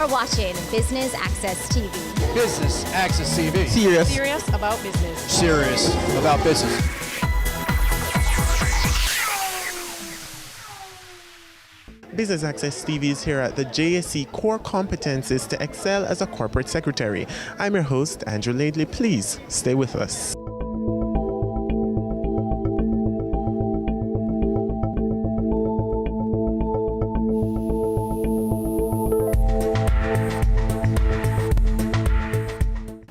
You're watching Business Access TV. Business Access TV. Serious about business. Serious about business. Business Access TV is here at the JSC Core Competencies to Excel as a Corporate Secretary. I'm your host, Andrew Laidley. Please stay with us.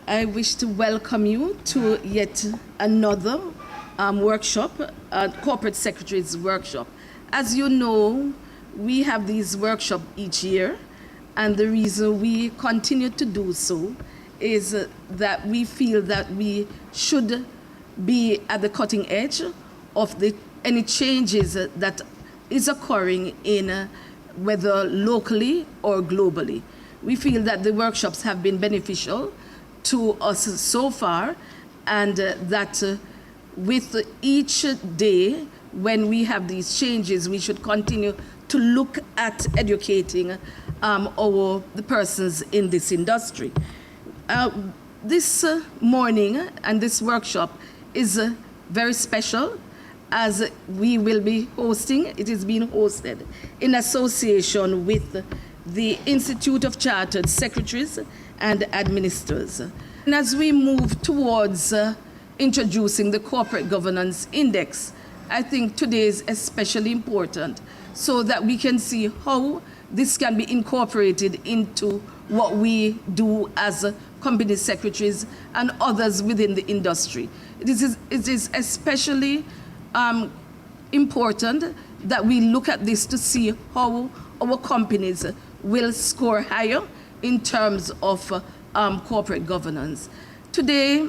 I wish to welcome you to yet another workshop, Corporate Secretaries Workshop. As you know, we have these workshops each year, and the reason we continue to do so is that we feel that we should be at the cutting edge of any changes that is occurring in whether locally or globally. We feel that the workshops have been beneficial to us so far, and that with each day when we have these changes, we should continue to look at educating the persons in this industry. This morning and this workshop is very special, as we will be hosting, it is being hosted in association with the Institute of Chartered Secretaries and Administrators. And as we move towards introducing the Corporate Governance Index, I think today is especially important so that we can see how this can be incorporated into what we do as company secretaries and others within the industry. It is especially important that we look at this to see how our companies will score higher in terms of corporate governance. Today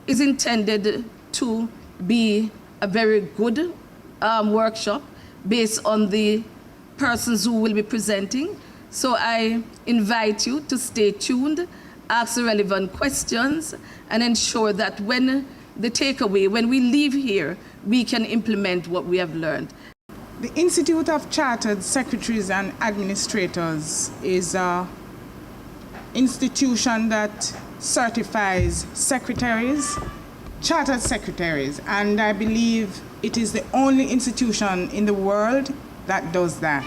is intended to be a very good workshop based on the persons who will be presenting. So I invite you to stay tuned, ask the relevant questions, and ensure that when we leave here, we can implement what we have learned. The Institute of Chartered Secretaries and Administrators is an institution that certifies secretaries, chartered secretaries, and I believe it is the only institution in the world that does that.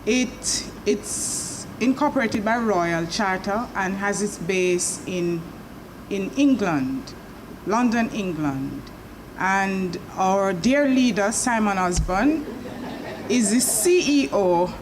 It's incorporated by Royal Charter and has its base in England, London, England. And our dear leader, Simon Osborne, is the CEO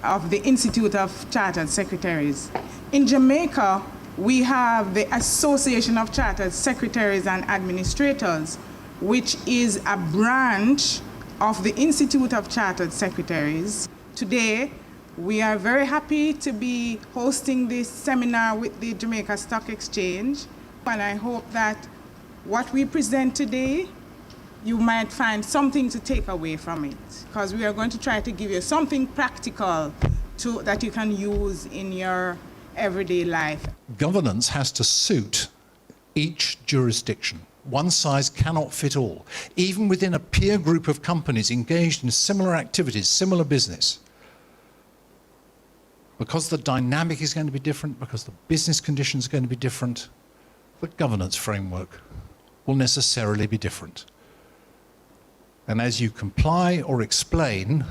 of the Institute of Chartered Secretaries. In Jamaica, we have the Association of Chartered Secretaries and Administrators, which is a branch of the Institute of Chartered Secretaries. Today, we are very happy to be hosting this seminar with the Jamaica Stock Exchange, and I hope that what we present today, you might find something to take away from it, because we are going to try to give you something practical that you can use in your everyday life. Governance has to suit each jurisdiction. One size cannot fit all. Even within a peer group of companies engaged in similar activities, similar business, because the dynamic is going to be different, because the business conditions are going to be different, the governance framework will necessarily be different. And as you comply or explain,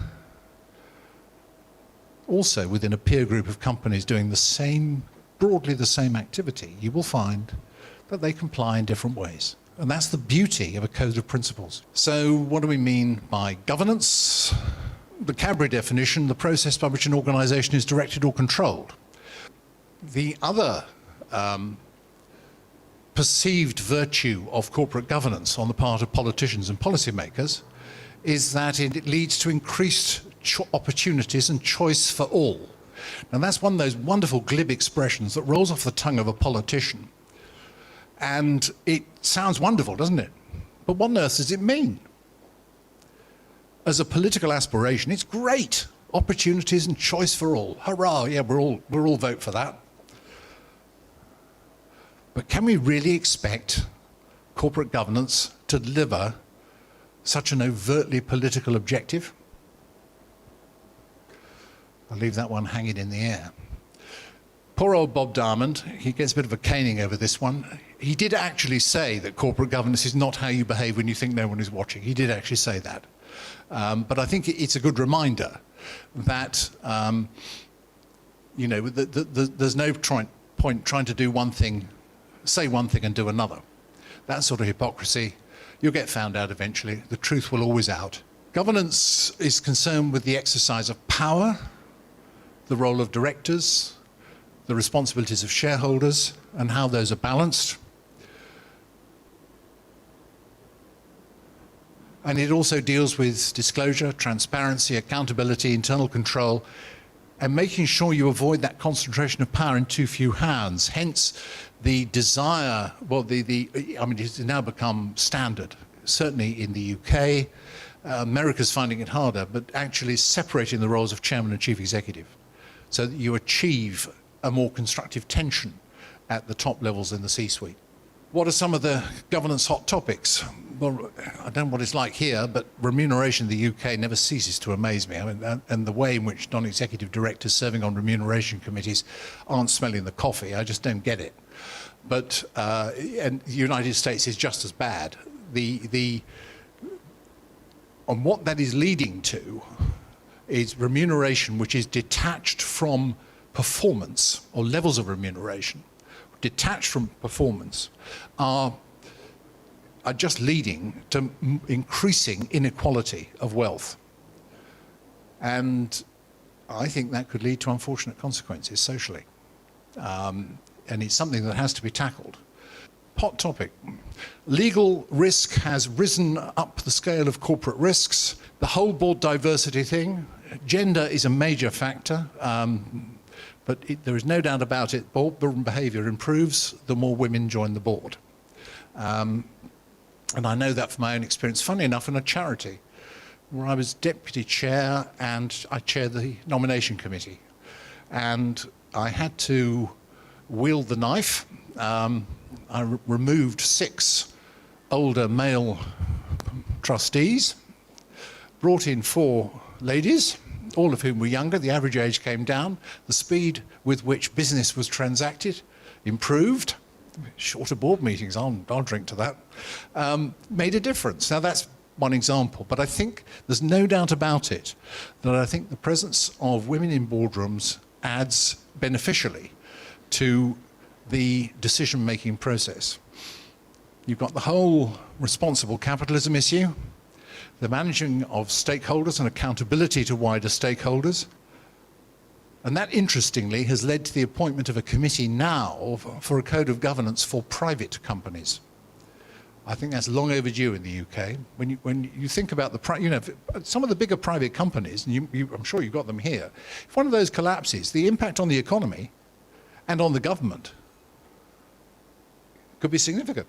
also within a peer group of companies doing the same, broadly the same activity, you will find that they comply in different ways. And that's the beauty of a code of principles. So what do we mean by governance? The Cadbury definition, the process by which an organization is directed or controlled. The other perceived virtue of corporate governance on the part of politicians and policymakers is that it leads to increased opportunities and choice for all. Now that's one of those wonderful glib expressions that rolls off the tongue of a politician. And it sounds wonderful, doesn't it? But what on earth does it mean? As a political aspiration, it's great. Opportunities and choice for all. Hurrah, yeah, we'll all vote for that. But can we really expect corporate governance to deliver such an overtly political objective? I'll leave that one hanging in the air. Poor old Bob Diamond, he gets a bit of a caning over this one. He did actually say that corporate governance is not how you behave when you think no one is watching. He did actually say that. But I think it's a good reminder that, there's no point trying to do one thing, say one thing and do another. That sort of hypocrisy, you'll get found out eventually. The truth will always out. Governance is concerned with the exercise of power, the role of directors, the responsibilities of shareholders, and how those are balanced. And it also deals with disclosure, transparency, accountability, internal control, and making sure you avoid that concentration of power in too few hands. Hence the desire, it's now become standard, certainly in the UK. America's finding it harder, but actually separating the roles of chairman and chief executive so that you achieve a more constructive tension at the top levels in the C-suite. What are some of the governance hot topics? Well, I don't know what it's like here, but remuneration in the UK never ceases to amaze me. I mean, and the way in which non-executive directors serving on remuneration committees aren't smelling the coffee, I just don't get it. But and the United States is just as bad. And what that is leading to is remuneration which is detached from performance, or levels of remuneration detached from performance, are just leading to increasing inequality of wealth. And I think that could lead to unfortunate consequences socially. And it's something that has to be tackled. Hot topic. Legal risk has risen up the scale of corporate risks. The whole board diversity thing, gender is a major factor. But there is no doubt about it, board behaviour improves the more women join the board. And I know that from my own experience, funny enough, in a charity where I was deputy chair and I chaired the nomination committee. And I had to wield the knife. I removed 6 older male trustees, brought in 4 ladies, all of whom were younger. The average age came down. The speed with which business was transacted improved. Shorter board meetings, I'll drink to that. Made a difference. Now that's one example, but I think there's no doubt about it that I think the presence of women in boardrooms adds beneficially to the decision-making process. You've got the whole responsible capitalism issue, the managing of stakeholders and accountability to wider stakeholders. And that, interestingly, has led to the appointment of a committee now for a code of governance for private companies. I think that's long overdue in the UK. When you think about some of the bigger private companies, and I'm sure you've got them here, if one of those collapses, the impact on the economy and on the government could be significant.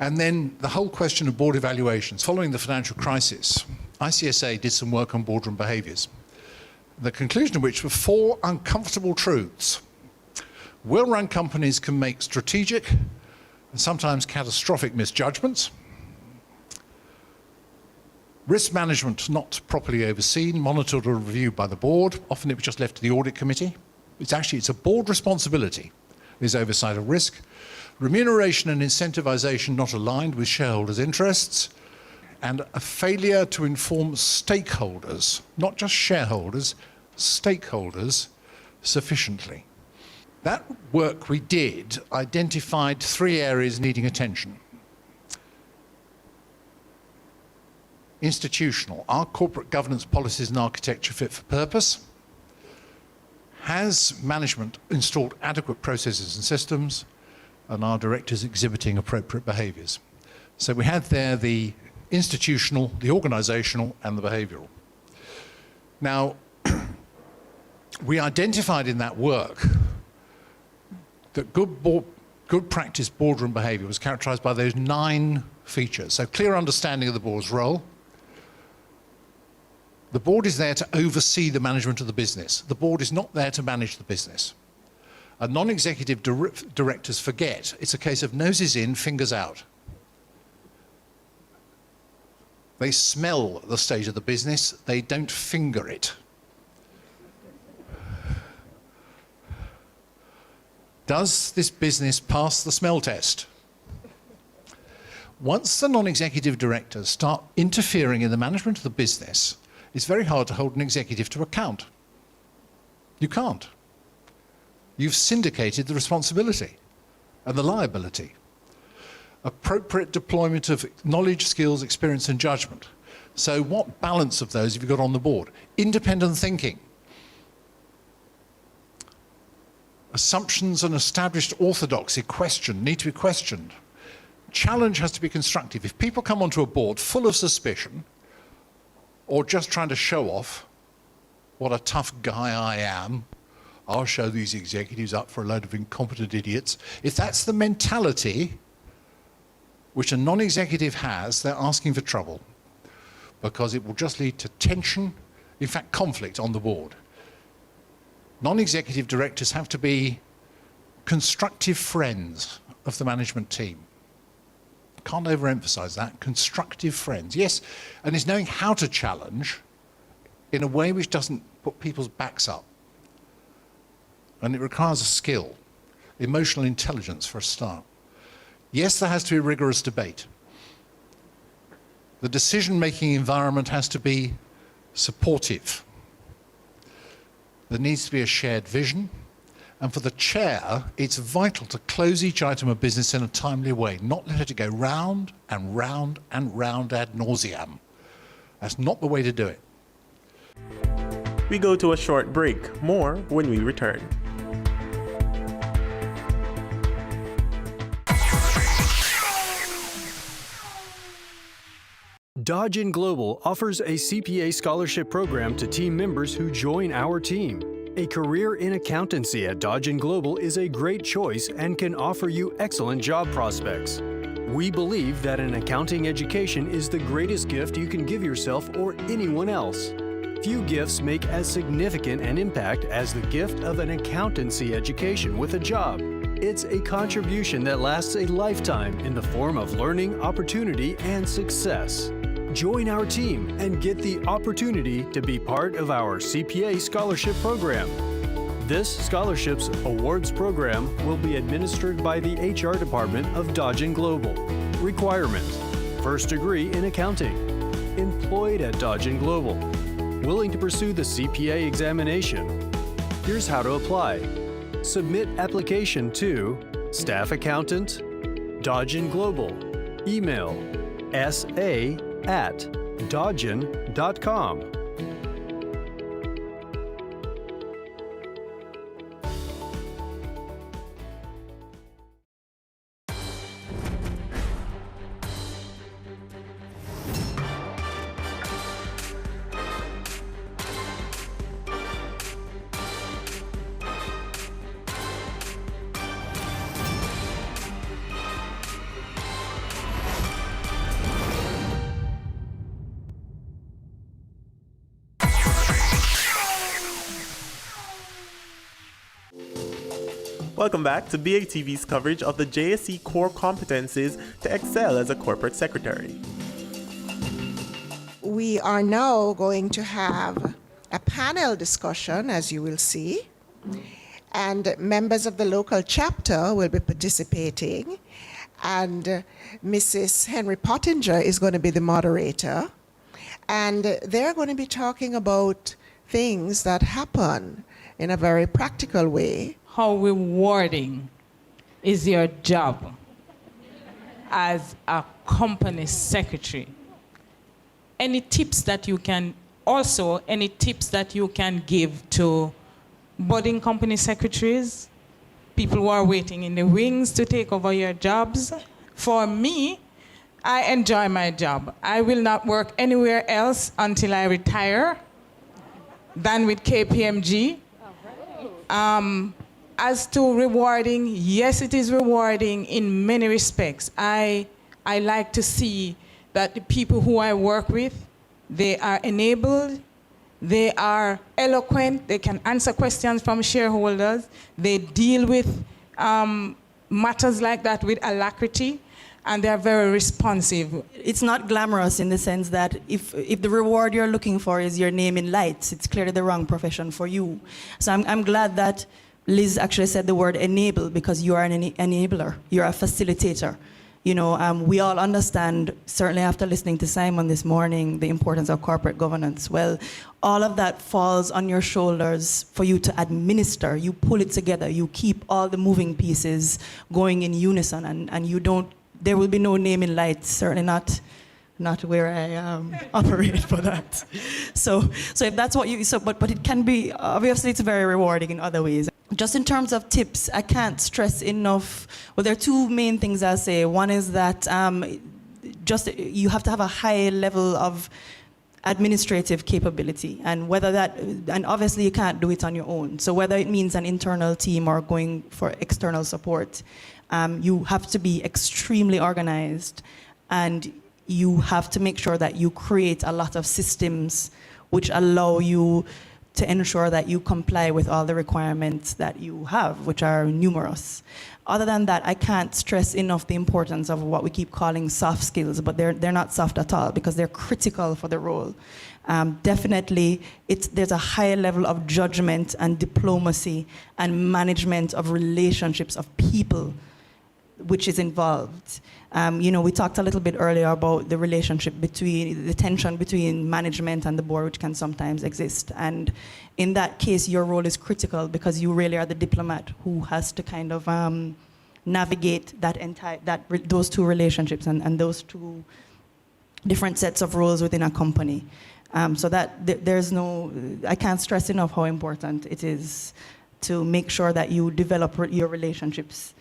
And then the whole question of board evaluations. Following the financial crisis, ICSA did some work on boardroom behaviours, the conclusion of which were 4 uncomfortable truths. Well-run companies can make strategic and sometimes catastrophic misjudgments. Risk management not properly overseen, monitored or reviewed by the board. Often it was just left to the audit committee. It's a board responsibility, is oversight of risk. Remuneration and incentivization not aligned with shareholders' interests, and a failure to inform stakeholders, not just shareholders, stakeholders, sufficiently. That work we did identified 3 areas needing attention. Institutional. Are corporate governance policies and architecture fit for purpose? Has management installed adequate processes and systems? And are directors exhibiting appropriate behaviours? So we had there the institutional, the organisational, and the behavioural. Now, we identified in that work that good practice boardroom behaviour was characterised by those 9 features. So clear understanding of the board's role. The board is there to oversee the management of the business. The board is not there to manage the business. And non-executive directors forget it's a case of noses in, fingers out. They smell the state of the business, they don't finger it. Does this business pass the smell test? Once the non-executive directors start interfering in the management of the business, it's very hard to hold an executive to account. You can't. You've syndicated the responsibility and the liability. Appropriate deployment of knowledge, skills, experience and judgment. So what balance of those have you got on the board? Independent thinking. Assumptions and established orthodoxy need to be questioned. Challenge has to be constructive. If people come onto a board full of suspicion or just trying to show off what a tough guy I am, I'll show these executives up for a load of incompetent idiots. If that's the mentality which a non-executive has, they're asking for trouble because it will just lead to tension, in fact conflict on the board. Non-executive directors have to be constructive friends of the management team. Can't overemphasize that. Constructive friends. Yes, and it's knowing how to challenge in a way which doesn't put people's backs up. And it requires a skill, emotional intelligence for a start. Yes, there has to be rigorous debate. The decision-making environment has to be supportive. There needs to be a shared vision. And for the chair, it's vital to close each item of business in a timely way, not let it go round and round and round ad nauseam. That's not the way to do it. We go to a short break. More when we return. Dodgen Global offers a CPA scholarship program to team members who join our team. A career in accountancy at Dodgen Global is a great choice and can offer you excellent job prospects. We believe that an accounting education is the greatest gift you can give yourself or anyone else. Few gifts make as significant an impact as the gift of an accountancy education with a job. It's a contribution that lasts a lifetime in the form of learning, opportunity, and success. Join our team and get the opportunity to be part of our CPA scholarship program. This scholarships awards program will be administered by the HR department of Dodgen Global. Requirements: first degree in accounting, employed at Dodgen Global, willing to pursue the CPA examination. Here's how to apply. Submit application to Staff Accountant, Dodgen Global. Email sa@dodgen.com. Welcome back to BATV's coverage of the JSE core competencies to excel as a corporate secretary. We are now going to have a panel discussion, as you will see, and members of the local chapter will be participating, and Mrs. Henry Pottinger is going to be the moderator, and they're going to be talking about things that happen in a very practical way. How rewarding is your job as a company secretary? Any tips that you can give to budding company secretaries, people who are waiting in the wings to take over your jobs? For me, I enjoy my job. I will not work anywhere else until I retire than with KPMG. As to rewarding, yes, it is rewarding in many respects. I like to see that the people who I work with, they are enabled, they are eloquent, they can answer questions from shareholders, they deal with matters like that with alacrity, and they're very responsive. It's not glamorous in the sense that if the reward you're looking for is your name in lights, it's clearly the wrong profession for you. So I'm glad that Liz actually said the word enable because you are an enabler. You're a facilitator. You know, we all understand, certainly after listening to Simon this morning, the importance of corporate governance. Well, all of that falls on your shoulders for you to administer. You pull it together. You keep all the moving pieces going in unison, and you don't, there will be no naming lights, certainly not where I operate for that. So if that's what you, but it can be, obviously it's very rewarding in other ways. Just in terms of tips, I can't stress enough, well, there are two main things I'll say. One is that just you have to have a high level of administrative capability, and whether that, and obviously you can't do it on your own. So whether it means an internal team or going for external support, you have to be extremely organized, and you have to make sure that you create a lot of systems which allow you to ensure that you comply with all the requirements that you have, which are numerous. Other than that, I can't stress enough the importance of what we keep calling soft skills, but they're not soft at all because they're critical for the role. Definitely, there's a high level of judgment and diplomacy and management of relationships of people which is involved. You know, we talked a little bit earlier about the relationship between, the tension between management and the board, which can sometimes exist. And in that case, your role is critical because you really are the diplomat who has to kind of navigate those two relationships and those two different sets of roles within a company. So that there's no, I can't stress enough how important it is to make sure that you develop your relationships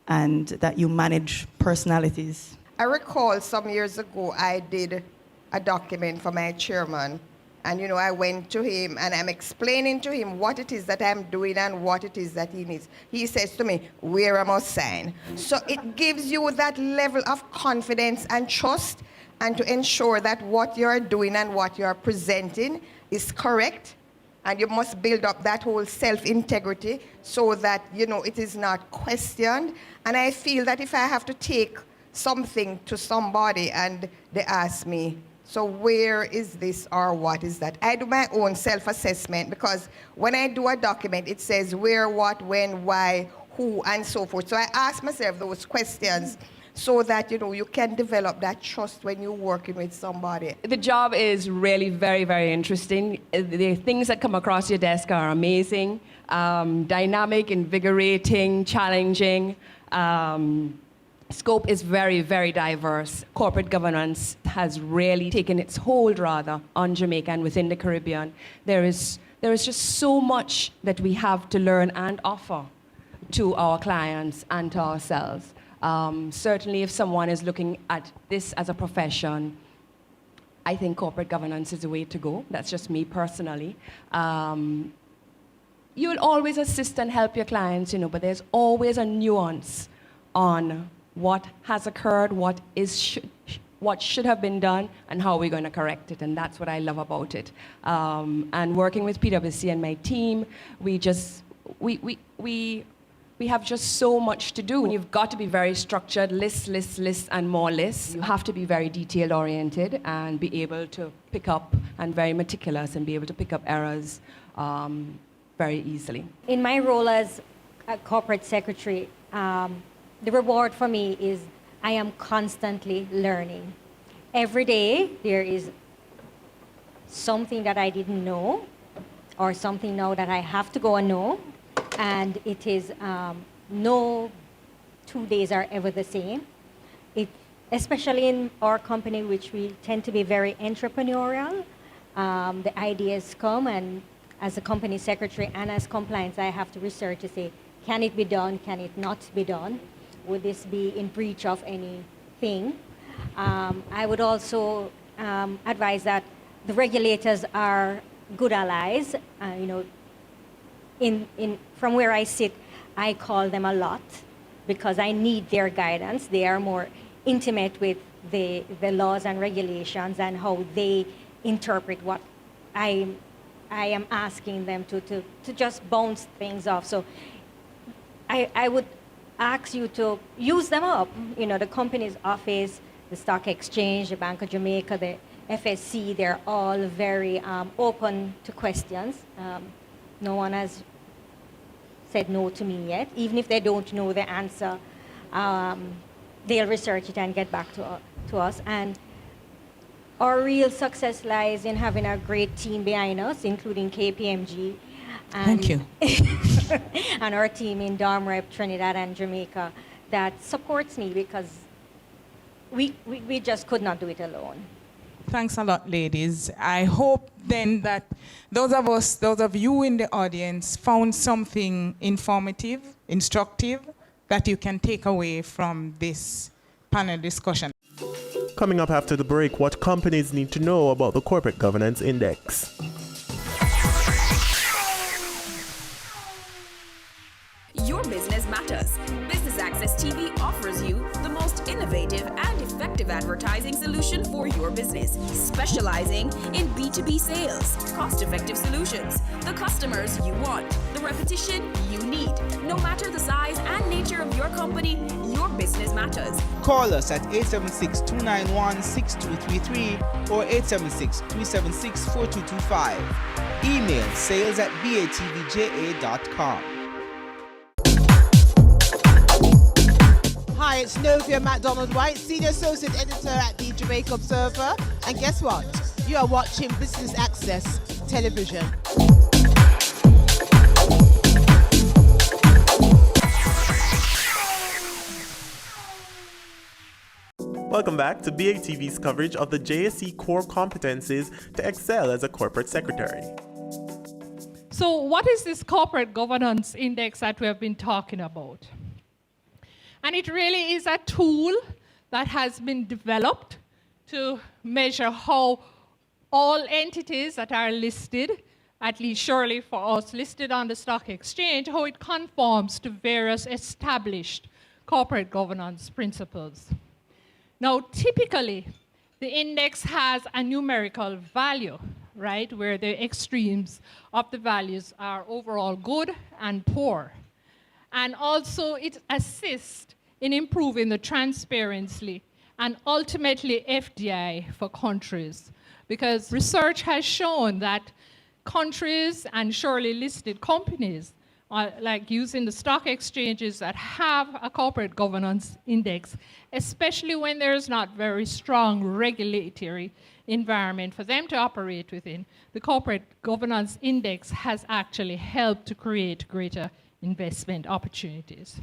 and that you manage personalities. I recall some years ago I did a document for my chairman, and you know, I went to him and I'm explaining to him what it is that I'm doing and what it is that he needs. He says to me, where I must sign. So it gives you that level of confidence and trust, and to ensure that what you're doing and what you're presenting is correct. And you must build up that whole self-integrity so that, you know, it is not questioned. And I feel that if I have to take something to somebody and they ask me, so where is this or what is that? I do my own self-assessment, because when I do a document, it says where, what, when, why, who, and so forth. So I ask myself those questions so that, you know, you can develop that trust when you're working with somebody. The job is really very, very interesting. The things that come across your desk are amazing, dynamic, invigorating, challenging. Scope is very, very diverse. Corporate governance has really taken its hold, rather, on Jamaica and within the Caribbean. There is just so much that we have to learn and offer to our clients and to ourselves. Certainly, if someone is looking at this as a profession, I think corporate governance is the way to go. That's just me personally. You will always assist and help your clients, you know, but there's always a nuance on what has occurred, what should have been done, and how we're going to correct it. And that's what I love about it. And working with PwC and my team, we have just so much to do. You've got to be very structured, lists, and more lists. You have to be very detail-oriented and be able to pick up, and very meticulous, and be able to pick up errors very easily. In my role as a corporate secretary, the reward for me is I am constantly learning. Every day there is something that I didn't know, or something now that I have to go and know. And it is, no 2 days are ever the same. Especially in our company, which we tend to be very entrepreneurial, the ideas come, and as a company secretary and as compliance, I have to research to say, can it be done, can it not be done? Would this be in breach of anything? I would also advise that the regulators are good allies, you know. From where I sit, I call them a lot because I need their guidance. They are more intimate with the laws and regulations and how they interpret what I am asking them to just bounce things off. So I would ask you to use them up. You know, the company's office, the stock exchange, the Bank of Jamaica, the FSC, they're all very open to questions. No one has said no to me yet. Even if they don't know the answer, they'll research it and get back to us. And our real success lies in having a great team behind us, including KPMG. And Thank you. and our team in Rep, Trinidad and Jamaica that supports me, because we just could not do it alone. Thanks a lot, ladies. I hope then that those of you in the audience found something informative, instructive, that you can take away from this panel discussion. Coming up after the break, what companies need to know about the Corporate Governance Index. Your business matters. Business Access TV offers you the most innovative and effective advertising solution for your business, specializing in B2B sales, cost-effective solutions, the customers you want, the repetition you need. No matter the size and nature of your company, your business matters. Call us at 876-291-6233 or 876-376-4225. Email sales@batvja.com. Hi, it's Novia MacDonald White, Senior Associate Editor at the Jamaica Observer. And guess what? You are watching Business Access Television. Welcome back to BATV's coverage of the JSE core competencies to excel as a corporate secretary. So what is this corporate governance index that we have been talking about? And it really is a tool that has been developed to measure how all entities that are listed, at least surely for us listed on the stock exchange, how it conforms to various established corporate governance principles. Now, typically, the index has a numerical value, right, where the extremes of the values are overall good and poor. And also, it assists in improving the transparency and ultimately FDI for countries. Because research has shown that countries and surely listed companies, like using the stock exchanges that have a corporate governance index, especially when there's not very strong regulatory environment for them to operate within, the corporate governance index has actually helped to create greater investment opportunities.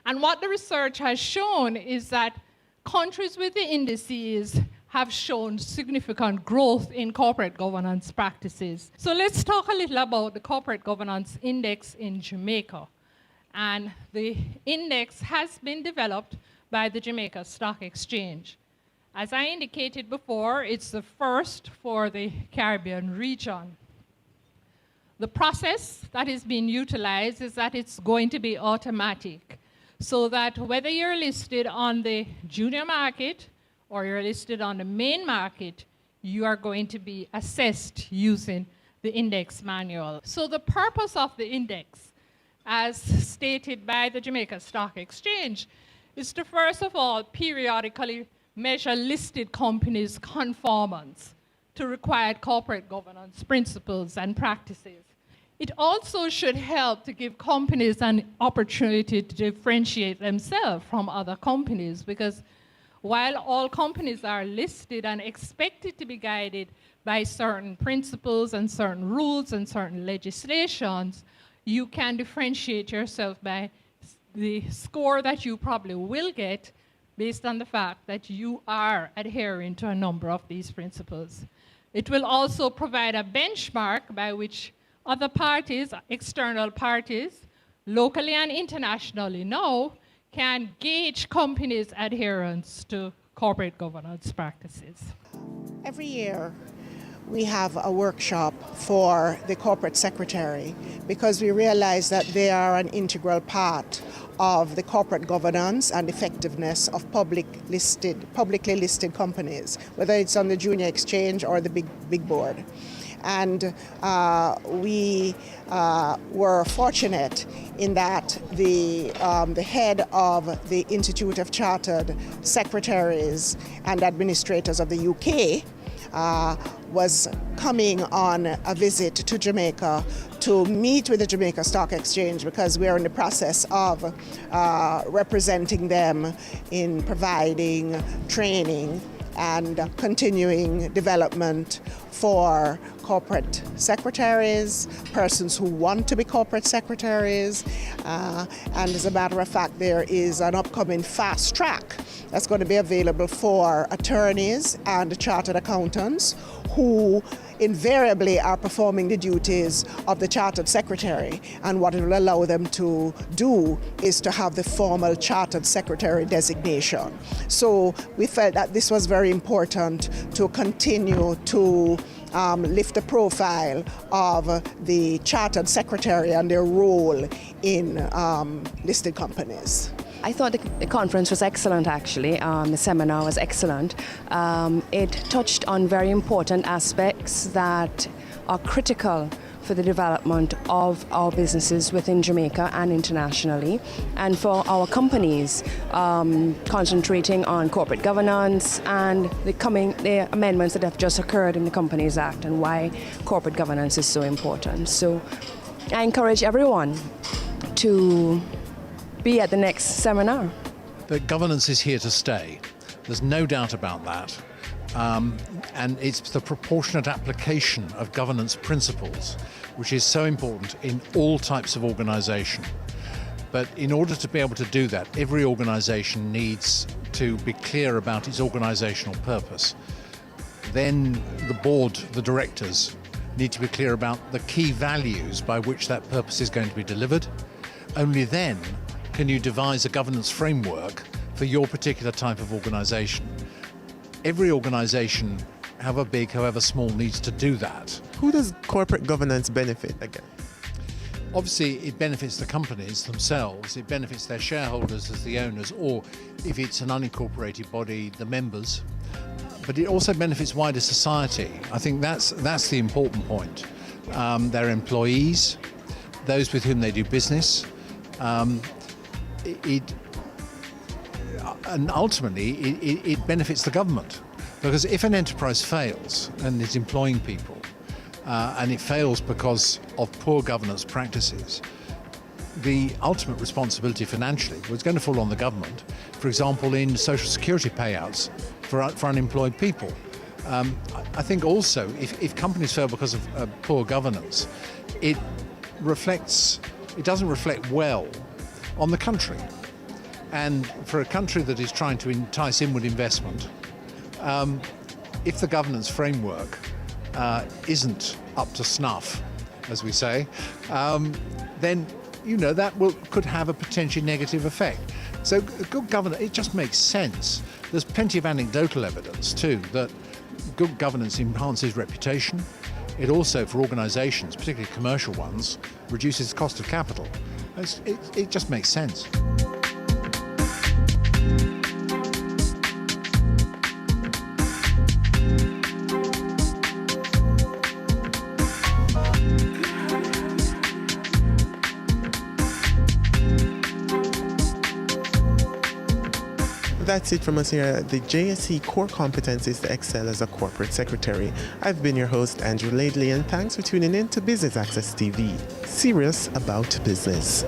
And what the research has shown is that countries with the indices have shown significant growth in corporate governance practices. So let's talk a little about the corporate governance index in Jamaica. And the index has been developed by the Jamaica Stock Exchange. As I indicated before, it's the first for the Caribbean region. The process that is being utilized is that it's going to be automatic, so that whether you're listed on the junior market or you're listed on the main market, you are going to be assessed using the index manual. So the purpose of the index, as stated by the Jamaica Stock Exchange, is to first of all periodically measure listed companies' conformance to required corporate governance principles and practices. It also should help to give companies an opportunity to differentiate themselves from other companies, because while all companies are listed and expected to be guided by certain principles and certain rules and certain legislations, you can differentiate yourself by the score that you probably will get based on the fact that you are adhering to a number of these principles. It will also provide a benchmark by which other parties, external parties, locally and internationally now, can gauge companies' adherence to corporate governance practices. Every year, we have a workshop for the corporate secretary because we realize that they are an integral part of the corporate governance and effectiveness of publicly listed companies, whether it's on the junior exchange or the big board. And we were fortunate in that the head of the Institute of Chartered Secretaries and Administrators of the UK was coming on a visit to Jamaica to meet with the Jamaica Stock Exchange because we are in the process of representing them in providing training and continuing development for corporate secretaries, persons who want to be corporate secretaries. And as a matter of fact, there is an upcoming fast track that's going to be available for attorneys and chartered accountants who invariably are performing the duties of the chartered secretary, and what it will allow them to do is to have the formal chartered secretary designation. So we felt that this was very important to continue to lift the profile of the chartered secretary and their role in listed companies. I thought the conference was excellent, actually. The seminar was excellent. It touched on very important aspects that are critical for the development of our businesses within Jamaica and internationally, and for our companies, concentrating on corporate governance and the amendments that have just occurred in the Companies Act and why corporate governance is so important. So I encourage everyone to be at the next seminar. But governance is here to stay. There's no doubt about that. And it's the proportionate application of governance principles which is so important in all types of organisation. But in order to be able to do that, every organisation needs to be clear about its organisational purpose. Then the board, the directors, need to be clear about the key values by which that purpose is going to be delivered. Only then can you devise a governance framework for your particular type of organisation. Every organisation, however big, however small, needs to do that. Who does corporate governance benefit again? Obviously, it benefits the companies themselves, it benefits their shareholders as the owners, or if it's an unincorporated body, the members. But it also benefits wider society. I think that's the important point. Their employees, those with whom they do business, and ultimately it benefits the government, because if an enterprise fails and is employing people and it fails because of poor governance practices, the ultimate responsibility financially was going to fall on the government, for example in social security payouts for unemployed people. I think also if companies fail because of poor governance, it doesn't reflect well on the country. And for a country that is trying to entice inward investment, if the governance framework isn't up to snuff, as we say, then that could have a potentially negative effect. So good governance, it just makes sense. There's plenty of anecdotal evidence too that good governance enhances reputation. It also, for organisations, particularly commercial ones, reduces the cost of capital. It just makes sense. That's it from us here at the JSC Core Competencies to Excel as a Corporate Secretary. I've been your host, Andrew Laidley, and thanks for tuning in to Business Access TV. Serious about business.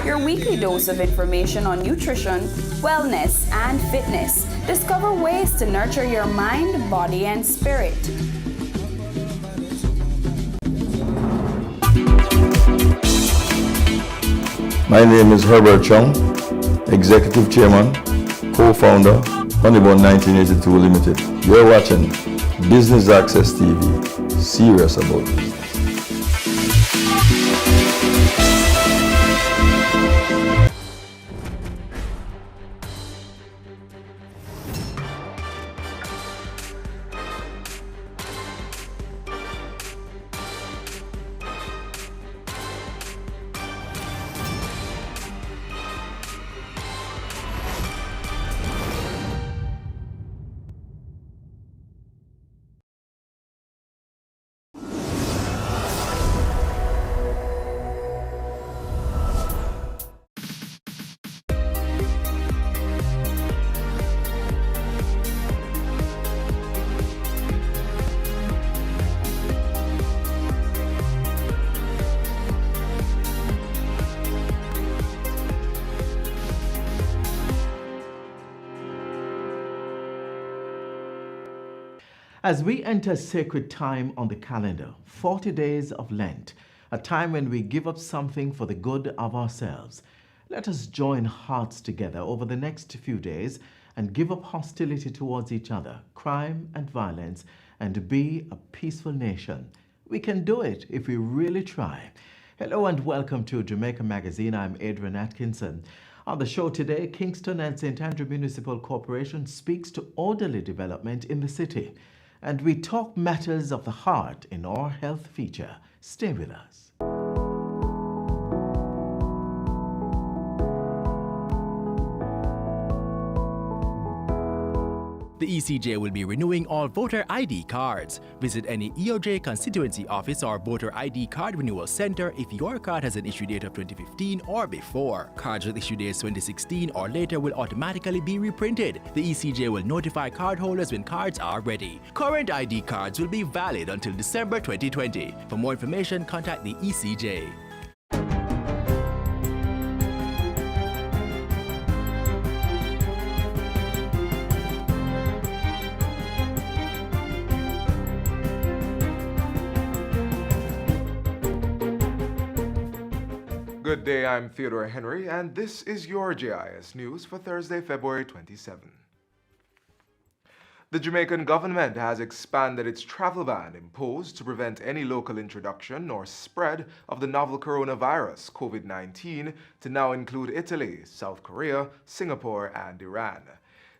Your weekly dose of information on nutrition, wellness, and fitness. Discover ways to nurture your mind, body, and spirit. My name is Herbert Chung, Executive Chairman, Co-Founder, Honeybun 1982 Limited. You're watching Business Access TV. Serious about business. As we enter sacred time on the calendar, 40 days of Lent, a time when we give up something for the good of ourselves, let us join hearts together over the next few days and give up hostility towards each other, crime and violence, and be a peaceful nation. We can do it if we really try. Hello and welcome to Jamaica Magazine. I'm Adrian Atkinson. On the show today, Kingston and St. Andrew Municipal Corporation speaks to orderly development in the city. And we talk matters of the heart in our health feature. Stay with us. The ECJ will be renewing all voter ID cards. Visit any EOJ constituency office or voter ID card renewal center if your card has an issue date of 2015 or before. Cards with issue dates 2016 or later will automatically be reprinted. The ECJ will notify cardholders when cards are ready. Current ID cards will be valid until December 2020. For more information, contact the ECJ. Good day, I'm Theodore Henry, and this is your JIS News for Thursday, February 27. The Jamaican government has expanded its travel ban imposed to prevent any local introduction or spread of the novel coronavirus, COVID-19, to now include Italy, South Korea, Singapore, and Iran.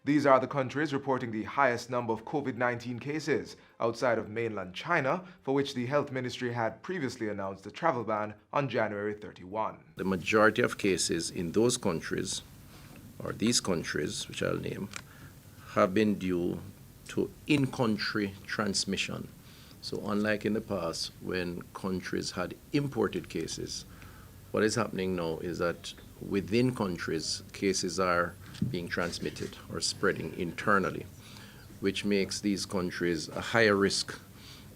These are the countries reporting the highest number of COVID-19 cases outside of mainland China, for which the Health Ministry had previously announced a travel ban on January 31. The majority of cases in those countries, or these countries, which I'll name, have been due to in-country transmission. So unlike in the past, when countries had imported cases, what is happening now is that within countries, cases are being transmitted or spreading internally, which makes these countries a higher risk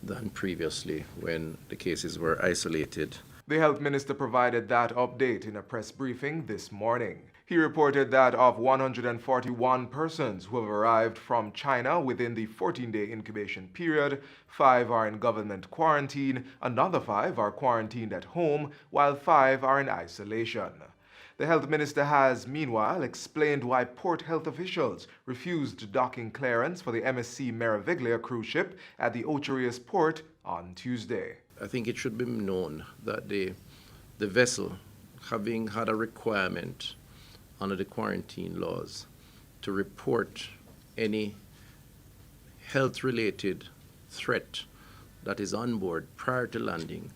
than previously when the cases were isolated. The Health Minister provided that update in a press briefing this morning. He reported that of 141 persons who have arrived from China within the 14-day incubation period, 5 are in government quarantine, another 5 are quarantined at home, while 5 are in isolation. The Health Minister has, meanwhile, explained why port health officials refused docking clearance for the MSC Meraviglia cruise ship at the Ocherius port on Tuesday. I think it should be known that the vessel, having had a requirement under the quarantine laws to report any health-related threat that is on board prior to landing,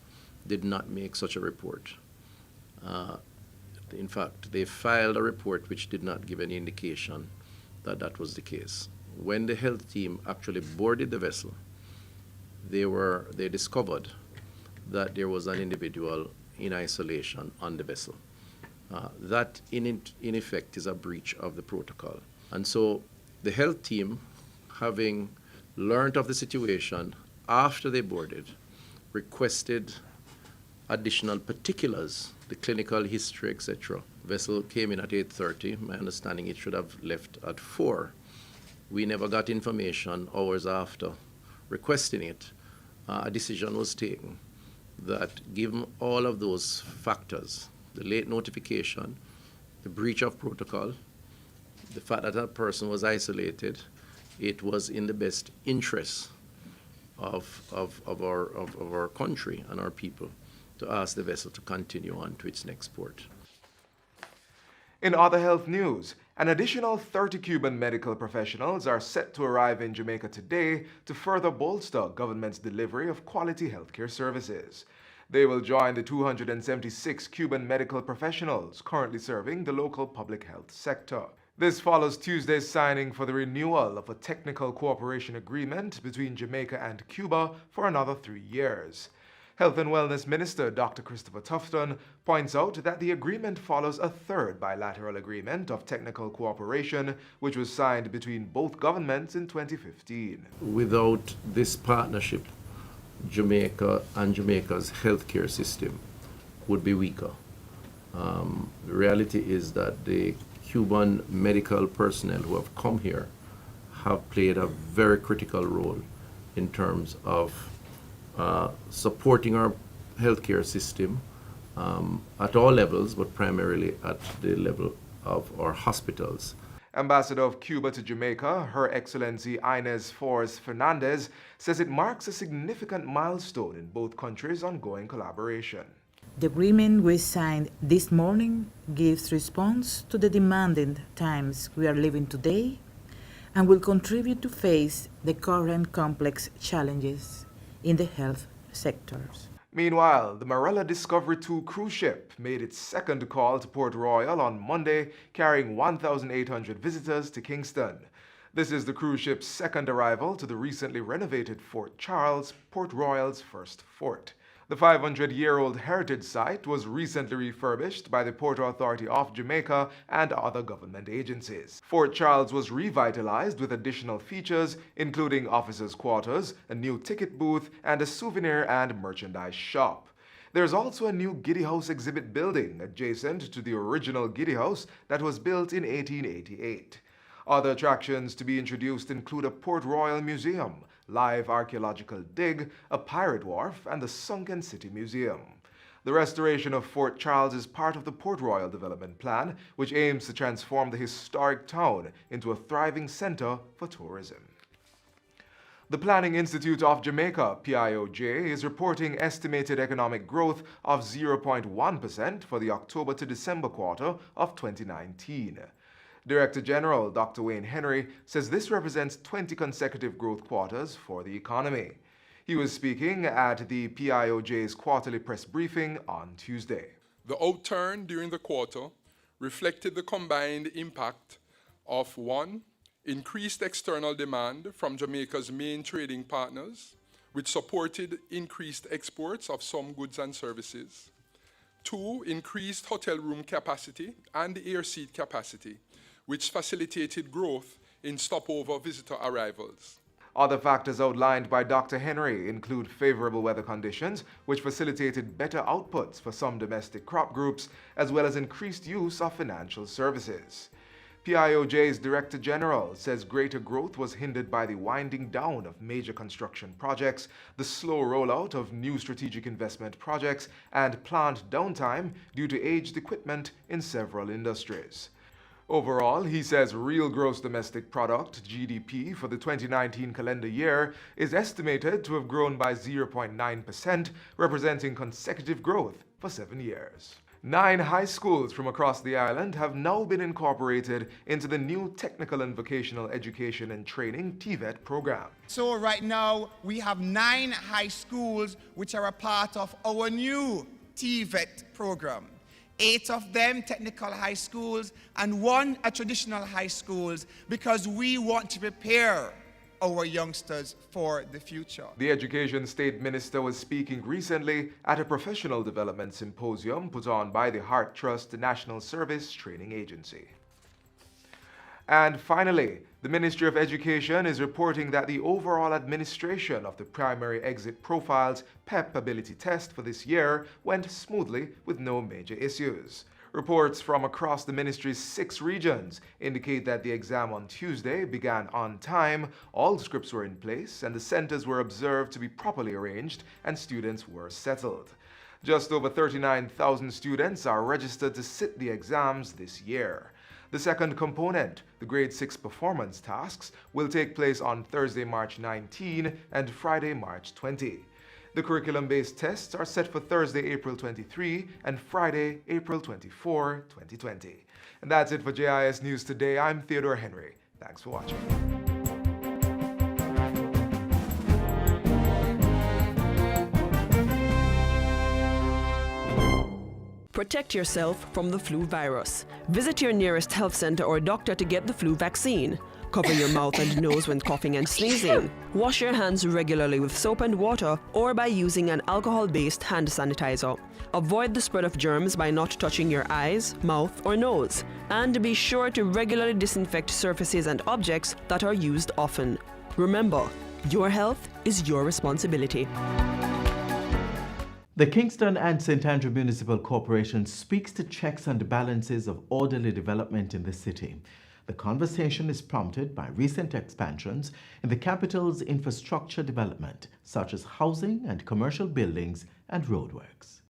did not make such a report. In fact, they filed a report which did not give any indication that that was the case. When the health team actually boarded the vessel, they discovered that there was an individual in isolation on the vessel. That, in effect, is a breach of the protocol. And so the health team, having learned of the situation after they boarded, requested additional particulars, the clinical history, etc. Vessel came in at 8:30. My understanding, it should have left at 4. We never got information hours after requesting it. A decision was taken that, given all of those factors, the late notification, the breach of protocol, the fact that that person was isolated, it was in the best interest of our country and our people to ask the vessel to continue on to its next port. In other health news, an additional 30 Cuban medical professionals are set to arrive in Jamaica today to further bolster government's delivery of quality healthcare services. They will join the 276 Cuban medical professionals currently serving the local public health sector. This follows Tuesday's signing for the renewal of a technical cooperation agreement between Jamaica and Cuba for another 3 years. Health and Wellness Minister Dr. Christopher Tufton points out that the agreement follows a third bilateral agreement of technical cooperation, which was signed between both governments in 2015. Without this partnership, Jamaica and Jamaica's healthcare system would be weaker. The reality is that the Cuban medical personnel who have come here have played a very critical role in terms of supporting our healthcare system at all levels, but primarily at the level of our hospitals. Ambassador of Cuba to Jamaica, Her Excellency Inez Force Fernandez, says it marks a significant milestone in both countries' ongoing collaboration. The agreement we signed this morning gives response to the demanding times we are living today and will contribute to face the current complex challenges in the health sectors. Meanwhile, the Marella Discovery 2 cruise ship made its second call to Port Royal on Monday, carrying 1,800 visitors to Kingston. This is the cruise ship's second arrival to the recently renovated Fort Charles, Port Royal's first fort. The 500-year-old heritage site was recently refurbished by the Port Authority of Jamaica and other government agencies. Fort Charles was revitalized with additional features, including officers' quarters, a new ticket booth, and a souvenir and merchandise shop. There's also a new Giddy House exhibit building adjacent to the original Giddy House that was built in 1888. Other attractions to be introduced include a Port Royal Museum, live archaeological dig, a pirate wharf, and the Sunken City Museum. The restoration of Fort Charles is part of the Port Royal Development Plan, which aims to transform the historic town into a thriving center for tourism. The Planning Institute of Jamaica, PIOJ, is reporting estimated economic growth of 0.1% for the October to December quarter of 2019. Director General Dr. Wayne Henry says this represents 20 consecutive growth quarters for the economy. He was speaking at the PIOJ's quarterly press briefing on Tuesday. The outturn during the quarter reflected the combined impact of 1. Increased external demand from Jamaica's main trading partners, which supported increased exports of some goods and services. 2. Increased hotel room capacity and air seat capacity, which facilitated growth in stopover visitor arrivals. Other factors outlined by Dr. Henry include favorable weather conditions, which facilitated better outputs for some domestic crop groups, as well as increased use of financial services. PIOJ's Director General says greater growth was hindered by the winding down of major construction projects, the slow rollout of new strategic investment projects, and plant downtime due to aged equipment in several industries. Overall, he says real gross domestic product, GDP, for the 2019 calendar year is estimated to have grown by 0.9%, representing consecutive growth for 7 years. 9 high schools from across the island have now been incorporated into the new Technical and Vocational Education and Training TVET program. So right now, we have 9 high schools which are a part of our new TVET program. 8 of them technical high schools and 1 a traditional high schools, because we want to prepare our youngsters for the future. The Education State Minister was speaking recently at a professional development symposium put on by the Heart Trust National Service Training Agency. And finally, the Ministry of Education is reporting that the overall administration of the Primary Exit Profiles PEP ability test for this year went smoothly with no major issues. Reports from across the ministry's 6 regions indicate that the exam on Tuesday began on time, all scripts were in place, and the centers were observed to be properly arranged and students were settled. Just over 39,000 students are registered to sit the exams this year. The second component, the Grade 6 performance tasks, will take place on Thursday, March 19 and Friday, March 20. The curriculum-based tests are set for Thursday, April 23 and Friday, April 24, 2020. And that's it for JIS News Today. I'm Theodore Henry. Thanks for watching. Protect yourself from the flu virus. Visit your nearest health center or doctor to get the flu vaccine. Cover your mouth and nose when coughing and sneezing. Wash your hands regularly with soap and water or by using an alcohol-based hand sanitizer. Avoid the spread of germs by not touching your eyes, mouth, or nose. And be sure to regularly disinfect surfaces and objects that are used often. Remember, your health is your responsibility. The Kingston and St. Andrew Municipal Corporation speaks to checks and balances of orderly development in the city. The The conversation is prompted by recent expansions in the capital's infrastructure development, such as housing and commercial buildings and roadworks.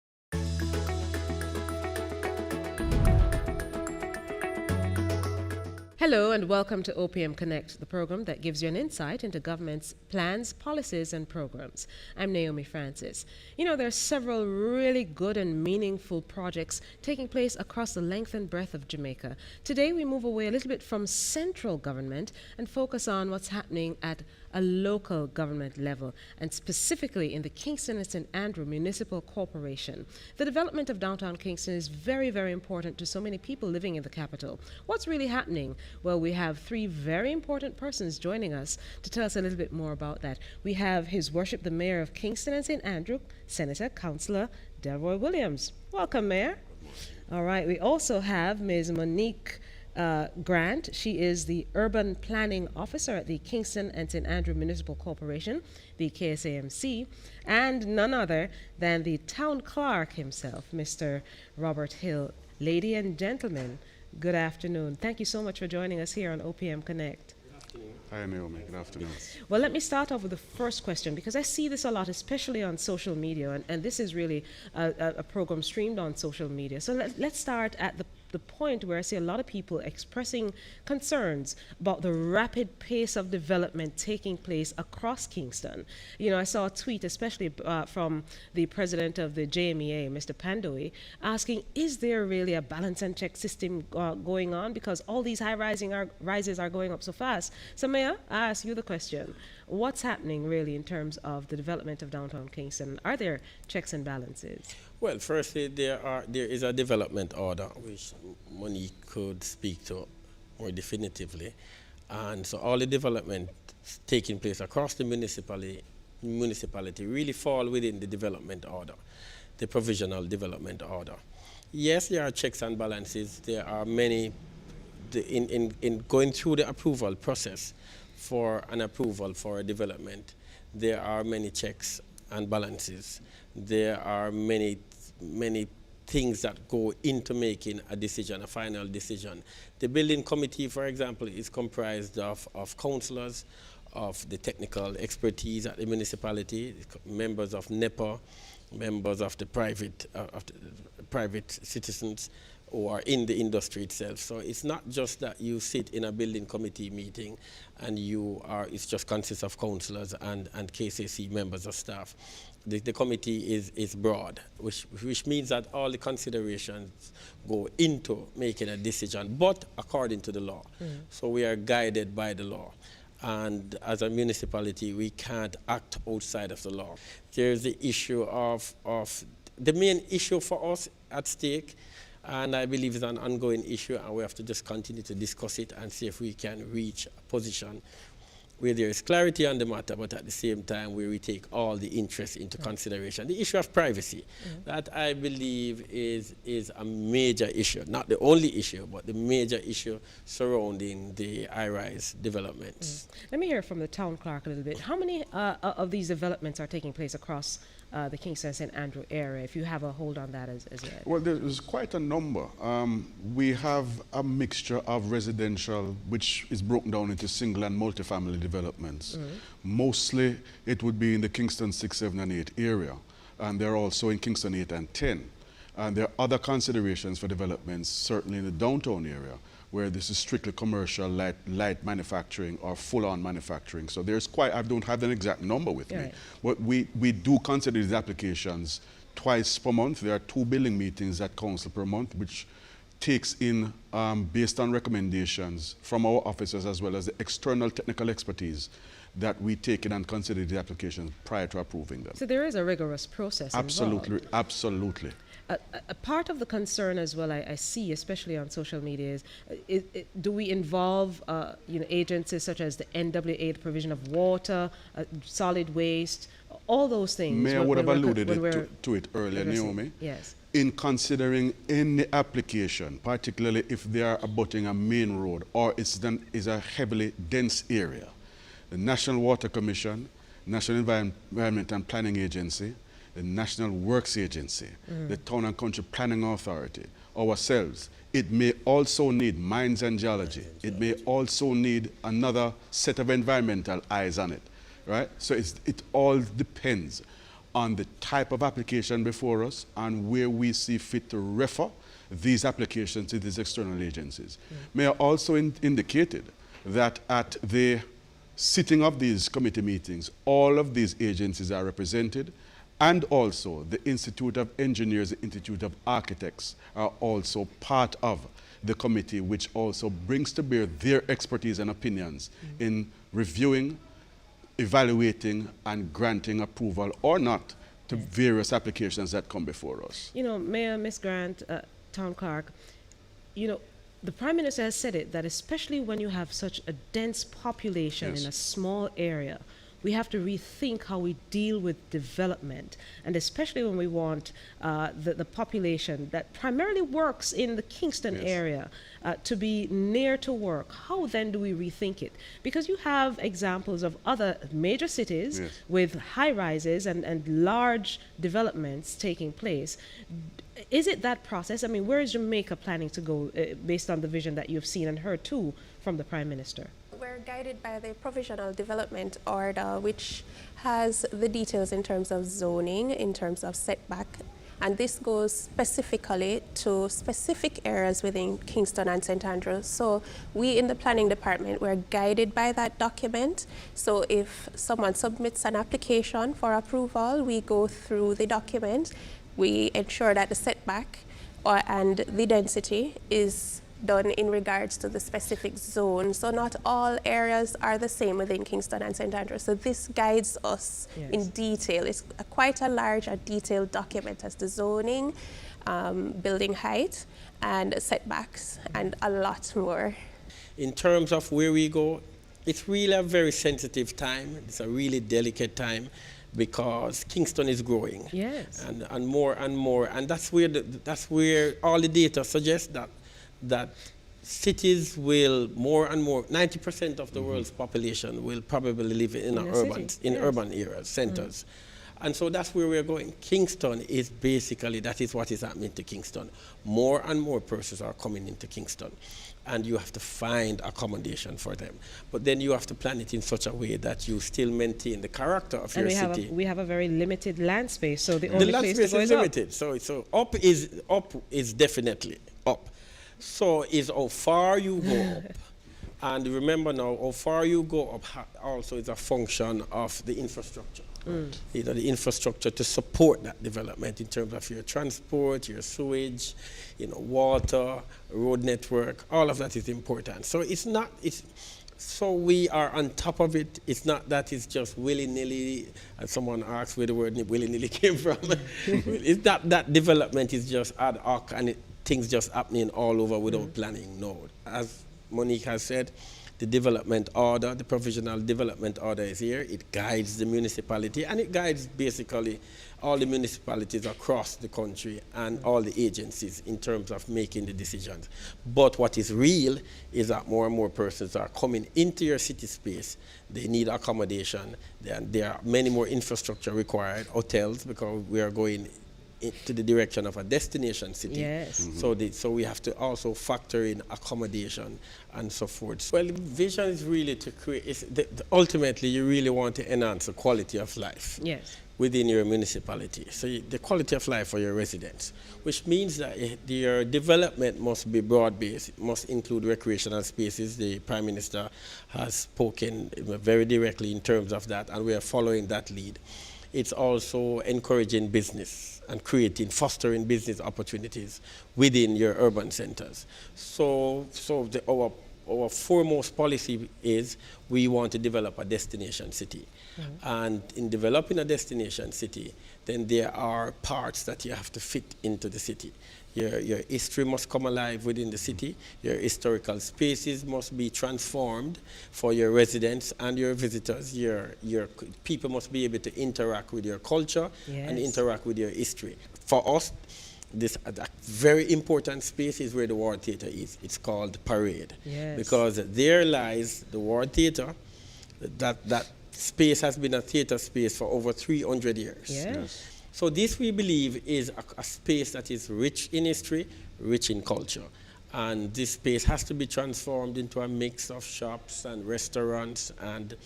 Hello and welcome to OPM Connect, the program that gives you an insight into government's plans, policies, and programs. I'm Naomi Francis. You know, there are several really good and meaningful projects taking place across the length and breadth of Jamaica. Today, we move away a little bit from central government and focus on what's happening at a local government level, and specifically in the Kingston and St. Andrew Municipal Corporation. The development of downtown Kingston is very, very important to so many people living in the capital. What's really happening? Well, we have three very important persons joining us to tell us a little bit more about that. We have His Worship the Mayor of Kingston and St. Andrew, Senator Councillor Delroy Williams. Welcome, Mayor. All right, we also have Ms. Monique Grant. She is the Urban Planning Officer at the Kingston and St. Andrew Municipal Corporation, the KSAMC, and none other than the Town Clerk himself, Mr. Robert Hill. Ladies and gentlemen, good afternoon. Thank you so much for joining us here on OPM Connect. Hi, Naomi. Good afternoon. Well, let me start off with the first question, because I see this a lot, especially on social media, and this is really a program streamed on social media. So let's start at the point where I see a lot of people expressing concerns about the rapid pace of development taking place across Kingston. You know, I saw a tweet, especially from the president of the JMEA, Mr. Pandoe, asking, is there really a balance and check system going on? Because all these rises are going up so fast. So Mayor, I ask you the question. What's happening really in terms of the development of downtown Kingston? Are there checks and balances? Well, firstly, there is a development order which Monique could speak to more definitively, and so all the development taking place across the municipality really fall within the development order, the provisional development order. Yes, there are checks and balances. There are many in going through the approval process for an approval for a development. There are many checks and balances. There are many things that go into making a decision, a final decision. The building committee, for example, is comprised of councillors, of the technical expertise at the municipality, members of NEPA, members of the private citizens who are in the industry itself. So it's not just that you sit in a building committee meeting and it just consists of councillors and KCC members of staff. The committee is broad, which means that all the considerations go into making a decision, but according to the law. So we are guided by the law. And as a municipality, we can't act outside of the law. There's the issue of the main issue for us at stake, and I believe it's an ongoing issue, and we have to just continue to discuss it and see if we can reach a position where there is clarity on the matter, but at the same time where we take all the interests into consideration. The issue of privacy, that I believe is a major issue, not the only issue, but the major issue surrounding the high-rise developments. Let me hear from the town clerk a little bit. How many of these developments are taking place across the Kingston St. Andrew area, if you have a hold on that as yet? Well, there's quite a number. We have a mixture of residential, which is broken down into single and multifamily developments. Mostly, it would be in the Kingston 6, 7, and 8 area. And they're also in Kingston 8 and 10. And there are other considerations for developments, certainly in the downtown area, where this is strictly commercial, light manufacturing or full-on manufacturing. So there's I don't have an exact number with me, but we do consider these applications twice per month. There are 2 building meetings at council per month, which takes in, based on recommendations from our officers as well as the external technical expertise, that we take in and consider the applications prior to approving them. So there is a rigorous process involved. Absolutely. A part of the concern as well, I see, especially on social media, is do we involve agencies such as the NWA, the provision of water, solid waste, all those things? Mayor would have alluded to it earlier, Naomi. Yes. In considering any application, particularly if they are abutting a main road or is a heavily dense area, the National Water Commission, National Environment and Planning Agency, the National Works Agency, the Town and Country Planning Authority, ourselves. It may also need mines and geology. It may also need another set of environmental eyes on it, right? So it all depends on the type of application before us and where we see fit to refer these applications to these external agencies. May I also indicated that at the sitting of these committee meetings, all of these agencies are represented, and also the Institute of Engineers, the Institute of Architects are also part of the committee, which also brings to bear their expertise and opinions in reviewing, evaluating, and granting approval or not to various applications that come before us. You know, Mayor, Ms. Grant, Town Clerk, you know, the Prime Minister has said it, that especially when you have such a dense population in a small area, we have to rethink how we deal with development, and especially when we want the population that primarily works in the Kingston area to be near to work. How then do we rethink it? Because you have examples of other major cities with high rises and large developments taking place. Is it that process? I mean, where is Jamaica planning to go based on the vision that you've seen and heard too from the Prime Minister? We're guided by the Provisional Development Order, which has the details in terms of zoning, in terms of setback, and this goes specifically to specific areas within Kingston and St. Andrews. So we in the planning department, we're guided by that document. So if someone submits an application for approval, we go through the document, we ensure that the setback and the density is done in regards to the specific zone. So not all areas are the same within Kingston and St. Andrews. So this guides us in detail. It's quite a large and detailed document as the zoning, building height, and setbacks, and a lot more. In terms of where we go, it's really a very sensitive time. It's a really delicate time, because Kingston is growing, and more, and that's where all the data suggests that cities will more and more. 90% of the world's population will probably live in urban areas, centers, and so that's where we're going. Kingston is basically, that is what is happening to Kingston. More and more persons are coming into Kingston, and you have to find accommodation for them. But then you have to plan it in such a way that you still maintain the character of your city. We have a very limited land space, so the only land place space to go is limited. So up is definitely up. So is how far you go up. And remember now, how far you go up also is a function of the infrastructure. You know, the infrastructure to support that development in terms of your transport, your sewage, you know, water, road network, all of that is important. So so we are on top of it. It's not that it's just willy-nilly, and someone asked where the word willy-nilly came from. It's not that development is just ad hoc and things just happening all over without planning. No, as Monique has said, the development order, the provisional development order is here. It guides the municipality, and it guides basically all the municipalities across the country and all the agencies in terms of making the decisions. But what is real is that more and more persons are coming into your city space. They need accommodation. There are many more infrastructure required, hotels, because we are going to the direction of a destination city. Yes. So we have to also factor in accommodation and so forth. Well, the vision is really to create, ultimately you really want to enhance the quality of life within your municipality. So the quality of life for your residents, which means that your development must be broad-based. It must include recreational spaces. The Prime Minister has spoken very directly in terms of that, and we are following that lead. It's also encouraging business and fostering business opportunities within your urban centers. So our foremost policy is we want to develop a destination city. And in developing a destination city, then there are parts that you have to fit into the city. Your history must come alive within the city. Your historical spaces must be transformed for your residents and your visitors. Your people must be able to interact with your culture and interact with your history. For us, a very important space is where the War Theatre is. It's called Parade. Because there lies the War Theatre. That space has been a theatre space for over 300 years. So this, we believe, is a space that is rich in history, rich in culture. And this space has to be transformed into a mix of shops and restaurants and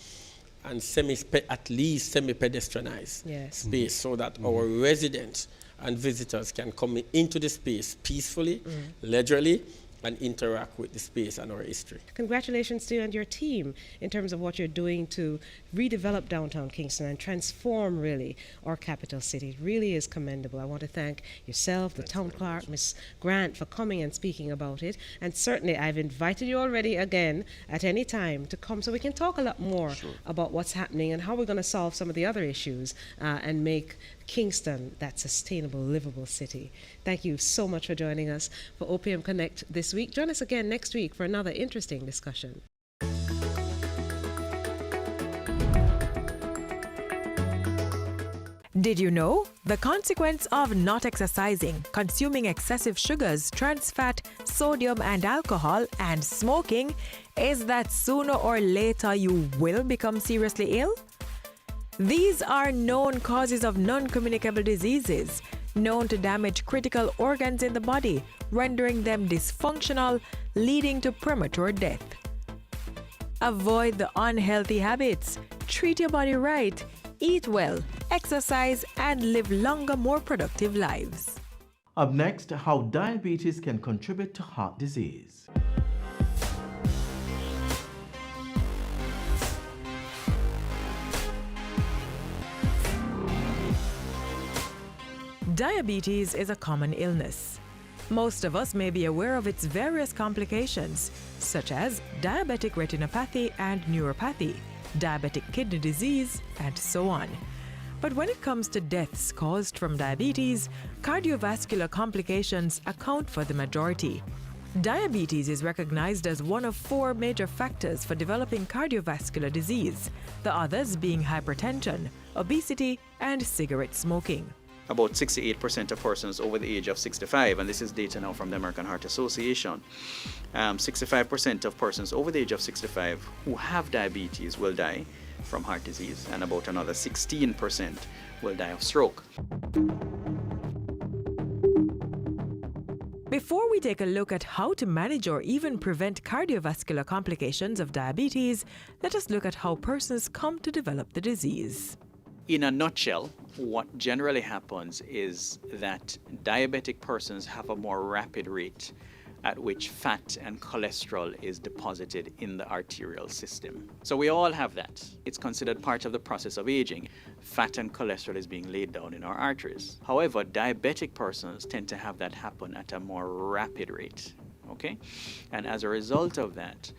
at least semi-pedestrianized space, so that our residents and visitors can come into the space peacefully, leisurely, and interact with the space and our history. Congratulations to you and your team in terms of what you're doing to redevelop downtown Kingston and transform, really, our capital city. It really is commendable. I want to thank yourself, the town clerk, Ms. Grant, for coming and speaking about it. And certainly, I've invited you already again at any time to come so we can talk a lot more about what's happening and how we're going to solve some of the other issues and make Kingston that sustainable, livable city. Thank you so much for joining us for OPM Connect this week. Join us again next week for another interesting discussion. Did you know? The consequence of not exercising, consuming excessive sugars, trans fat, sodium and alcohol, and smoking is that sooner or later you will become seriously ill? These are known causes of non-communicable diseases, known to damage critical organs in the body, rendering them dysfunctional, leading to premature death. Avoid the unhealthy habits, treat your body right, eat well, exercise, and live longer, more productive lives. Up next, how diabetes can contribute to heart disease. Diabetes is a common illness. Most of us may be aware of its various complications, such as diabetic retinopathy and neuropathy, diabetic kidney disease, and so on. But when it comes to deaths caused from diabetes, cardiovascular complications account for the majority. Diabetes is recognized as one of 4 major factors for developing cardiovascular disease, the others being hypertension, obesity, and cigarette smoking. About 68% of persons over the age of 65, and this is data now from the American Heart Association, 65% of persons over the age of 65 who have diabetes will die from heart disease, and about another 16% will die of stroke. Before we take a look at how to manage or even prevent cardiovascular complications of diabetes, let us look at how persons come to develop the disease. In a nutshell, what generally happens is that diabetic persons have a more rapid rate at which fat and cholesterol is deposited in the arterial system. So we all have that. It's considered part of the process of aging. Fat and cholesterol is being laid down in our arteries. However, diabetic persons tend to have that happen at a more rapid rate. Okay? And as a result of that,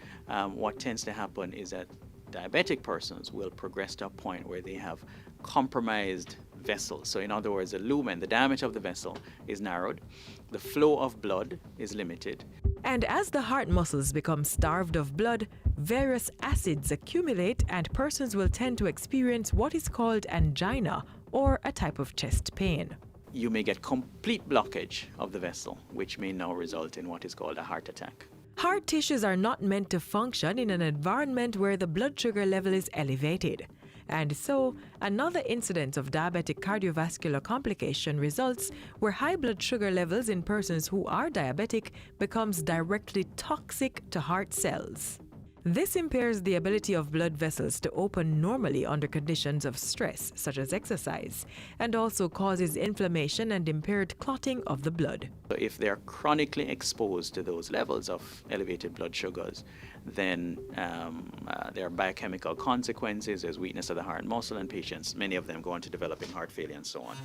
what tends to happen is that diabetic persons will progress to a point where they have compromised vessels. So in other words, the lumen, the diameter of the vessel, is narrowed, the flow of blood is limited. And as the heart muscles become starved of blood, various acids accumulate and persons will tend to experience what is called angina, or a type of chest pain. You may get complete blockage of the vessel, which may now result in what is called a heart attack. Heart tissues are not meant to function in an environment where the blood sugar level is elevated. And so, another incidence of diabetic cardiovascular complication results where high blood sugar levels in persons who are diabetic becomes directly toxic to heart cells. This impairs the ability of blood vessels to open normally under conditions of stress, such as exercise, and also causes inflammation and impaired clotting of the blood. So if they are chronically exposed to those levels of elevated blood sugars, then there are biochemical consequences. There's weakness of the heart muscle, and patients, many of them, go on to developing heart failure and so on.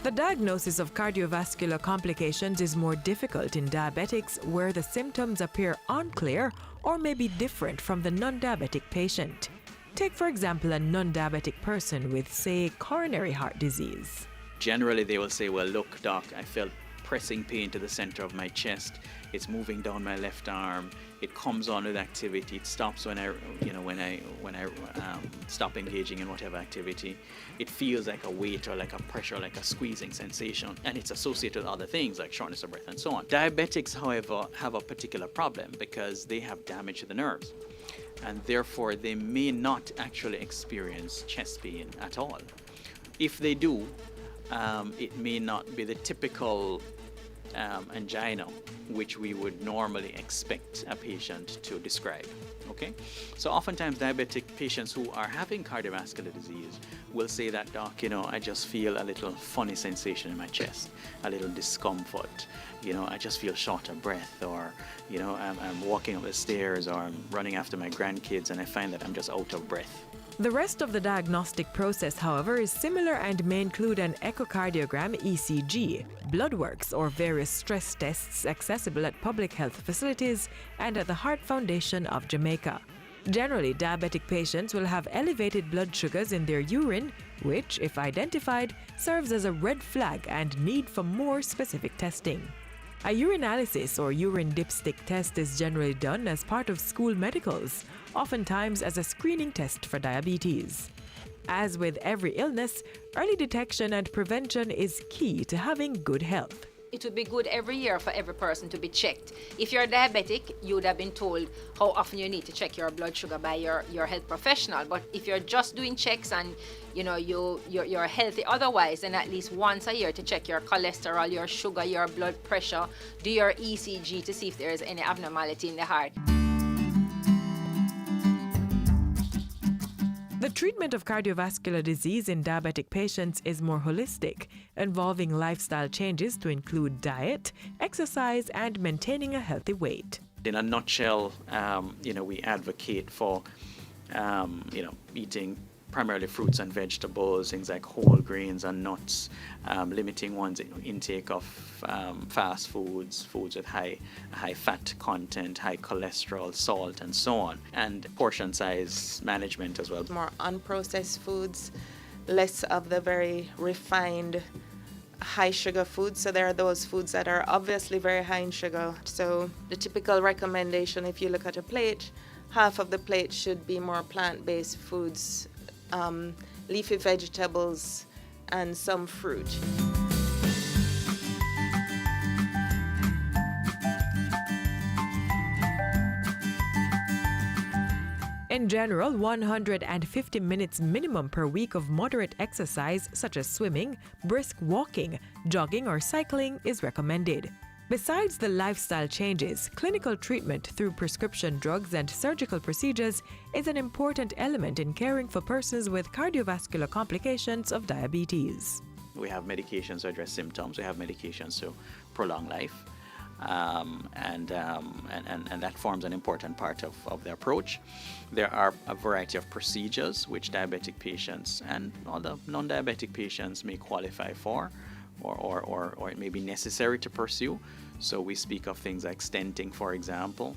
The diagnosis of cardiovascular complications is more difficult in diabetics, where the symptoms appear unclear or may be different from the non-diabetic patient. Take, for example, a non-diabetic person with, say, coronary heart disease. Generally, they will say, well, look, doc, I felt pressing pain to the center of my chest. it's moving down my left arm, it comes on with activity, it stops when I stop engaging in whatever activity. It feels like a weight or like a pressure, like a squeezing sensation, and it's associated with other things like shortness of breath and so on. Diabetics, however, have a particular problem because they have damage to the nerves, and therefore they may not actually experience chest pain at all. If they do, it may not be the typical angina which we would normally expect a patient to describe. Okay, so oftentimes diabetic patients who are having cardiovascular disease will say that, doc, I just feel a little funny sensation in my chest, a little discomfort, I just feel short of breath, or I'm walking up the stairs, or I'm running after my grandkids and I find that I'm just out of breath. The rest of the diagnostic process, however, is similar and may include an echocardiogram, ECG, blood works, or various stress tests accessible at public health facilities and at the Heart Foundation of Jamaica. Generally, diabetic patients will have elevated blood sugars in their urine, which, if identified, serves as a red flag and need for more specific testing. A urinalysis or urine dipstick test is generally done as part of school medicals, oftentimes as a screening test for diabetes. As with every illness, early detection and prevention is key to having good health. It would be good every year for every person to be checked. If you're diabetic, you would have been told how often you need to check your blood sugar by your health professional. But if you're just doing checks and you're healthy otherwise, then at least once a year to check your cholesterol, your sugar, your blood pressure, do your ECG to see if there is any abnormality in the heart. The treatment of cardiovascular disease in diabetic patients is more holistic, involving lifestyle changes to include diet, exercise, and maintaining a healthy weight. In a nutshell, we advocate for, eating primarily fruits and vegetables, things like whole grains and nuts, limiting one's intake of fast foods, foods with high fat content, high cholesterol, salt, and so on, and portion size management as well. More unprocessed foods, less of the very refined high sugar foods. So there are those foods that are obviously very high in sugar. So the typical recommendation, if you look at a plate, half of the plate should be more plant-based foods, leafy vegetables, and some fruit. In general, 150 minutes minimum per week of moderate exercise such as swimming, brisk walking, jogging, or cycling is recommended. Besides the lifestyle changes, clinical treatment through prescription drugs and surgical procedures is an important element in caring for persons with cardiovascular complications of diabetes. We have medications to address symptoms, we have medications to prolong life, and that forms an important part of the approach. There are a variety of procedures which diabetic patients and other non-diabetic patients may qualify for, or it may be necessary to pursue. So we speak of things like stenting, for example,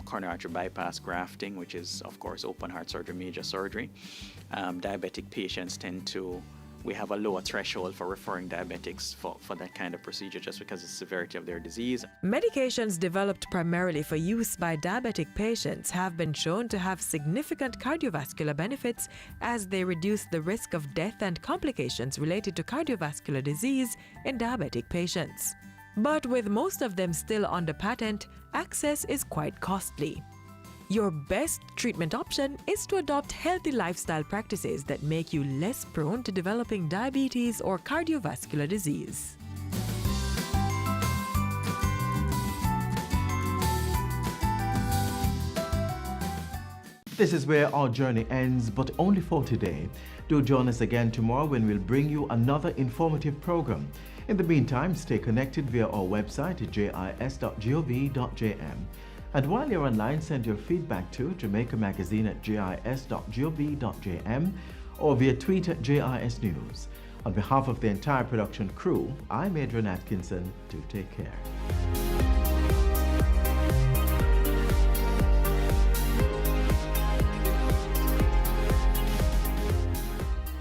coronary artery bypass grafting, which is, of course, open heart surgery, major surgery. Diabetic patients we have a lower threshold for referring diabetics for that kind of procedure just because of the severity of their disease. Medications developed primarily for use by diabetic patients have been shown to have significant cardiovascular benefits as they reduce the risk of death and complications related to cardiovascular disease in diabetic patients. But with most of them still under patent, access is quite costly. Your best treatment option is to adopt healthy lifestyle practices that make you less prone to developing diabetes or cardiovascular disease. This is where our journey ends, but only for today. Do join us again tomorrow when we'll bring you another informative program. In the meantime, stay connected via our website at jis.gov.jm. And while you're online, send your feedback to Jamaica Magazine at jis.gov.jm or via tweet at JIS News. On behalf of the entire production crew, I'm Adrian Atkinson. Do take care.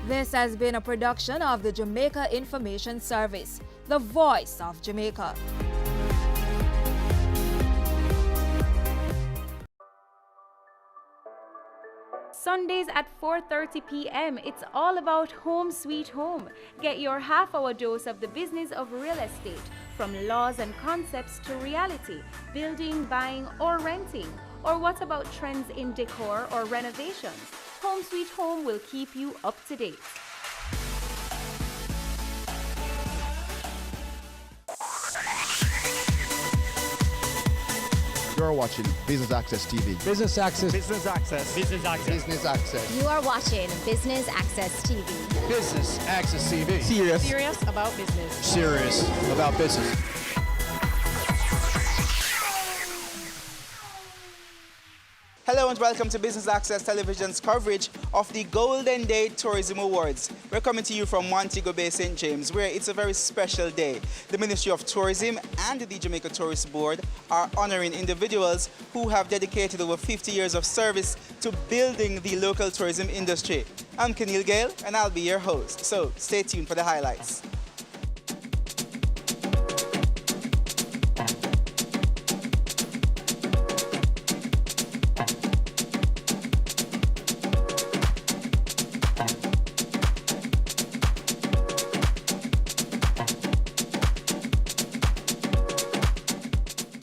This has been a production of the Jamaica Information Service, the voice of Jamaica. Sundays at 4:30 p.m. It's all about Home Sweet Home. Get your half-hour dose of the business of real estate, from laws and concepts to reality, building, buying, or renting. Or what about trends in decor or renovations? Home Sweet Home will keep you up to date. You're watching Business Access TV. Business Access. Business Access. Business Access. Business Access. You are watching Business Access TV. Business Access TV. Serious about business. Serious about business. Hello and welcome to Business Access Television's coverage of the Golden Day Tourism Awards. We're coming to you from Montego Bay, St. James, where it's a very special day. The Ministry of Tourism and the Jamaica Tourist Board are honoring individuals who have dedicated over 50 years of service to building the local tourism industry. I'm Kenil Gale and I'll be your host, so stay tuned for the highlights.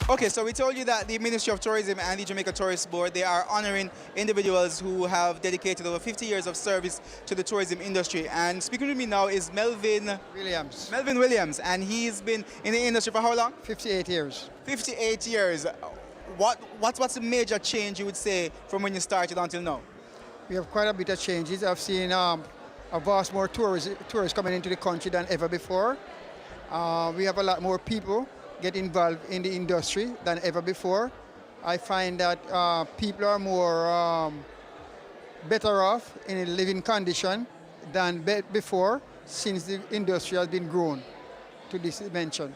Okay, so we told you that the Ministry of Tourism and the Jamaica Tourist Board, they are honoring individuals who have dedicated over 50 years of service to the tourism industry. And speaking with me now is Melvin Williams. Melvin Williams, and he's been in the industry for how long? 58 years. 58 years. What's the major change you would say from when you started until now? We have quite a bit of changes. I've seen a vast more tourists coming into the country than ever before. We have a lot more people get involved in the industry than ever before. I find that people are more better off in a living condition than before, since the industry has been grown to this dimension.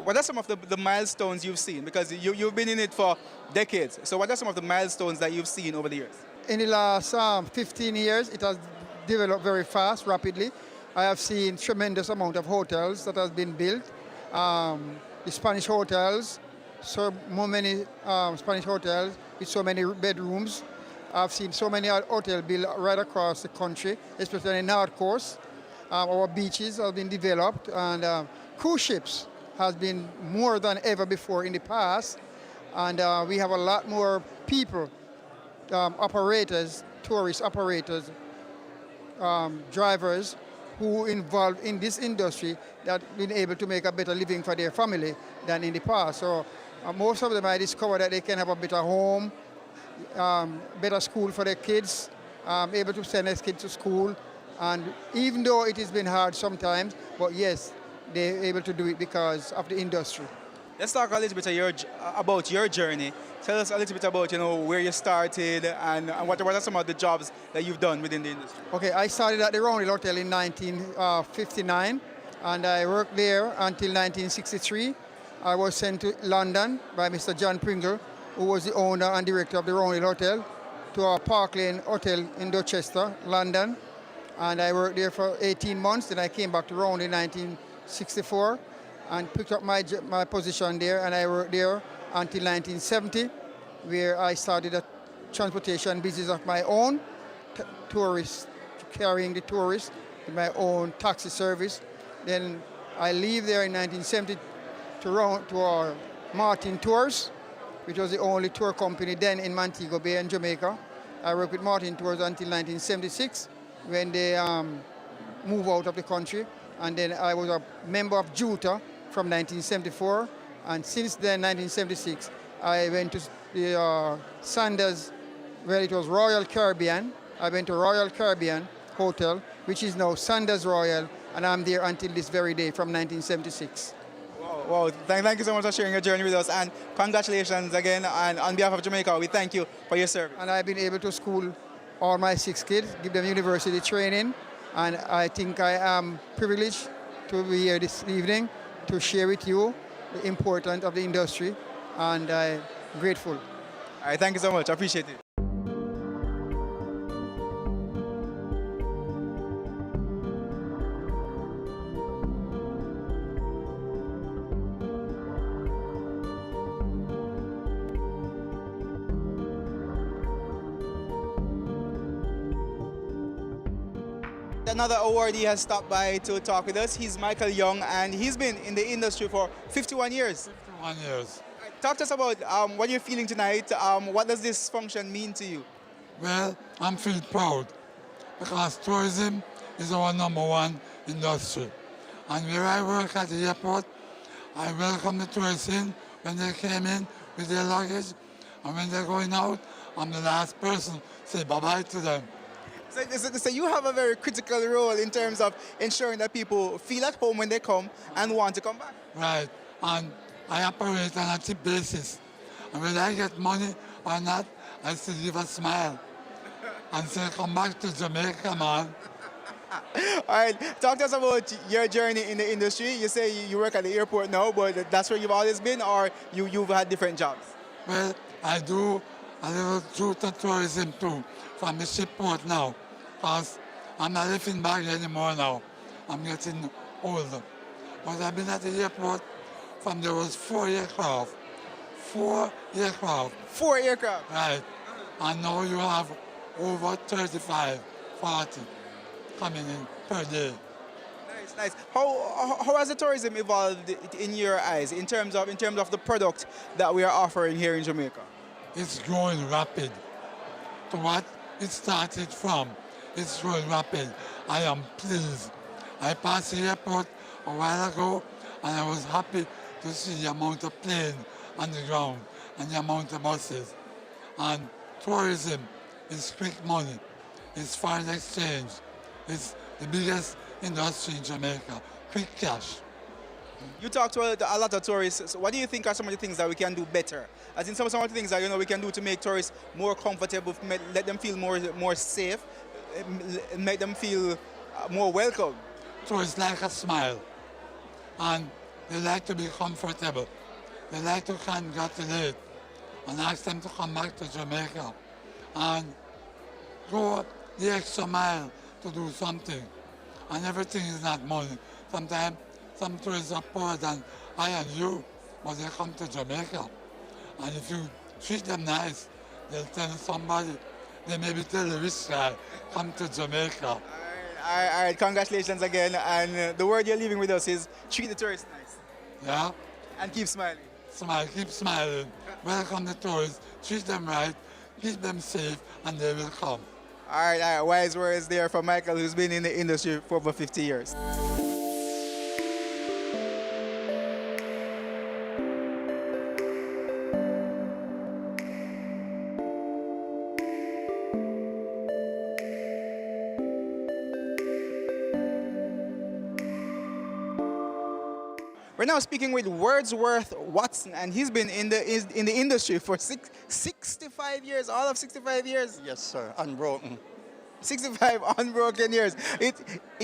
What are some of the milestones you've seen? Because you've been in it for decades. So what are some of the milestones that you've seen over the years? In the last 15 years, it has developed very fast, rapidly. I have seen tremendous amount of hotels that has been built. The Spanish hotels, so many Spanish hotels with so many bedrooms. I've seen so many hotels built right across the country, especially in the North Coast. Our beaches have been developed, and cruise ships has been more than ever before in the past. And we have a lot more people, operators, tourist operators, drivers, who involved in this industry that been able to make a better living for their family than in the past. So most of them I discovered that they can have a better home, better school for their kids, able to send their kids to school. And even though it has been hard sometimes, but yes, they're able to do it because of the industry. Let's talk a little bit about your journey. Tell us a little bit about where you started and what are some of the jobs that you've done within the industry. Okay, I started at the Roundhill Hotel in 1959, and I worked there until 1963. I was sent to London by Mr. John Pringle, who was the owner and director of the Roundhill Hotel, to our Park Lane Hotel in Dorchester, London. And I worked there for 18 months. Then I came back to Roundhill in 1964 and picked up my position there, and I worked there until 1970, where I started a transportation business of my own, carrying the tourists with my own taxi service. Then I leave there in 1970 to our Martin Tours, which was the only tour company then in Montego Bay and Jamaica. I worked with Martin Tours until 1976, when they moved out of the country. And then I was a member of JUTA from 1974. And since then, 1976, I went to the Sanders, where it was Royal Caribbean. I went to Royal Caribbean Hotel, which is now Sanders Royal, and I'm there until this very day from 1976. Wow. Thank you so much for sharing your journey with us, and congratulations again. And on behalf of Jamaica, we thank you for your service. And I've been able to school all my 6 kids, give them university training, and I think I am privileged to be here this evening to share with you the importance of the industry, and I'm grateful. All right, thank you so much. I appreciate it. Another awardee has stopped by to talk with us. He's Michael Young, and he's been in the industry for 51 years. 51 years. Talk to us about what you're feeling tonight. What does this function mean to you? Well, I'm feeling proud because tourism is our #1 industry. And where I work at the airport, I welcome the tourists in when they came in with their luggage, and when they're going out, I'm the last person to say bye-bye to them. So you have a very critical role in terms of ensuring that people feel at home when they come and want to come back. Right, and I operate on a tip basis. And whether I get money or not, I still give a smile and say, come back to Jamaica, man. All right, talk to us about your journey in the industry. You say you work at the airport now, but that's where you've always been, or you've had different jobs? Well, I do a little truth and tourism too, from the shipport now, because I'm not living back anymore now. I'm getting older. But I've been at the airport from there was 4 aircraft. 4 aircraft. 4 aircraft? Right. And now you have over 35, 40 coming in per day. Nice, nice. How has the tourism evolved in your eyes in terms of the product that we are offering here in Jamaica? It's growing rapid. To what it started from, it's growing rapid. I am pleased. I passed the airport a while ago and I was happy to see the amount of plane on the ground and the amount of buses. And tourism is quick money. It's foreign exchange. It's the biggest industry in Jamaica. Quick cash. You talk to a lot of tourists. So what do you think are some of the things that we can do better? As in some of the things that we can do to make tourists more comfortable, let them feel more safe, make them feel more welcome. Tourists like a smile, and they like to be comfortable. They like to congratulate and ask them to come back to Jamaica and go the extra mile to do something. And everything is not money. Sometimes some tourists are poorer than I and you, but they come to Jamaica. And if you treat them nice, they'll tell somebody, they maybe tell the rich guy, come to Jamaica. All right, congratulations again. And the word you're leaving with us is treat the tourists nice. Yeah? And keep smiling. Smile, keep smiling. Welcome the tourists, treat them right, keep them safe, and they will come. All right, wise words there from Michael, who's been in the industry for over 50 years. We're now speaking with Wordsworth Watson, and he's been in the industry for 65 years, all of 65 years. Yes, sir, unbroken. 65 unbroken years. It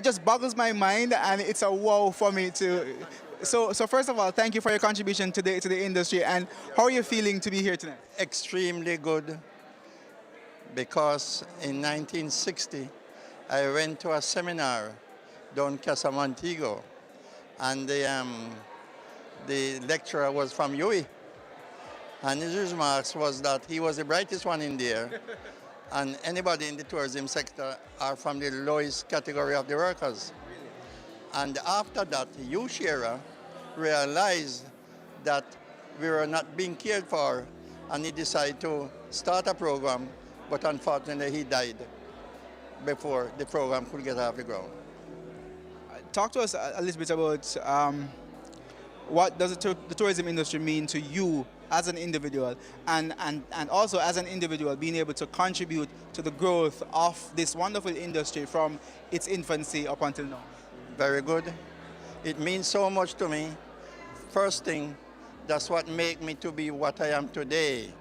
just boggles my mind, and it's a wow for me to. So first of all, thank you for your contribution to the industry. And how are you feeling to be here tonight? Extremely good, because in 1960 I went to a seminar down Casa Montego, and the lecturer was from UWI, and his remarks was that he was the brightest one in there, and anybody in the tourism sector are from the lowest category of the workers. And after that, Hugh Shearer realized that we were not being cared for, and he decided to start a program, but unfortunately he died before the program could get off the ground. Talk to us a little bit about what does the tourism industry mean to you as an individual, and also as an individual being able to contribute to the growth of this wonderful industry from its infancy up until now. Very good. It means so much to me. First thing, that's what made me to be what I am today.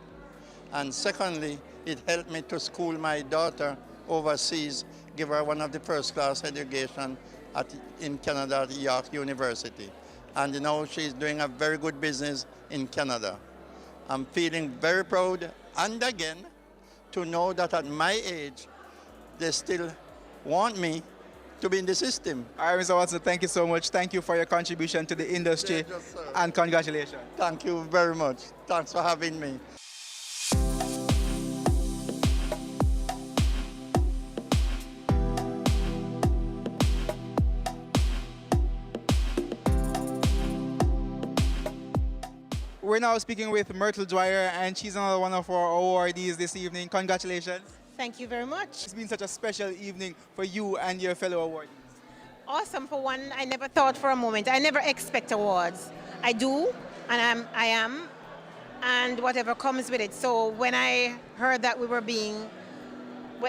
And secondly, it helped me to school my daughter overseas, give her one of the first-class education in Canada at York University. And now she's doing a very good business in Canada. I'm feeling very proud, and again, to know that at my age, they still want me to be in the system. All right, Mr. Watson, thank you so much. Thank you for your contribution to the industry, and congratulations. Thank you very much. Thanks for having me. we're now speaking with Myrtle Dwyer, and she's another one of our awardees this evening. Congratulations. Thank you very much. It's been such a special evening for you and your fellow awardees. Awesome. For one, I never thought for a moment. I never expect awards. I do, and I am, and whatever comes with it. So when I heard that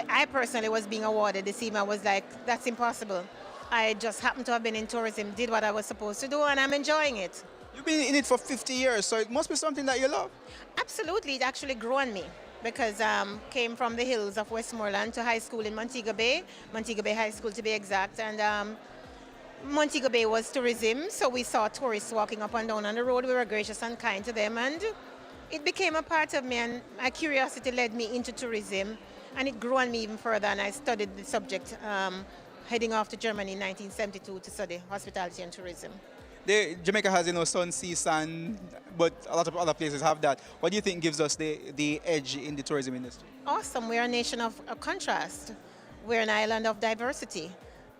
I personally was being awarded this evening, I was like, that's impossible. I just happened to have been in tourism, did what I was supposed to do, and I'm enjoying it. You've been in it for 50 years, so it must be something that you love. Absolutely. It actually grew on me because came from the hills of Westmoreland to high school in Montego Bay High School to be exact, and Montego Bay was tourism, so we saw tourists walking up and down on the road. We were gracious and kind to them, and it became a part of me, and my curiosity led me into tourism, and it grew on me even further, and I studied the subject heading off to Germany in 1972 to study hospitality and tourism. Jamaica has, sun, sea, sand, but a lot of other places have that. What do you think gives us the edge in the tourism industry? Awesome. We're a nation of contrast. We're an island of diversity,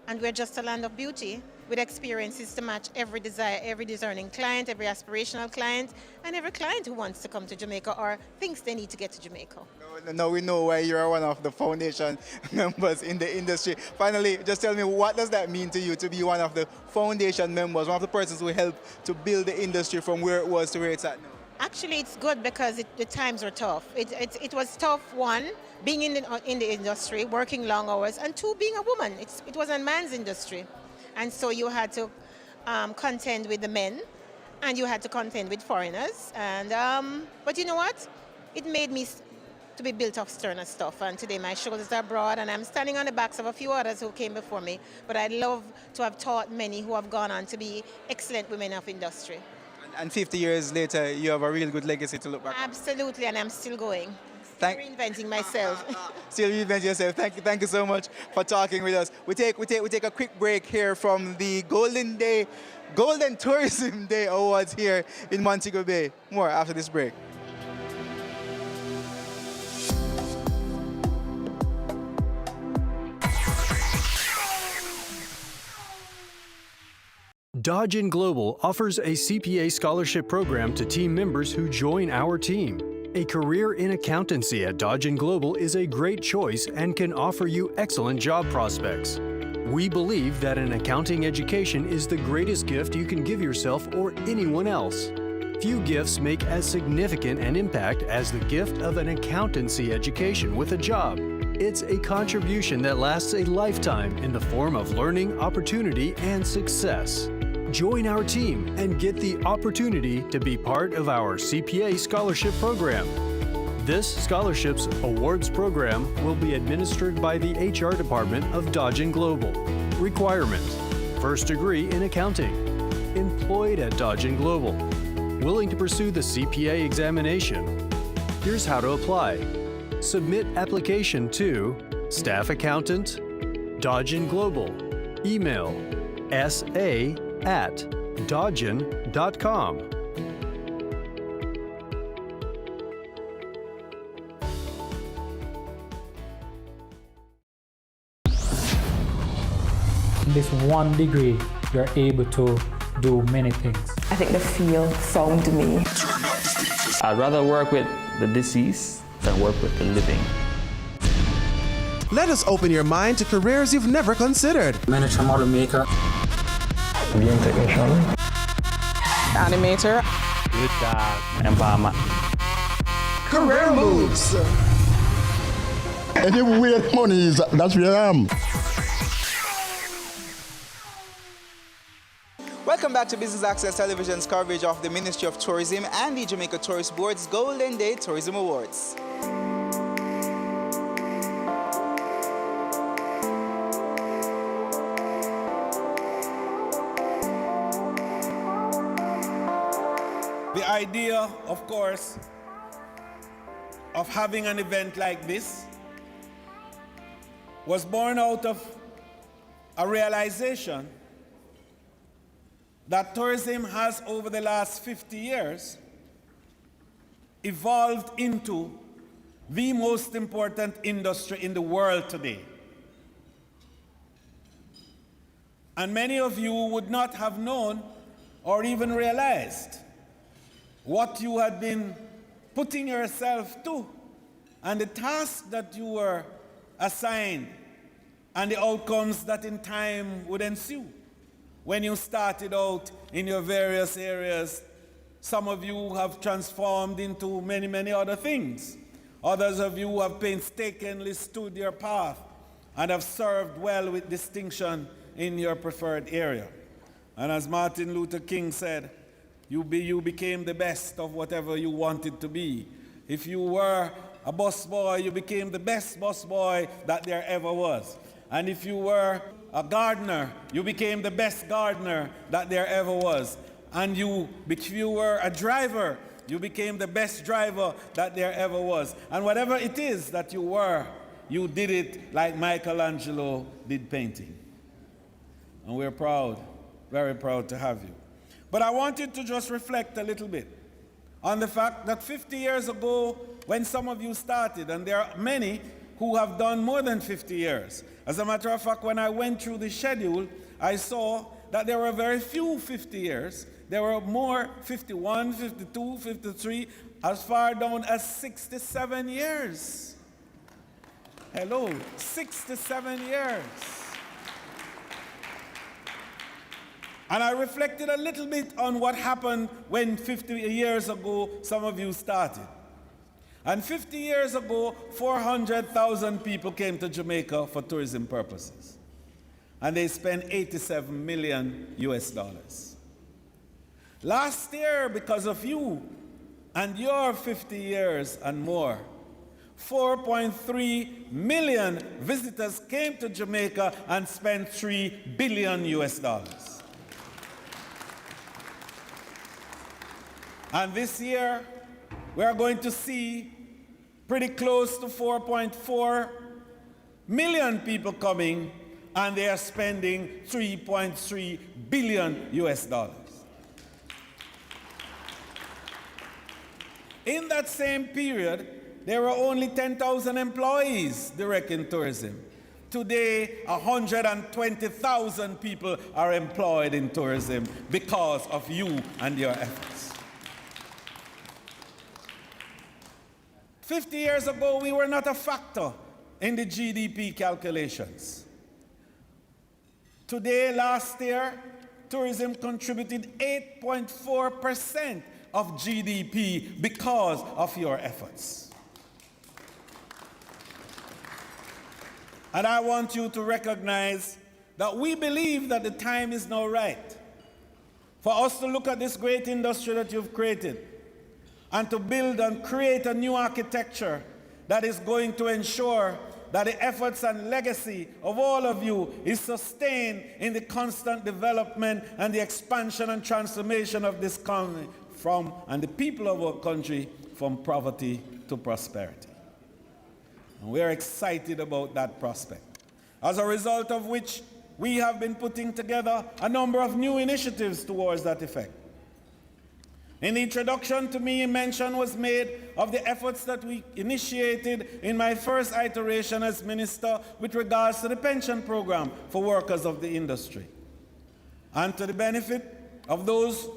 and we're just a land of beauty with experiences to match every desire, every discerning client, every aspirational client, and every client who wants to come to Jamaica or thinks they need to get to Jamaica. Now we know why you're one of the foundation members in the industry. Finally, just tell me, what does that mean to you to be one of the foundation members, one of the persons who helped to build the industry from where it was to where it's at now? Actually, it's good because the times were tough. It was tough, one, being in the industry, working long hours, and two, being a woman. It was a man's industry. And so you had to contend with the men, and you had to contend with foreigners. And but you know what? It made me to be built of sterner stuff. And today my shoulders are broad, and I'm standing on the backs of a few others who came before me. But I'd love to have taught many who have gone on to be excellent women of industry. And 50 years later, you have a real good legacy to look back on. Absolutely, and I'm still going. Reinventing myself. Still reinventing yourself. Thank you so much for talking with us. We take a quick break here from the Golden Tourism Day Awards here in Montego Bay. More after this break. Dodge & Global offers a CPA scholarship program to team members who join our team. A career in accountancy at Dodge & Global is a great choice and can offer you excellent job prospects. We believe that an accounting education is the greatest gift you can give yourself or anyone else. Few gifts make as significant an impact as the gift of an accountancy education with a job. It's a contribution that lasts a lifetime in the form of learning, opportunity, and success. Join our team and get the opportunity to be part of our CPA scholarship program. This scholarships awards program will be administered by the HR department of Dodge & Global. Requirements: first degree in accounting, employed at Dodge & Global, willing to pursue the CPA examination. Here's how to apply. Submit application to Staff Accountant, Dodge & Global. Email sa@dodgen.com. In this one degree, you're able to do many things. I think the field found me. I'd rather work with the deceased than work with the living. Let us open your mind to careers you've never considered. Miniature model maker. Game technician. Animator. Empowerment. Career moves. Anywhere money is, that's where I am. Welcome back to Business Access Television's coverage of the Ministry of Tourism and the Jamaica Tourist Board's Golden Day Tourism Awards. The idea, of course, of having an event like this was born out of a realization that tourism has, over the last 50 years, evolved into the most important industry in the world today. And many of you would not have known or even realized what you had been putting yourself to and the tasks that you were assigned and the outcomes that in time would ensue. When you started out in your various areas, some of you have transformed into many, many other things. Others of you have painstakingly stood your path and have served well with distinction in your preferred area. And as Martin Luther King said, you became the best of whatever you wanted to be. If you were a busboy, you became the best busboy that there ever was. And if you were a gardener, you became the best gardener that there ever was. And if you were a driver, you became the best driver that there ever was. And whatever it is that you were, you did it like Michelangelo did painting. And we're proud, very proud to have you. But I wanted to just reflect a little bit on the fact that 50 years ago, when some of you started, and there are many who have done more than 50 years. As a matter of fact, when I went through the schedule, I saw that there were very few 50 years. There were more 51, 52, 53, as far down as 67 years. Hello, 67 years. And I reflected a little bit on what happened when 50 years ago some of you started. And 50 years ago, 400,000 people came to Jamaica for tourism purposes. And they spent $87 million US. Last year, because of you and your 50 years and more, 4.3 million visitors came to Jamaica and spent $3 billion US. And this year, we are going to see pretty close to 4.4 million people coming, and they are spending $3.3 billion US. In that same period, there were only 10,000 employees direct in tourism. Today, 120,000 people are employed in tourism because of you and your efforts. 50 years ago, we were not a factor in the GDP calculations. Today, last year, tourism contributed 8.4% of GDP because of your efforts. And I want you to recognize that we believe that the time is now right for us to look at this great industry that you've created and to build and create a new architecture that is going to ensure that the efforts and legacy of all of you is sustained in the constant development and the expansion and transformation of this country and the people of our country from poverty to prosperity. And we are excited about that prospect. As a result of which, we have been putting together a number of new initiatives towards that effect. In the introduction to me, mention was made of the efforts that we initiated in my first iteration as minister with regards to the pension program for workers of the industry. And to the benefit of those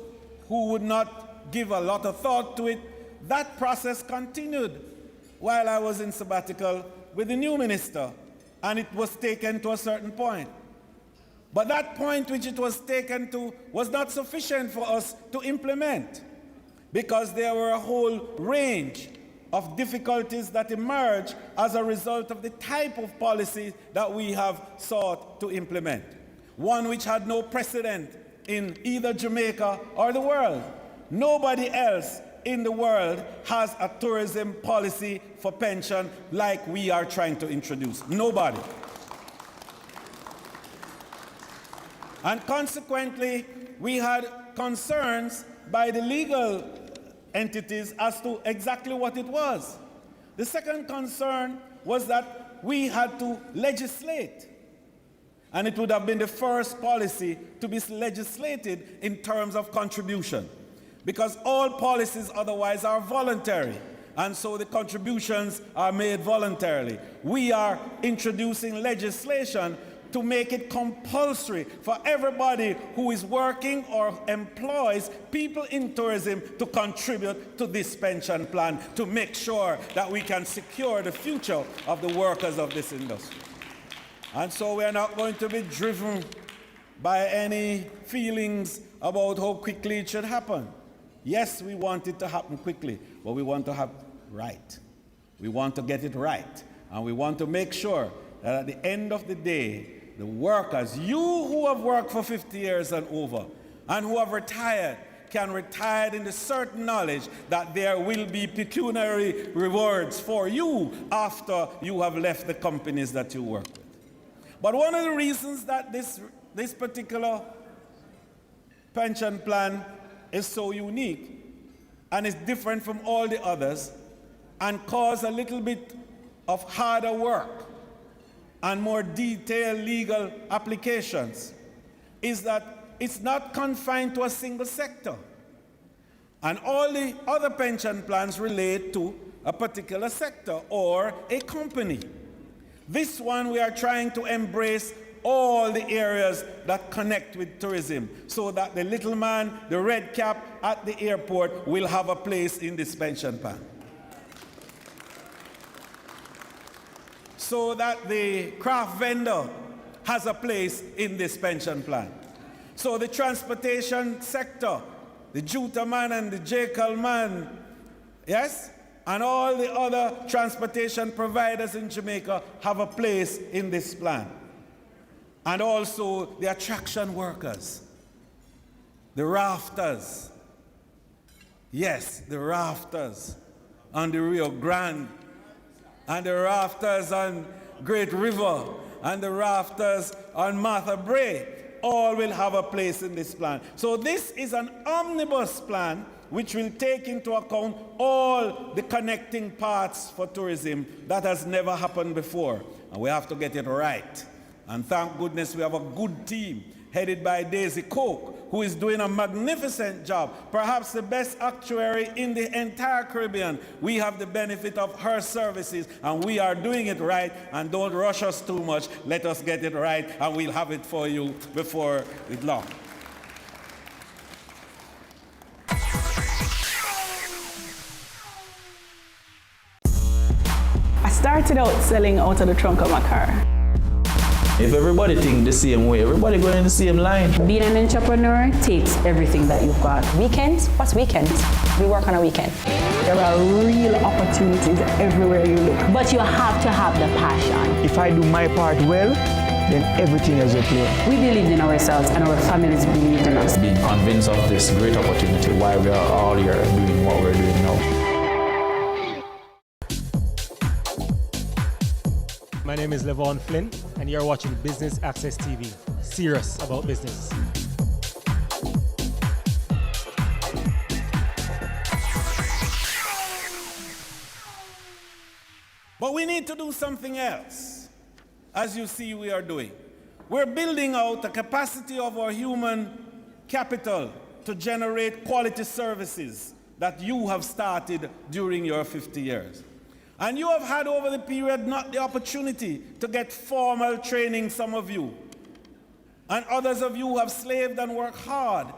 who would not give a lot of thought to it, that process continued while I was in sabbatical with the new minister, and it was taken to a certain point. But that point which it was taken to was not sufficient for us to implement, because there were a whole range of difficulties that emerged as a result of the type of policy that we have sought to implement. One which had no precedent in either Jamaica or the world. Nobody else in the world has a tourism policy for pension like we are trying to introduce. Nobody. And consequently, we had concerns by the legal entities as to exactly what it was. The second concern was that we had to legislate. And it would have been the first policy to be legislated in terms of contribution, because all policies otherwise are voluntary, and so the contributions are made voluntarily. We are introducing legislation to make it compulsory for everybody who is working or employs people in tourism to contribute to this pension plan to make sure that we can secure the future of the workers of this industry. And so we are not going to be driven by any feelings about how quickly it should happen. Yes, we want it to happen quickly, but we want to have it right. We want to get it right. And we want to make sure that at the end of the day, the workers, you who have worked for 50 years and over, and who have retired, can retire in the certain knowledge that there will be pecuniary rewards for you after you have left the companies that you work with. But one of the reasons that this particular pension plan is so unique and is different from all the others and cause a little bit of harder work and more detailed legal applications is that it's not confined to a single sector. And all the other pension plans relate to a particular sector or a company. This one we are trying to embrace all the areas that connect with tourism so that the little man, the red cap at the airport will have a place in this pension plan. So that the craft vendor has a place in this pension plan. So the transportation sector, the Juta man and the Jekyll man, yes, and all the other transportation providers in Jamaica have a place in this plan. And also the attraction workers, the rafters, yes, the rafters on the Rio Grande, and the rafters on Great River, and the rafters on Martha Brae, all will have a place in this plan. So this is an omnibus plan which will take into account all the connecting parts for tourism that has never happened before. And we have to get it right. And thank goodness we have a good team headed by Daisy Coke, who is doing a magnificent job, perhaps the best actuary in the entire Caribbean. We have the benefit of her services, and we are doing it right. And don't rush us too much. Let us get it right, and we'll have it for you before it's long. I started out selling out of the trunk of my car. If everybody think the same way, everybody going in the same line. Being an entrepreneur takes everything that you've got. Weekends? What's weekends? We work on a weekend. There are real opportunities everywhere you look. But you have to have the passion. If I do my part well, then everything is okay. We believed in ourselves and our families believed in us. Being convinced of this great opportunity, why we are all here doing what we're doing now. My name is Levon Flynn, and you're watching Business Access TV. Serious about business. But we need to do something else, as you see we are doing. We're building out the capacity of our human capital to generate quality services that you have started during your 50 years. And you have had over the period not the opportunity to get formal training, some of you. And others of you have slaved and worked hard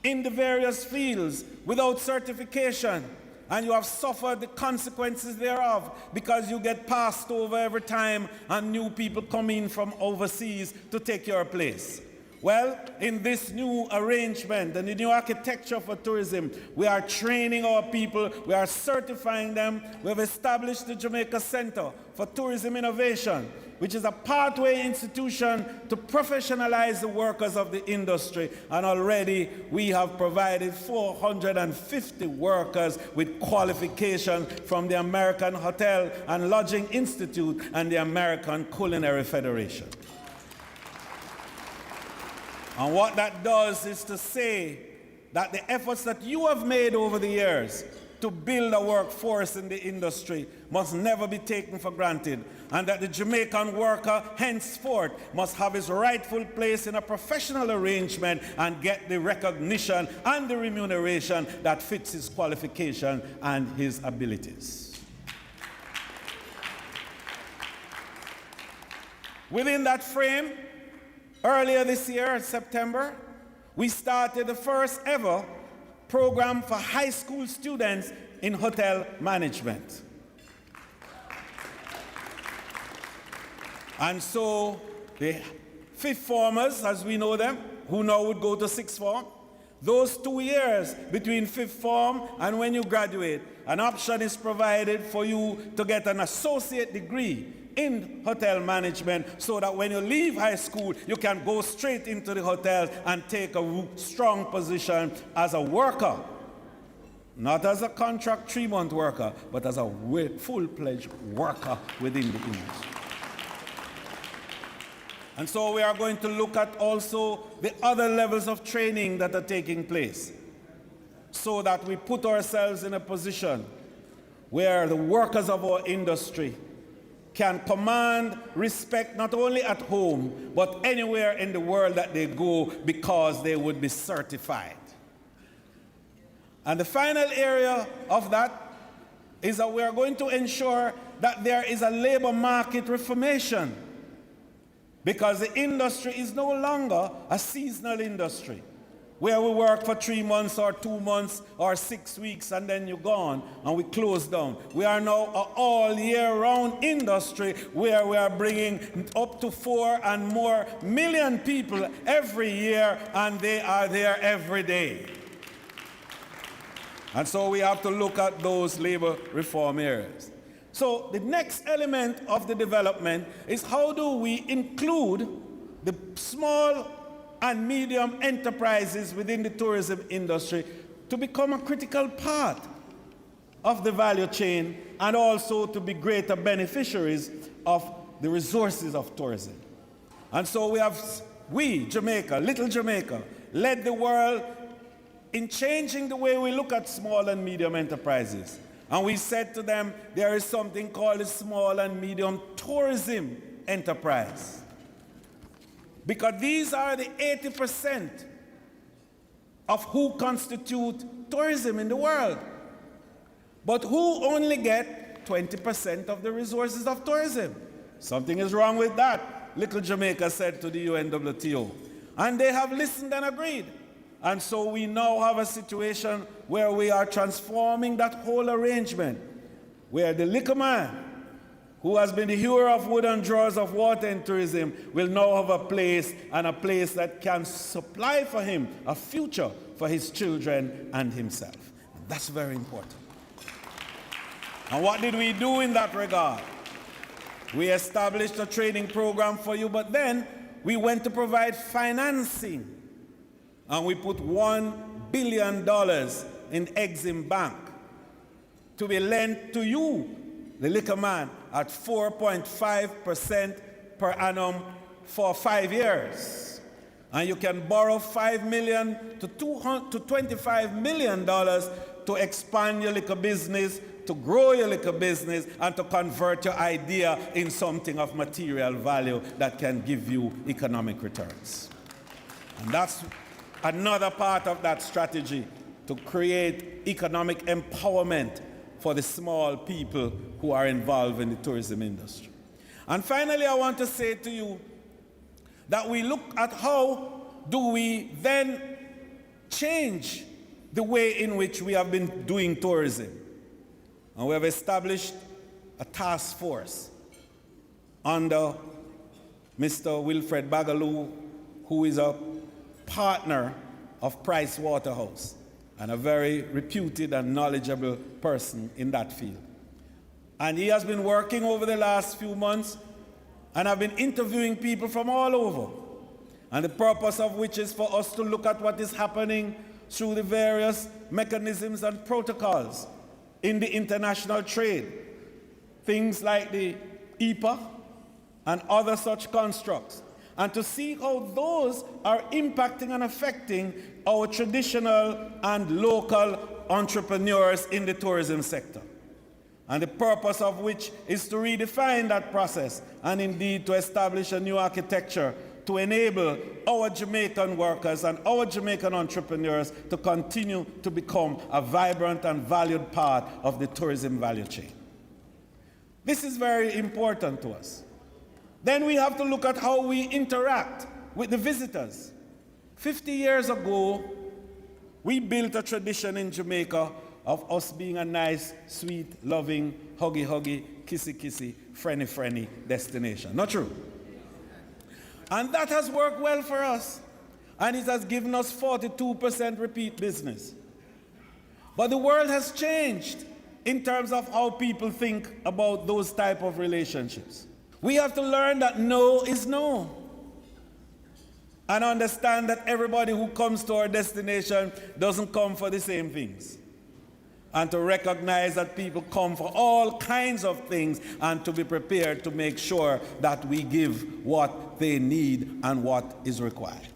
in the various fields without certification. And you have suffered the consequences thereof because you get passed over every time and new people come in from overseas to take your place. Well, in this new arrangement and the new architecture for tourism, we are training our people, we are certifying them. We have established the Jamaica Center for Tourism Innovation, which is a pathway institution to professionalize the workers of the industry. And already we have provided 450 workers with qualifications from the American Hotel and Lodging Institute and the American Culinary Federation. And what that does is to say that the efforts that you have made over the years to build a workforce in the industry must never be taken for granted, and that the Jamaican worker henceforth must have his rightful place in a professional arrangement and get the recognition and the remuneration that fits his qualification and his abilities. Within that frame, earlier this year in September, we started the first ever program for high school students in hotel management. And so the fifth formers, as we know them, who now would go to sixth form, those 2 years between fifth form and when you graduate, an option is provided for you to get an associate degree in hotel management so that when you leave high school, you can go straight into the hotels and take a strong position as a worker. Not as a contract 3-month worker, but as a full-fledged worker within the industry. And so we are going to look at also the other levels of training that are taking place so that we put ourselves in a position where the workers of our industry can command respect not only at home, but anywhere in the world that they go because they would be certified. And the final area of that is that we are going to ensure that there is a labor market reformation, because the industry is no longer a seasonal industry where we work for 3 months or 2 months or 6 weeks and then you're gone and we close down. We are now an all year round industry where we are bringing up to 4 and more million people every year, and they are there every day. And so we have to look at those labor reform areas. So the next element of the development is how do we include the small and medium enterprises within the tourism industry to become a critical part of the value chain and also to be greater beneficiaries of the resources of tourism. And so we, Jamaica, little Jamaica, led the world in changing the way we look at small and medium enterprises. And we said to them, there is something called a small and medium tourism enterprise. Because these are the 80% of who constitute tourism in the world. But who only get 20% of the resources of tourism? Something is wrong with that, little Jamaica said to the UNWTO. And they have listened and agreed. And so we now have a situation where we are transforming that whole arrangement, where the liquor man, who has been the hero of wood and drawers of water in tourism, will now have a place, and a place that can supply for him a future for his children and himself. And that's very important. And what did we do in that regard? We established a training program for you, but then we went to provide financing. And we put $1 billion in Exim Bank to be lent to you, the liquor man, at 4.5% per annum for 5 years. And you can borrow $5 million to $25 million to expand your liquor business, to grow your liquor business, and to convert your idea in something of material value that can give you economic returns. And that's another part of that strategy, to create economic empowerment for the small people who are involved in the tourism industry. And finally, I want to say to you that we look at how do we then change the way in which we have been doing tourism. And we have established a task force under Mr. Wilfred Bagaloo, who is a partner of Price Waterhouse and a very reputed and knowledgeable person in that field. And he has been working over the last few months, and I've been interviewing people from all over. And the purpose of which is for us to look at what is happening through the various mechanisms and protocols in the international trade. Things like the EPA and other such constructs. And to see how those are impacting and affecting our traditional and local entrepreneurs in the tourism sector. And the purpose of which is to redefine that process and indeed to establish a new architecture to enable our Jamaican workers and our Jamaican entrepreneurs to continue to become a vibrant and valued part of the tourism value chain. This is very important to us. Then we have to look at how we interact with the visitors. 50 years ago, we built a tradition in Jamaica of us being a nice, sweet, loving, huggy, kissy, friendly destination. Not true? And that has worked well for us. And it has given us 42% repeat business. But the world has changed in terms of how people think about those type of relationships. We have to learn that no is no. And understand that everybody who comes to our destination doesn't come for the same things. And to recognize that people come for all kinds of things and to be prepared to make sure that we give what they need and what is required.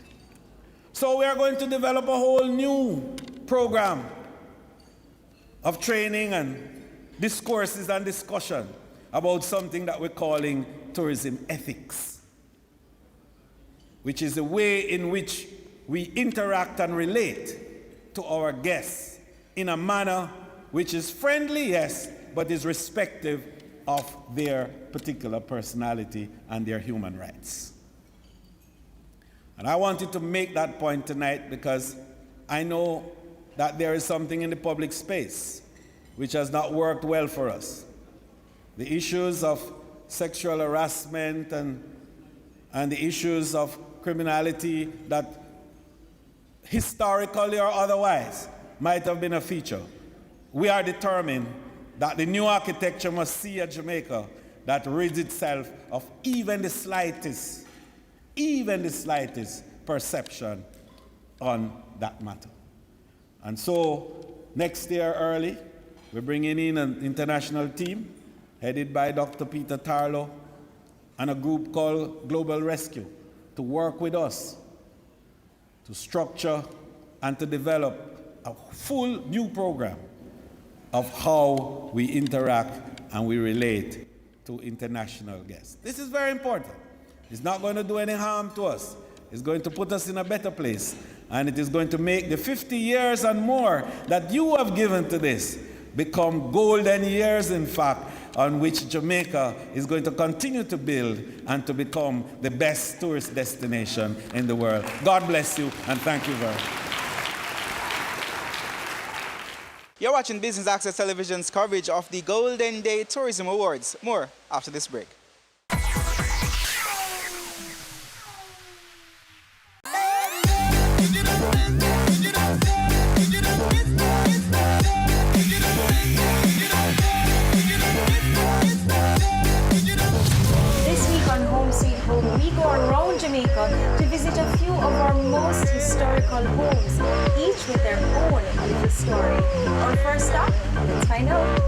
So we are going to develop a whole new program of training and discourses and discussion about something that we're calling tourism ethics, which is the way in which we interact and relate to our guests in a manner which is friendly, yes, but is respectful of their particular personality and their human rights. And I wanted to make that point tonight because I know that there is something in the public space which has not worked well for us. The issues of sexual harassment and the issues of criminality that historically or otherwise might have been a feature. We are determined that the new architecture must see a Jamaica that rids itself of even the slightest perception on that matter. And so next year early, we're bringing in an international team headed by Dr. Peter Tarlow and a group called Global Rescue to work with us to structure and to develop a full new program of how we interact and we relate to international guests. This is very important. It's not going to do any harm to us. It's going to put us in a better place. And it is going to make the 50 years and more that you have given to this become golden years, in fact, on which Jamaica is going to continue to build and to become the best tourist destination in the world. God bless you, and thank you very much. You're watching Business Access Television's coverage of the Golden Day Tourism Awards. More after this break. We go around Jamaica to visit a few of our most historical homes, each with their own little story. Our first stop, let's find out.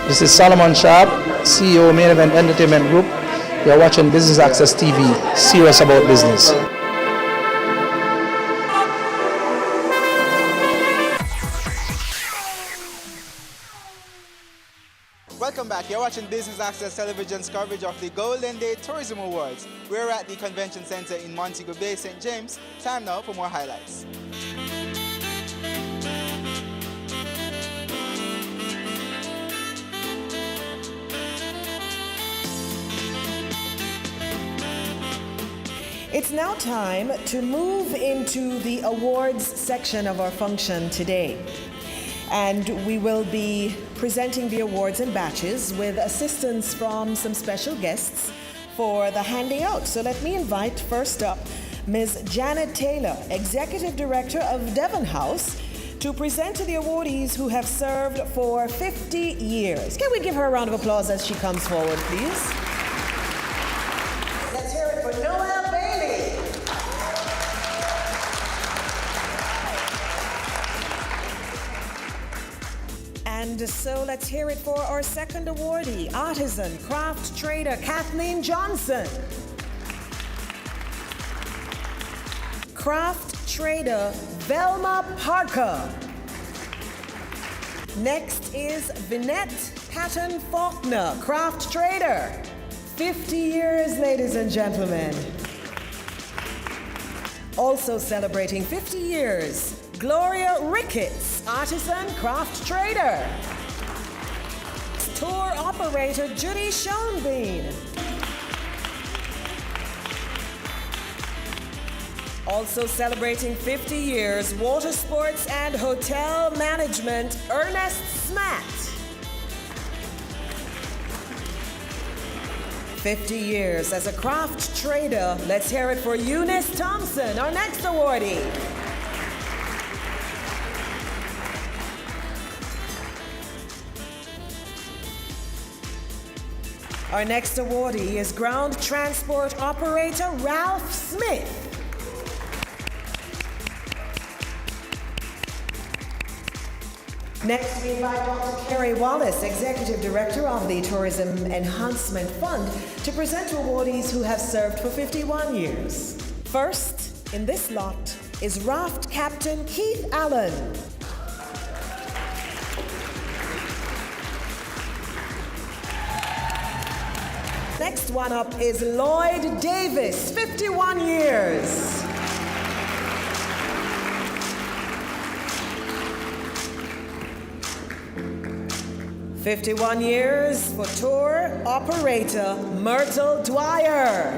This is Solomon Sharp, CEO, Main Event Entertainment Group. You're watching Business Access TV, serious about business. Welcome back. You're watching Business Access Television's coverage of the Golden Day Tourism Awards. We're at the Convention Center in Montego Bay, St. James. Time now for more highlights. It's now time to move into the awards section of our function today. And we will be presenting the awards in batches with assistance from some special guests for the handing out. So let me invite first up Ms. Janet Taylor, Executive Director of Devon House, to present to the awardees who have served for 50 years. Can we give her a round of applause as she comes forward, please? Let's hear it for Noel Bailey. And so let's hear it for our second awardee, artisan, craft trader, Kathleen Johnson. Craft trader, Velma Parker. Next is Vinette Patton Faulkner, craft trader. 50 years, ladies and gentlemen. Also celebrating 50 years, Gloria Ricketts, artisan craft trader. Tour operator Judy Schoenbein. Also celebrating 50 years, water sports and hotel management, Ernest Smat. 50 years as a craft trader. Let's hear it for Eunice Thompson, our next awardee. Our next awardee is ground transport operator Ralph Smith. Next, we invite Dr. Kerry Wallace, Executive Director of the Tourism Enhancement Fund, to present to awardees who have served for 51 years. First, in this lot, is Raft Captain Keith Allen. Next one up is Lloyd Davis, 51 years. "51 years for tour operator Myrtle Dwyer.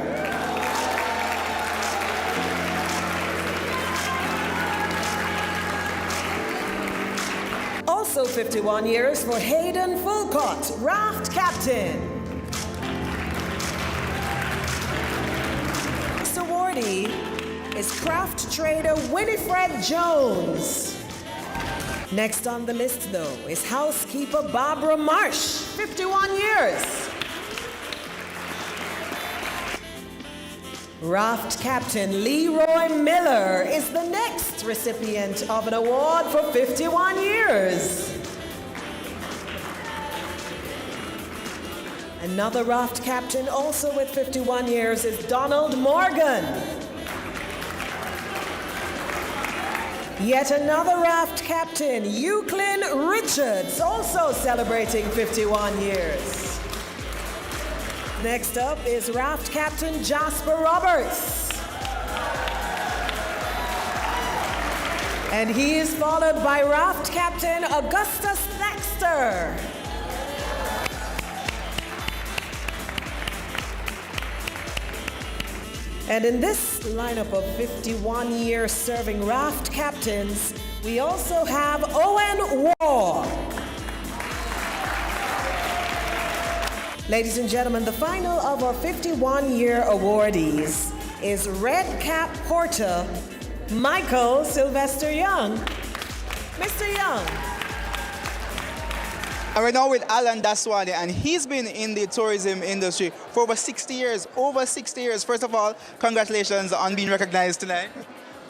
Also 51 years for Hayden Fulcott, raft captain. Next awardee is craft trader Winifred Jones. Next on the list, though, is housekeeper Barbara Marsh, 51 years. Raft captain Leroy Miller is the next recipient of an award for 51 years. Another raft captain also with 51 years is Donald Morgan. Yet another raft captain, Euclid Richards, also celebrating 51 years. Next up is raft captain Jasper Roberts. And he is followed by raft captain Augustus Thaxter. And in this lineup of 51-year serving raft captains, we also have Owen Waugh. Ladies and gentlemen, the final of our 51-year awardees is Red Cap Porter Michael Sylvester Young. Mr. Young. And we're now with Alan Daswani, and he's been in the tourism industry for over 60 years. Over 60 years. First of all, congratulations on being recognized tonight.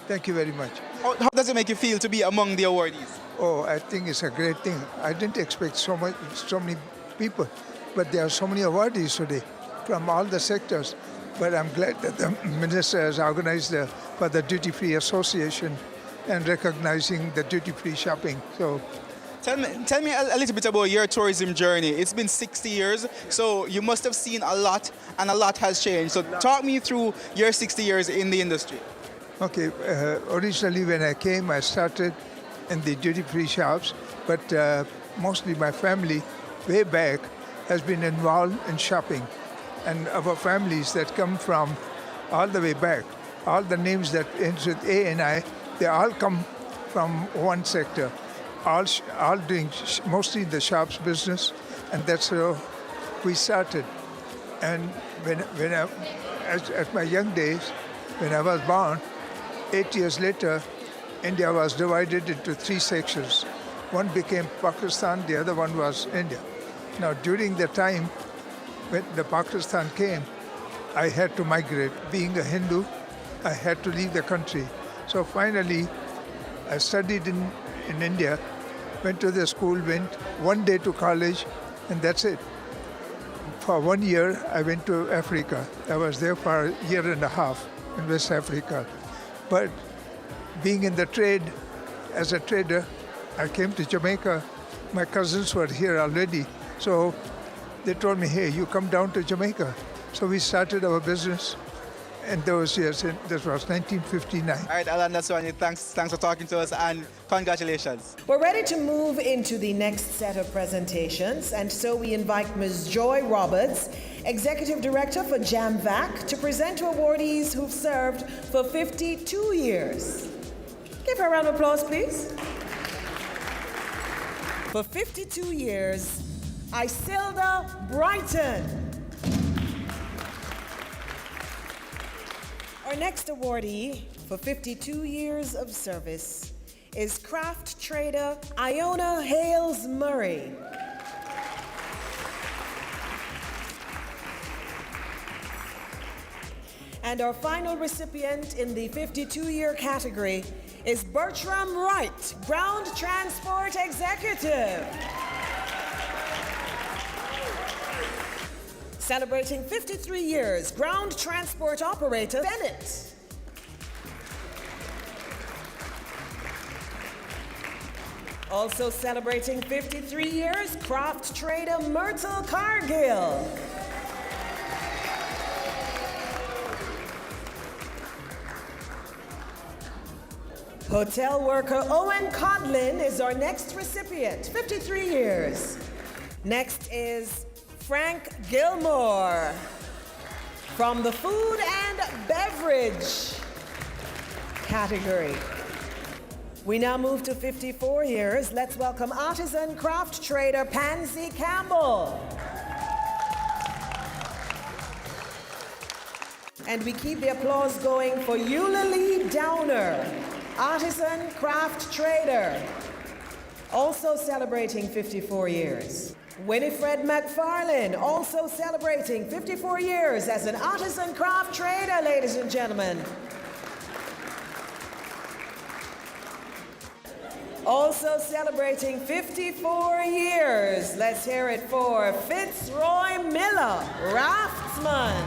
Thank you very much. How does it make you feel to be among the awardees? Oh, I think it's a great thing. I didn't expect so many people, but there are so many awardees today from all the sectors. But I'm glad that the minister has organized for the Duty Free Association and recognizing the duty-free shopping. So. Tell me a little bit about your tourism journey. It's been 60 years, so you must have seen a lot, and a lot has changed. So talk me through your 60 years in the industry. Okay, originally when I came, I started in the duty-free shops, but mostly my family, way back, has been involved in shopping. And our families that come from all the way back, all the names that ends with A and I, they all come from one sector. All doing mostly the shops business, and that's how we started. And at my young days, when I was born, 8 years later, India was divided into 3 sections. One became Pakistan, the other one was India. Now, during the time when the Pakistan came, I had to migrate. Being a Hindu, I had to leave the country. So finally, I studied in India, went to the school, went one day to college, and that's it. For 1 year, I went to Africa. I was there for a year and a half in West Africa. But being in the trade, as a trader, I came to Jamaica. My cousins were here already. So they told me, hey, you come down to Jamaica. So we started our business. in those years. This was 1959. All right, Alan Naswani, thanks for talking to us, and congratulations. We're ready to move into the next set of presentations, and so we invite Ms. Joy Roberts, Executive Director for JAMVAC, to present to awardees who've served for 52 years. Give her a round of applause, please. For 52 years, Isilda Brighton. Our next awardee for 52 years of service is craft trader Iona Hales Murray. And our final recipient in the 52-year category is Bertram Wright, Ground Transport Executive. Celebrating 53 years, Ground Transport Operator Bennett. Also celebrating 53 years, Craft Trader Myrtle Cargill. Hotel worker Owen Codlin is our next recipient, 53 years. Next is Frank Gilmore from the food and beverage category. We now move to 54 years. Let's welcome artisan craft trader Pansy Campbell. And we keep the applause going for Eulalie Downer, artisan craft trader, also celebrating 54 years. Winifred McFarlane, also celebrating 54 years as an artisan craft trader, ladies and gentlemen. Also celebrating 54 years, let's hear it for Fitzroy Miller, raftsman.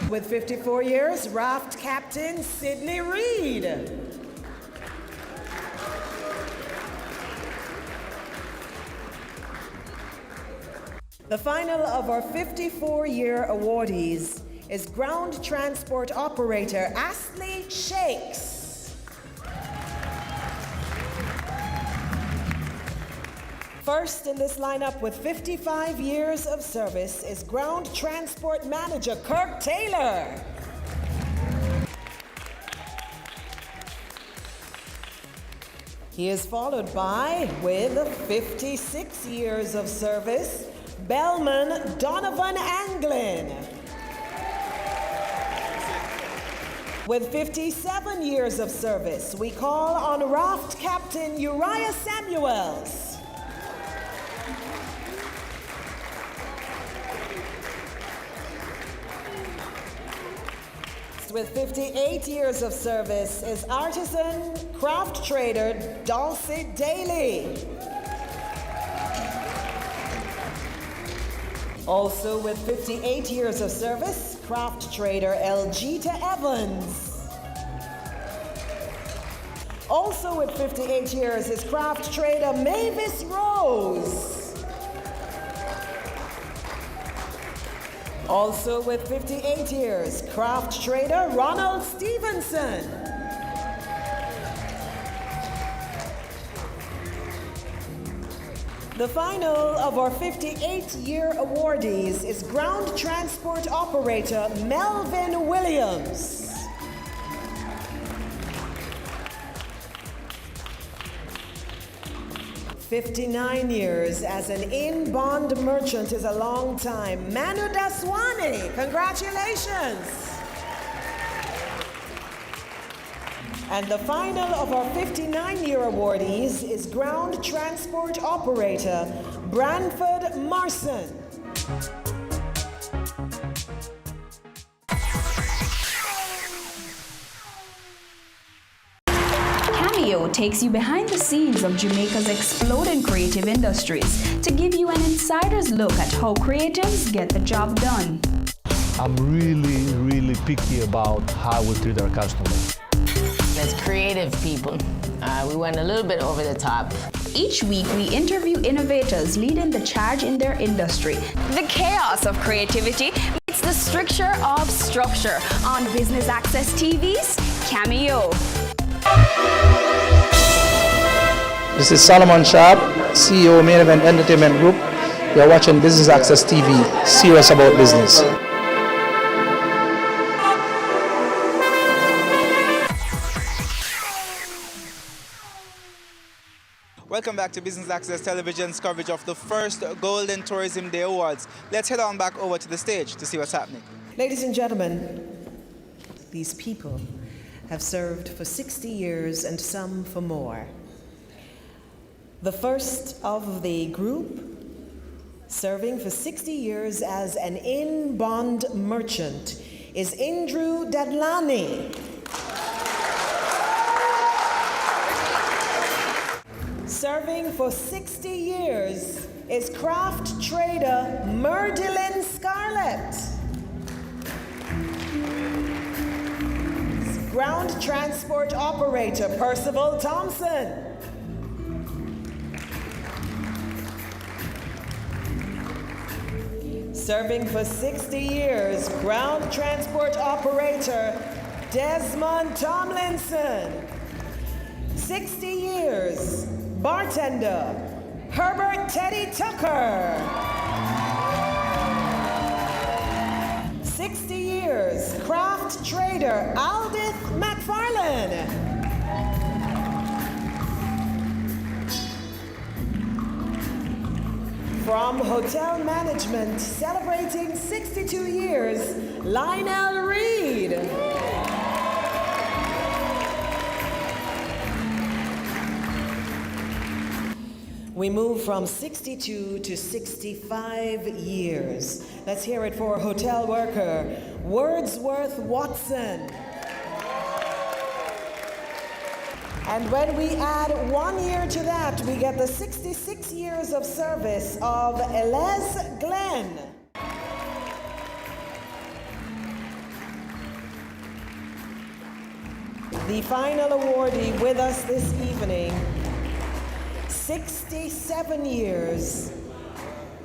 With 54 years, raft captain Sidney Reed. The final of our 54-year awardees is ground transport operator Astley Shakes. First in this lineup with 55 years of service is ground transport manager Kirk Taylor. He is followed by, with 56 years of service, Bellman Donovan Anglin. With 57 years of service, we call on raft captain Uriah Samuels. With 58 years of service is artisan craft trader Dulcie Daly. Also with 58 years of service, craft trader Elgita Evans. Also with 58 years is craft trader Mavis Rose. Also with 58 years, craft trader Ronald Stevenson. The final of our 58-year awardees is ground transport operator Melvin Williams. "59 years as an in-bond merchant is a long time. Manu Daswani, congratulations. And the final of our 59-year awardees is ground transport operator Branford Marson. Cameo takes you behind the scenes of Jamaica's exploding creative industries to give you an insider's look at how creatives get the job done. I'm really picky about how we treat our customers. As creative people, We went a little bit over the top. Each week, we interview innovators leading the charge in their industry. The chaos of creativity meets the stricture of structure on Business Access TV's Cameo. This is Solomon Sharp, CEO, Main Event Entertainment Group. You're watching Business Access TV, serious about business. Welcome back to Business Access Television's coverage of the first Golden Tourism Day Awards. Let's head on back over to the stage to see what's happening. Ladies and gentlemen, these people have served for 60 years and some for more. The first of the group serving for 60 years as an in-bond merchant is Indru Dadlani. Serving for 60 years is craft trader Murdilyn Scarlett. Ground transport operator Percival Thompson. Serving for 60 years, ground transport operator Desmond Tomlinson. 60 years, bartender Herbert Teddy Tucker. 60 years, craft trader Aldith McFarlane. From hotel management, celebrating 62 years, Lionel Reed. We move from 62 to 65 years. Let's hear it for hotel worker Wordsworth Watson. And when we add 1 year to that, we get the 66 years of service of Elez Glenn. The final awardee with us this evening, 67 years,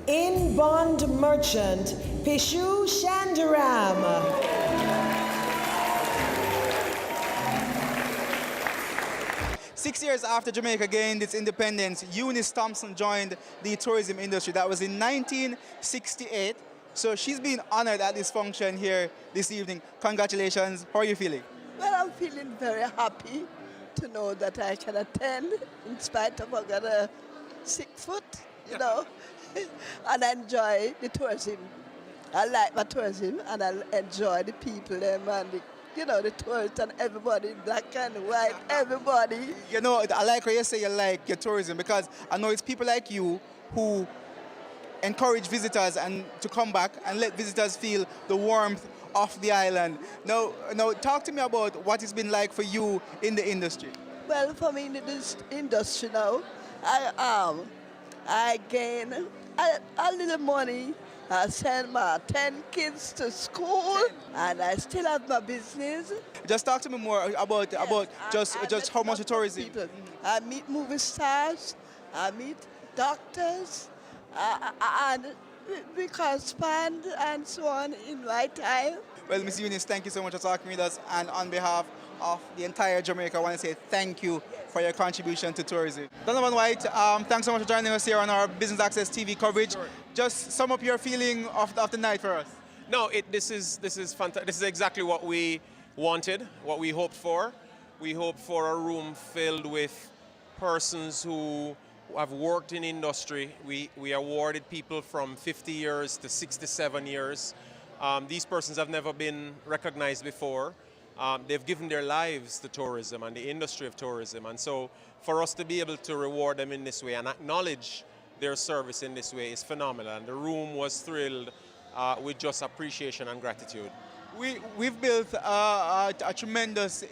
in-bond merchant Pishu Shandaram. 6 years after Jamaica gained its independence, Eunice Thompson joined the tourism industry. That was in 1968. So she's been honored at this function here this evening. Congratulations. How are you feeling? Well, I'm feeling very happy to know that I can attend in spite of I got a sick foot, you know, and I enjoy the tourism. I like my tourism and I enjoy the people them and the, you know, the tourists and everybody, black and white, everybody. You know, I like how you say you like your tourism because I know it's people like you who encourage visitors and to come back and let visitors feel the warmth of the island. Now, talk to me about what it's been like for you in the industry. Well, for me in this industry now, I gain a little money. I send my 10 kids to school, and I still have my business. Just talk to me more about just how much tourism. People. I meet movie stars, I meet doctors, and we correspond and so on in my time. Well, Ms. Eunice, thank you so much for talking with us, and on behalf of the entire Jamaica, I want to say thank you for your contribution to tourism. Donovan White, thanks so much for joining us here on our Business Access TV coverage. Sure. Just sum up your feeling of the night for us. No, this is fantastic. This is exactly what we wanted, what we hoped for. We hoped for a room filled with persons who have worked in industry. We awarded people from 50 years to 67 years. These persons have never been recognized before. They've given their lives to tourism and the industry of tourism. And so for us to be able to reward them in this way and acknowledge their service in this way is phenomenal. And the room was thrilled with just appreciation and gratitude. We've built a tremendous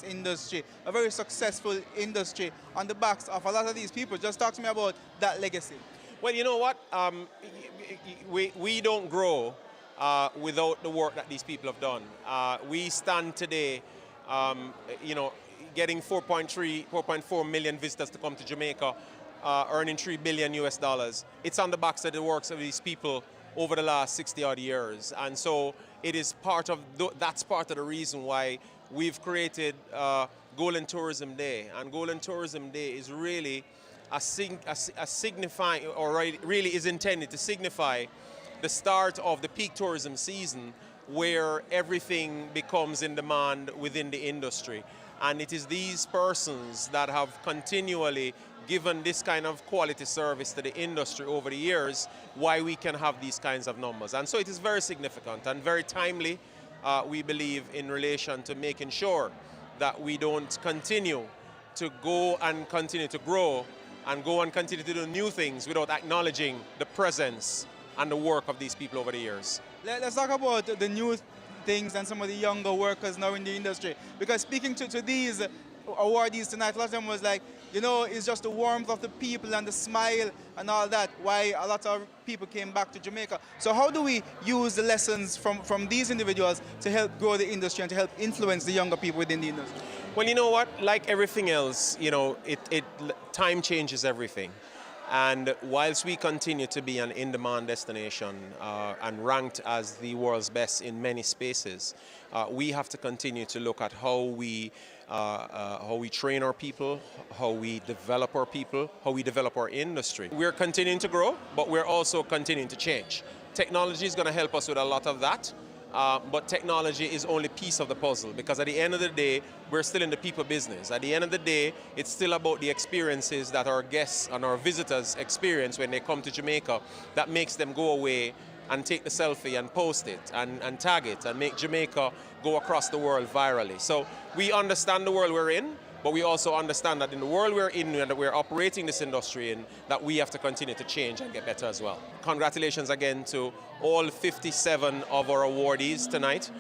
industry, a very successful industry on the backs of a lot of these people. Just talk to me about that legacy. Well, you know what? We don't grow without the work that these people have done. We stand today, you know, getting 4.4 million visitors to come to Jamaica, earning $3 billion US. It's on the backs of the works of these people over the last 60 odd years. And so it is that's part of the reason why we've created Golden Tourism Day. And Golden Tourism Day is really signifying, or really is intended to signify the start of the peak tourism season, where everything becomes in demand within the industry. And it is these persons that have continually given this kind of quality service to the industry over the years, why we can have these kinds of numbers. And so it is very significant and very timely, we believe, in relation to making sure that we don't continue to go and continue to grow and go and continue to do new things without acknowledging the presence and the work of these people over the years. Let's talk about the new things and some of the younger workers now in the industry. Because speaking to these awardees tonight, a lot of them was like, you know, it's just the warmth of the people and the smile and all that, why a lot of people came back to Jamaica. So how do we use the lessons from these individuals to help grow the industry and to help influence the younger people within the industry? Well, you know what, like everything else, you know, time changes everything. And whilst we continue to be an in-demand destination and ranked as the world's best in many spaces, we have to continue to look at how we train our people, how we develop our people, how we develop our industry. We're continuing to grow, but we're also continuing to change. Technology is going to help us with a lot of that. But technology is only a piece of the puzzle, because at the end of the day, we're still in the people business. At the end of the day, it's still about the experiences that our guests and our visitors experience when they come to Jamaica that makes them go away and take the selfie and post it and tag it and make Jamaica go across the world virally. So we understand the world we're in, but we also understand that in the world we're in and that we're operating this industry in, that we have to continue to change and get better as well. Congratulations again to all 57 of our awardees tonight.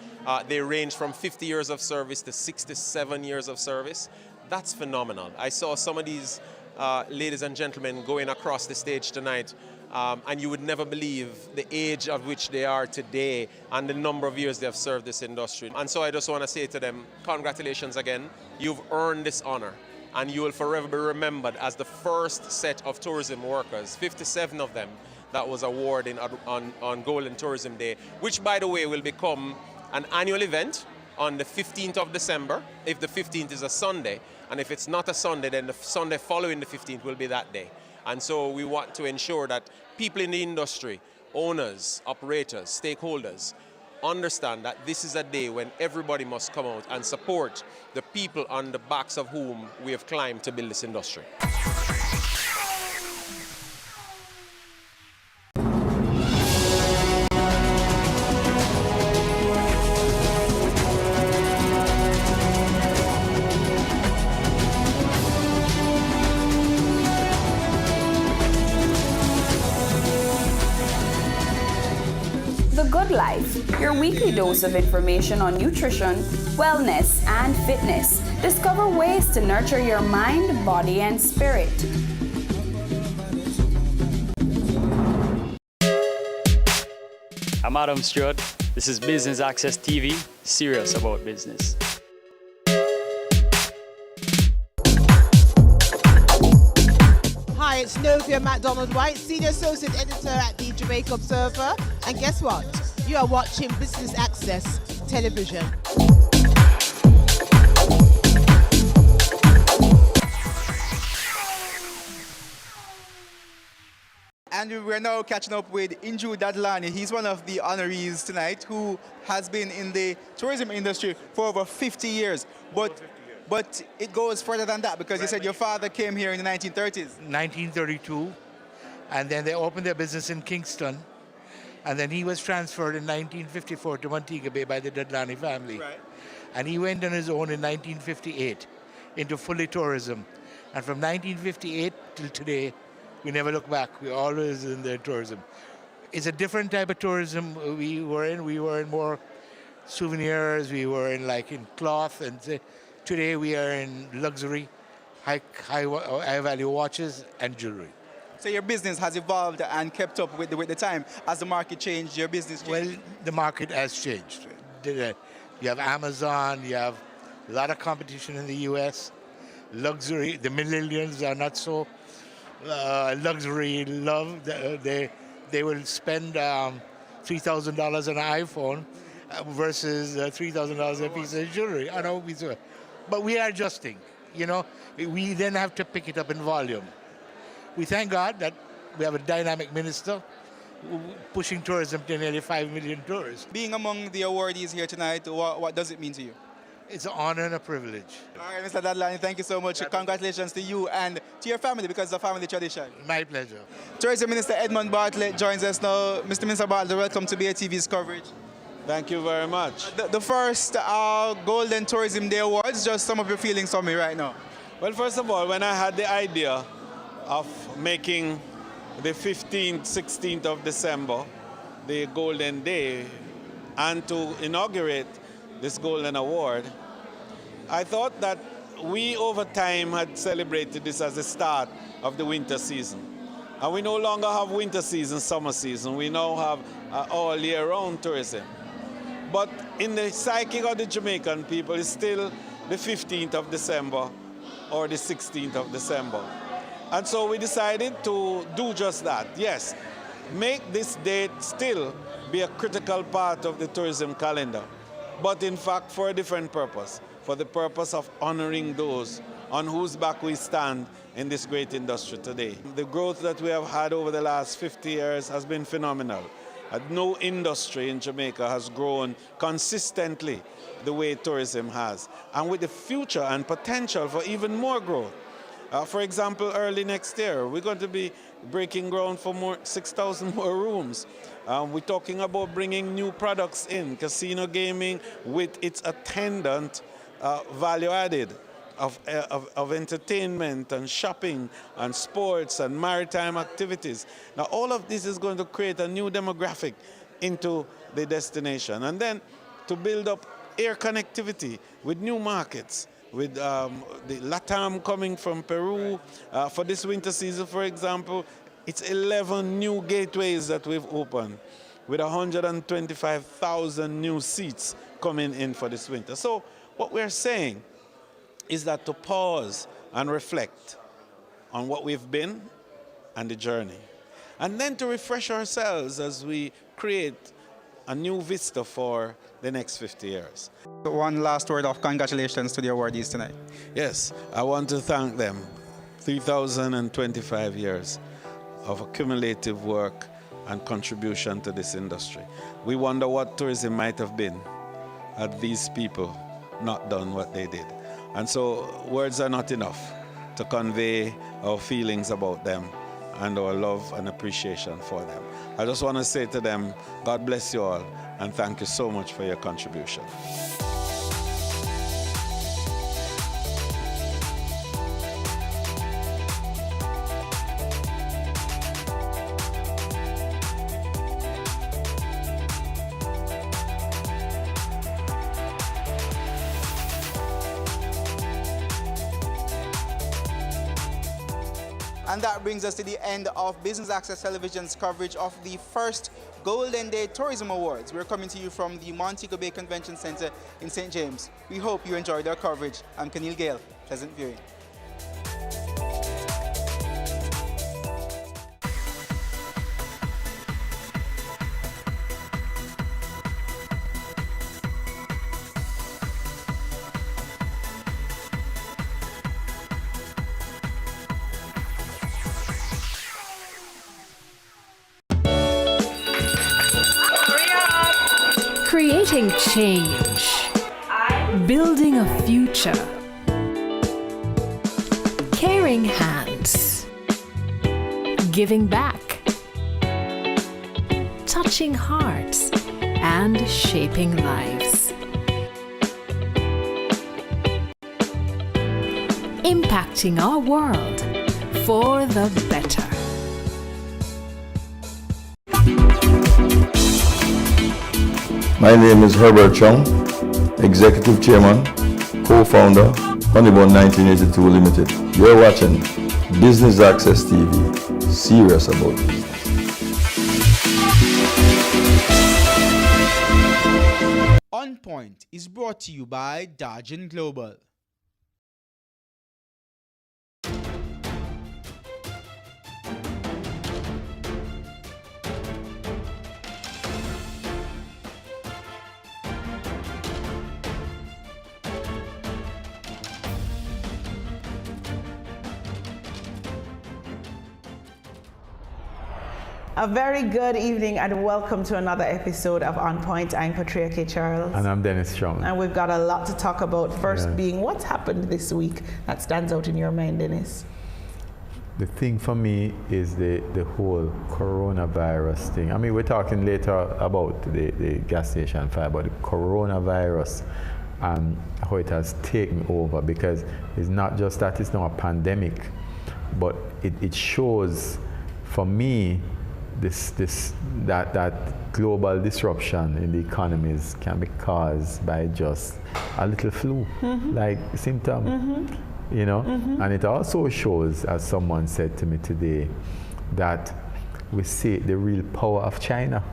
They range from 50 years of service to 67 years of service. That's phenomenal. I saw some of these ladies and gentlemen going across the stage tonight, and you would never believe the age of which they are today and the number of years they have served this industry. And so I just want to say to them, congratulations again. You've earned this honor, and you will forever be remembered as the first set of tourism workers, 57 of them, that was awarded on Golden Tourism Day, which, by the way, will become an annual event on the 15th of December, if the 15th is a Sunday. And if it's not a Sunday, then the Sunday following the 15th will be that day. And so we want to ensure that people in the industry, owners, operators, stakeholders, understand that this is a day when everybody must come out and support the people on the backs of whom we have climbed to build this industry. Life, your weekly dose of information on nutrition, wellness, and fitness. Discover ways to nurture your mind, body, and spirit. I'm Adam Stewart. This is Business Access TV, serious about business. Hi, it's Novia MacDonald-White, Senior Associate Editor at the Jamaica Observer. And guess what? You are watching Business Access Television. And we're now catching up with Inju Dadlani. He's one of the honorees tonight who has been in the tourism industry for over 50 years. But it goes further than that, because you said your father came here in the 1930s. 1932, and then they opened their business in Kingston, and then he was transferred in 1954 to Montego Bay by the Dadlani family. Right. And he went on his own in 1958 into fully tourism. And from 1958 till today, we never look back. We're always in the tourism. It's a different type of tourism we were in. We were in more souvenirs. We were in in cloth, and today we are in luxury, high value watches and jewelry. So your business has evolved and kept up with the time. As the market changed, your business changed? Well, the market has changed. You have Amazon, you have A lot of competition in the US. Luxury, the millennials are not so luxury love. They will spend $3,000 on an iPhone versus $3,000 a piece of jewelry. I know, but we are adjusting. You know, we then have to pick it up in volume. We thank God that we have a dynamic minister pushing tourism to nearly 5 million tourists. Being among the awardees here tonight, what does it mean to you? It's an honor and a privilege. All right, Mr. Dadlani, thank you so much. Congratulations to you and to your family, because it's a family tradition. My pleasure. Tourism Minister Edmund Bartlett joins us now. Mr. Minister Bartlett, welcome to BATV's coverage. Thank you very much. The first Golden Tourism Day Awards, just some of your feelings on me right now. Well, first of all, when I had the idea of making the 15th, 16th of December the Golden Day and to inaugurate this Golden Award, I thought that we over time had celebrated this as the start of the winter season. And we no longer have winter season, summer season. We now have all year round tourism. But in the psyche of the Jamaican people, it's still the 15th of December or the 16th of December. And so we decided to do just that. Yes, make this date still be a critical part of the tourism calendar, but in fact for a different purpose, for the purpose of honoring those on whose back we stand in this great industry today. The growth that we have had over the last 50 years has been phenomenal. No industry in Jamaica has grown consistently the way tourism has, and with the future and potential for even more growth. For example, early next year, we're going to be breaking ground for 6,000 more rooms. We're talking about bringing new products in, casino gaming with its attendant value added of entertainment and shopping and sports and maritime activities. Now, all of this is going to create a new demographic into the destination. And then to build up air connectivity with new markets, with the LATAM coming from Peru. For this winter season, for example, it's 11 new gateways that we've opened with 125,000 new seats coming in for this winter. So what we're saying is that to pause and reflect on what we've been and the journey, and then to refresh ourselves as we create a new vista for the next 50 years. One last word of congratulations to the awardees tonight. Yes, I want to thank them. 3,025 years of accumulative work and contribution to this industry. We wonder what tourism might have been had these people not done what they did. And so words are not enough to convey our feelings about them and our love and appreciation for them. I just want to say to them, God bless you all, and thank you so much for your contribution. And that brings us to the end of Business Access Television's coverage of the first Golden Day Tourism Awards. We're coming to you from the Montego Bay Convention Center in St. James. We hope you enjoyed our coverage. I'm Kenil Gale. Pleasant viewing. Creating change, building a future, caring hands, giving back, touching hearts, and shaping lives. Impacting our world for the better. My name is Herbert Chung, Executive Chairman, Co-Founder, Honeybone 1982 Limited. You're watching Business Access TV, serious about business. On point. Point is brought to you by Dargin Global. A very good evening and welcome to another episode of On Point. I'm Patria K. Charles. And I'm Dennis Strong. And we've got a lot to talk about. First being what's happened this week that stands out in your mind, Dennis? The thing for me is the whole coronavirus thing. I mean, we're talking later about the gas station fire, but the coronavirus and how it has taken over, because it's not just that it's not a pandemic, but it shows, for me, that global disruption in the economies can be caused by just a little flu, like symptom, you know. And it also shows, as someone said to me today, that we see the real power of China,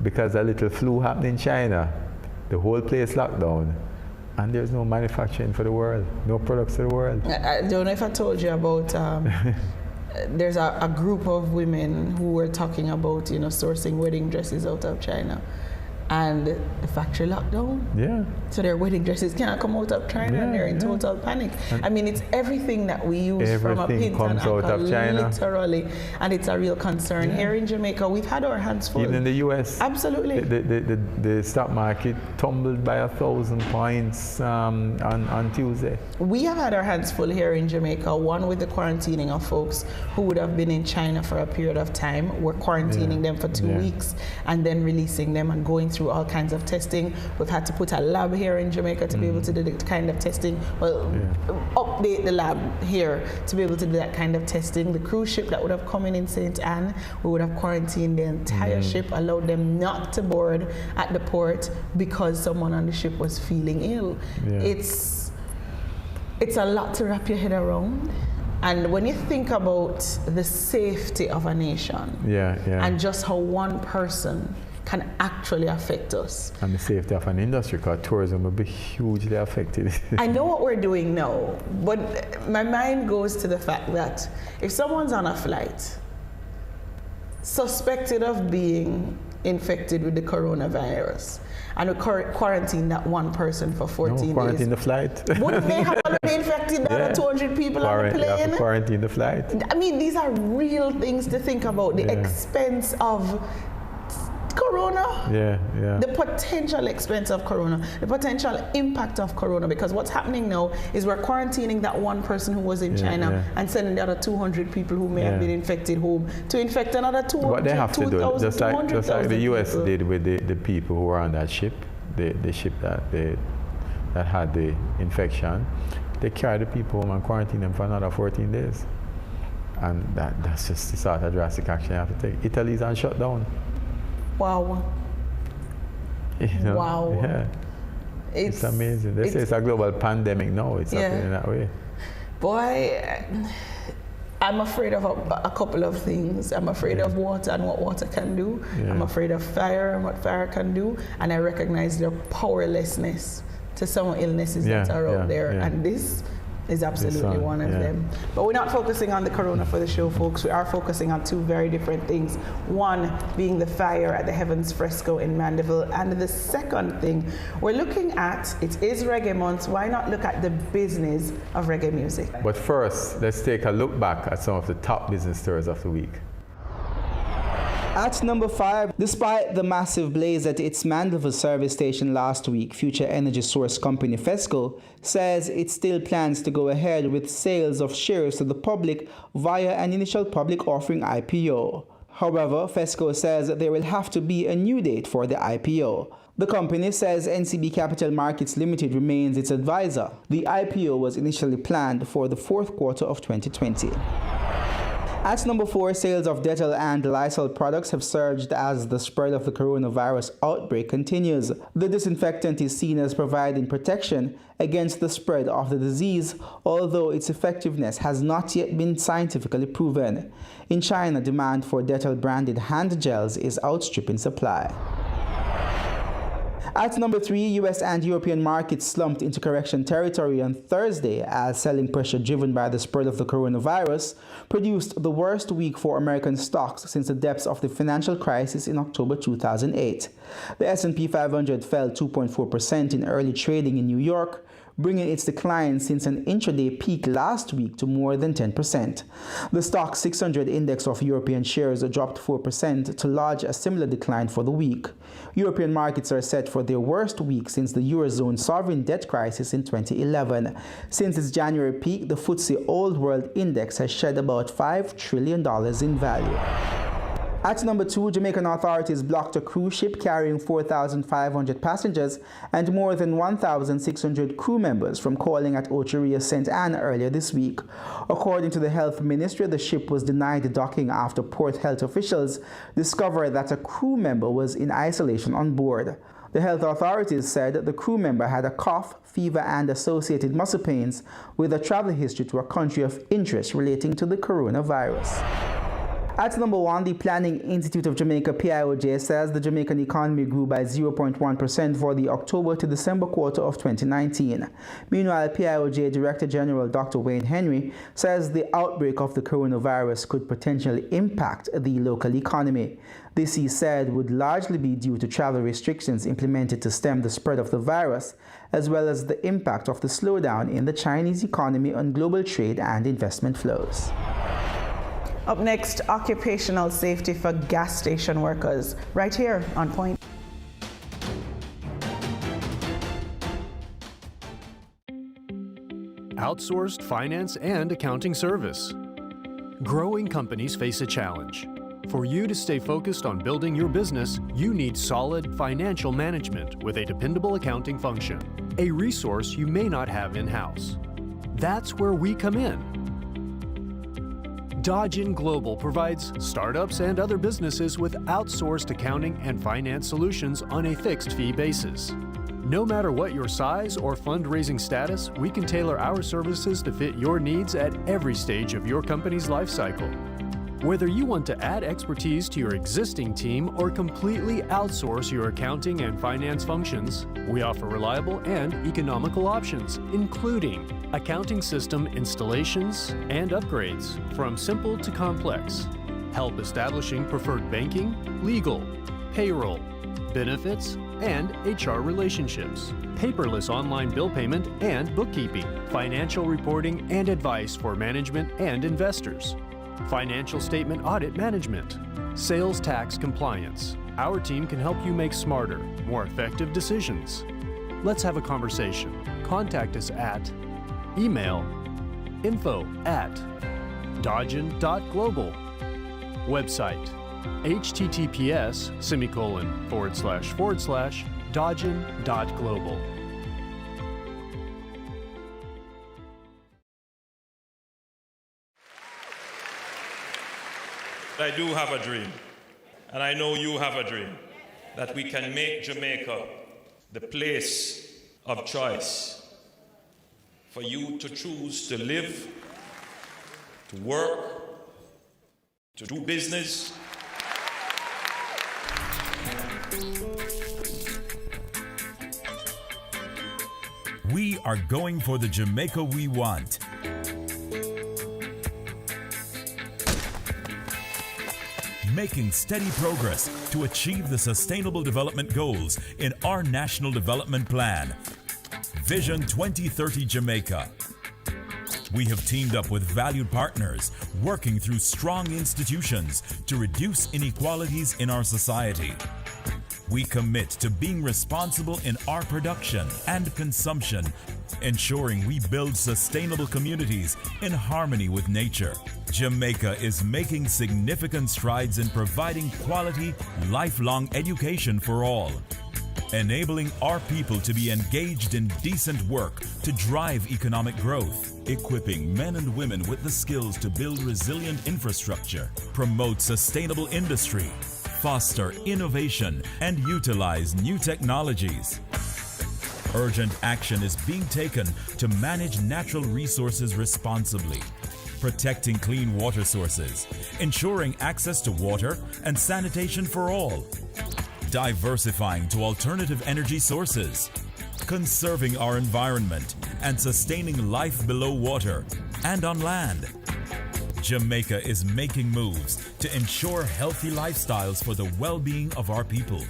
because a little flu happened in China, the whole place locked down, and there's no manufacturing for the world, no products for the world. I don't know if I told you about there's a group of women who were talking about, sourcing wedding dresses out of China. And the factory locked down. Yeah. So their wedding dresses can't come out of China, and they're in total panic. I mean, it's everything that we use from a pins and out of China. Literally, and it's a real concern. Here in Jamaica, we've had our hands full. Even in the US. Absolutely. The stock market tumbled by 1,000 points on Tuesday. We have had our hands full here in Jamaica, one with the quarantining of folks who would have been in China for a period of time. We're quarantining them for 2 weeks and then releasing them and going through all kinds of testing. We've had to put a lab here in Jamaica to be able to do the kind of testing. Update the lab here to be able to do that kind of testing. The cruise ship that would have come in St. Anne, we would have quarantined the entire ship, allowed them not to board at the port because someone on the ship was feeling ill. It's a lot to wrap your head around. And when you think about the safety of a nation and just how one person can actually affect us. And the safety of an industry, because tourism will be hugely affected. I know what we're doing now, but my mind goes to the fact that if someone's on a flight suspected of being infected with the coronavirus and we quarantine that one person for 14 days. Quarantine the flight. Wouldn't they have already infected the other 200 people on the plane? You have to quarantine the flight. I mean, these are real things to think about. The expense of Corona, the potential expense of Corona, the potential impact of Corona, because what's happening now is we're quarantining that one person who was in China and sending the other 200 people who may have been infected home to infect another 200. What they have to do, just like the US did with the people who were on that ship, the ship that had the infection, they carried the people home and quarantined them for another 14 days. And that's just the sort of drastic action you have to take. Italy's on shutdown. Wow. Wow. Yeah. It's amazing. They say it's a global pandemic now. It's happening that way. Boy, I'm afraid of a couple of things. I'm afraid of water and what water can do. I'm afraid of fire and what fire can do. And I recognize their powerlessness to some illnesses that are out there. And this is absolutely one of them. But we're not focusing on the corona for the show, folks. We are focusing on two very different things. One being the fire at the Heavens Fresco in Mandeville. And the second thing we're looking at, it is Reggae Month. Why not look at the business of reggae music? But first, let's take a look back at some of the top business stories of the week. At number 5, despite the massive blaze at its Mandeville service station last week, future energy source company Fesco says it still plans to go ahead with sales of shares to the public via an initial public offering IPO. However, Fesco says there will have to be a new date for the IPO. The company says NCB Capital Markets Limited remains its advisor. The IPO was initially planned for the fourth quarter of 2020. At number 4, sales of Dettol and Lysol products have surged as the spread of the coronavirus outbreak continues. The disinfectant is seen as providing protection against the spread of the disease, although its effectiveness has not yet been scientifically proven. In China, demand for Dettol branded hand gels is outstripping supply. At number 3, U.S. and European markets slumped into correction territory on Thursday as selling pressure driven by the spread of the coronavirus produced the worst week for American stocks since the depths of the financial crisis in October 2008. The S&P 500 fell 2.4% in early trading in New York, bringing its decline since an intraday peak last week to more than 10%. The Stoxx 600 index of European shares dropped 4% to lodge a similar decline for the week. European markets are set for their worst week since the Eurozone sovereign debt crisis in 2011. Since its January peak, the FTSE Old World Index has shed about $5 trillion in value. At number 2, Jamaican authorities blocked a cruise ship carrying 4,500 passengers and more than 1,600 crew members from calling at Ocheria St. Anne earlier this week. According to the Health Ministry, the ship was denied docking after port health officials discovered that a crew member was in isolation on board. The health authorities said the crew member had a cough, fever, and associated muscle pains with a travel history to a country of interest relating to the coronavirus. At number 1, the Planning Institute of Jamaica, PIOJ, says the Jamaican economy grew by 0.1% for the October to December quarter of 2019. Meanwhile, PIOJ Director General Dr. Wayne Henry says the outbreak of the coronavirus could potentially impact the local economy. This, he said, would largely be due to travel restrictions implemented to stem the spread of the virus, as well as the impact of the slowdown in the Chinese economy on global trade and investment flows. Up next, occupational safety for gas station workers, right here on Point. Outsourced finance and accounting service. Growing companies face a challenge. For you to stay focused on building your business, you need solid financial management with a dependable accounting function, a resource you may not have in-house. That's where we come in. Dodgen Global provides startups and other businesses with outsourced accounting and finance solutions on a fixed fee basis. No matter what your size or fundraising status, we can tailor our services to fit your needs at every stage of your company's life cycle. Whether you want to add expertise to your existing team or completely outsource your accounting and finance functions, we offer reliable and economical options, including accounting system installations and upgrades, from simple to complex, help establishing preferred banking, legal, payroll, benefits, and HR relationships, paperless online bill payment and bookkeeping, financial reporting and advice for management and investors, financial statement audit management, sales tax compliance. Our team can help you make smarter, more effective decisions. Let's have a conversation. Contact us at email info@dodgen.global. Website https://dodgen.global. I do have a dream, and I know you have a dream, that we can make Jamaica the place of choice for you to choose to live, to work, to do business. We are going for the Jamaica we want. Making steady progress to achieve the Sustainable Development Goals in our National Development Plan, Vision 2030 Jamaica. We have teamed up with valued partners, working through strong institutions to reduce inequalities in our society. We commit to being responsible in our production and consumption, ensuring we build sustainable communities in harmony with nature. Jamaica is making significant strides in providing quality, lifelong education for all, enabling our people to be engaged in decent work to drive economic growth, equipping men and women with the skills to build resilient infrastructure, promote sustainable industry, foster innovation, and utilize new technologies. Urgent action is being taken to manage natural resources responsibly, protecting clean water sources, ensuring access to water and sanitation for all, diversifying to alternative energy sources, conserving our environment, and sustaining life below water and on land. Jamaica is making moves to ensure healthy lifestyles for the well-being of our people.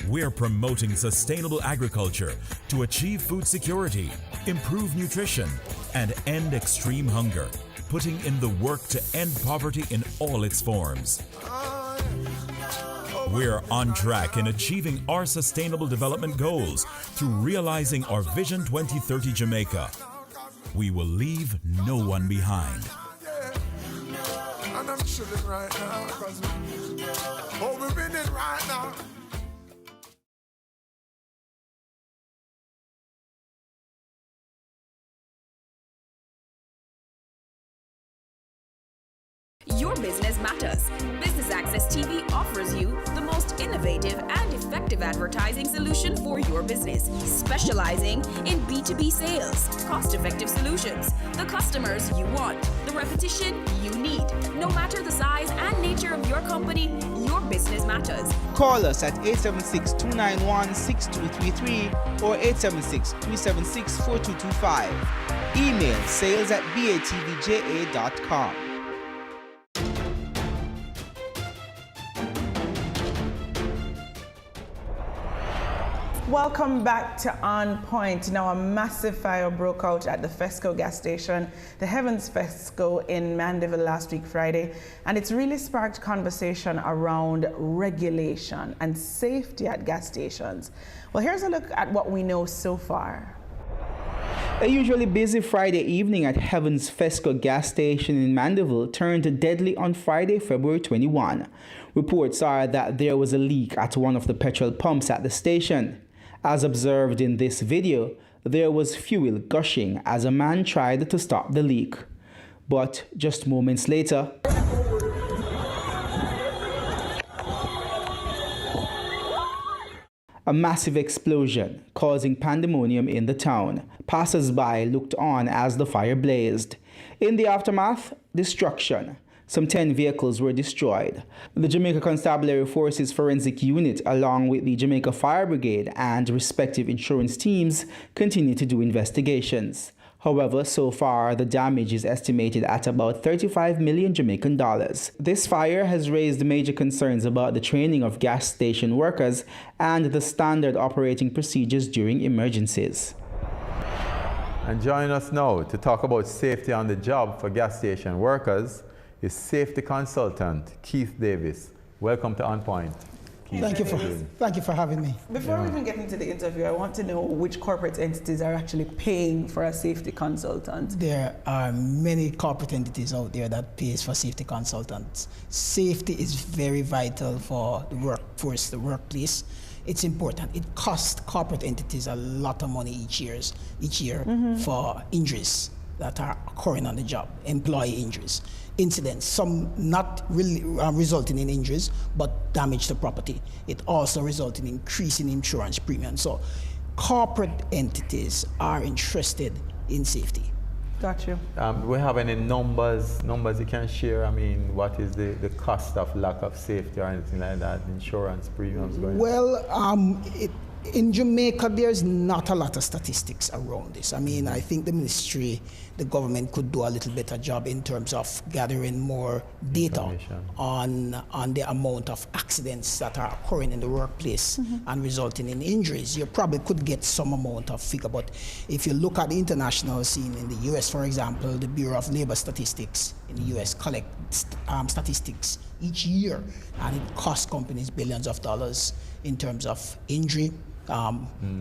We're promoting sustainable agriculture to achieve food security, improve nutrition, and end extreme hunger, putting in the work to end poverty in all its forms. We're on track in achieving our sustainable development goals through realizing our Vision 2030 Jamaica. We will leave no one behind. And I'm chilling right now because we're winning right now. Your business matters. Business Access TV offers you the most innovative and effective advertising solution for your business, specializing in B2B sales, cost-effective solutions, the customers you want, the repetition you need. No matter the size and nature of your company, your business matters. Call us at 876-291-6233 or 876-376-4225. Email sales@batvja.com. Welcome back to On Point. Now, a massive fire broke out at the Fesco gas station, the Heavens Fesco in Mandeville last week, Friday, and it's really sparked conversation around regulation and safety at gas stations. Well, here's a look at what we know so far. A usually busy Friday evening at Heavens Fesco gas station in Mandeville turned deadly on Friday, February 21. Reports are that there was a leak at one of the petrol pumps at the station. As observed in this video, there was fuel gushing as a man tried to stop the leak. But just moments later, a massive explosion causing pandemonium in the town. Passers-by looked on as the fire blazed. In the aftermath, destruction. Some 10 vehicles were destroyed. The Jamaica Constabulary Forces Forensic Unit, along with the Jamaica Fire Brigade and respective insurance teams, continue to do investigations. However, so far, the damage is estimated at about 35 million Jamaican dollars. This fire has raised major concerns about the training of gas station workers and the standard operating procedures during emergencies. And join us now to talk about safety on the job for gas station workers is safety consultant Keith Davis. Welcome to On Point. Keith, thank you for having me. Before we even get into the interview, I want to know which corporate entities are actually paying for a safety consultant. There are many corporate entities out there that pays for safety consultants. Safety is very vital for the workforce, the workplace. It's important. It costs corporate entities a lot of money each year for injuries that are occurring on the job, employee injuries, incidents, some not really resulting in injuries, but damage to property. It also results in increase in insurance premium. So corporate entities are interested in safety. Got you. We have any numbers you can share? I mean, what is the cost of lack of safety or anything like that, insurance premiums going Well, in Jamaica, there's not a lot of statistics around this. I mean, I think the ministry, the government could do a little better job in terms of gathering more data on the amount of accidents that are occurring in the workplace and resulting in injuries. You probably could get some amount of figure, but if you look at the international scene in the US, for example, the Bureau of Labor Statistics in the US collects statistics each year, and it costs companies billions of dollars in terms of injury,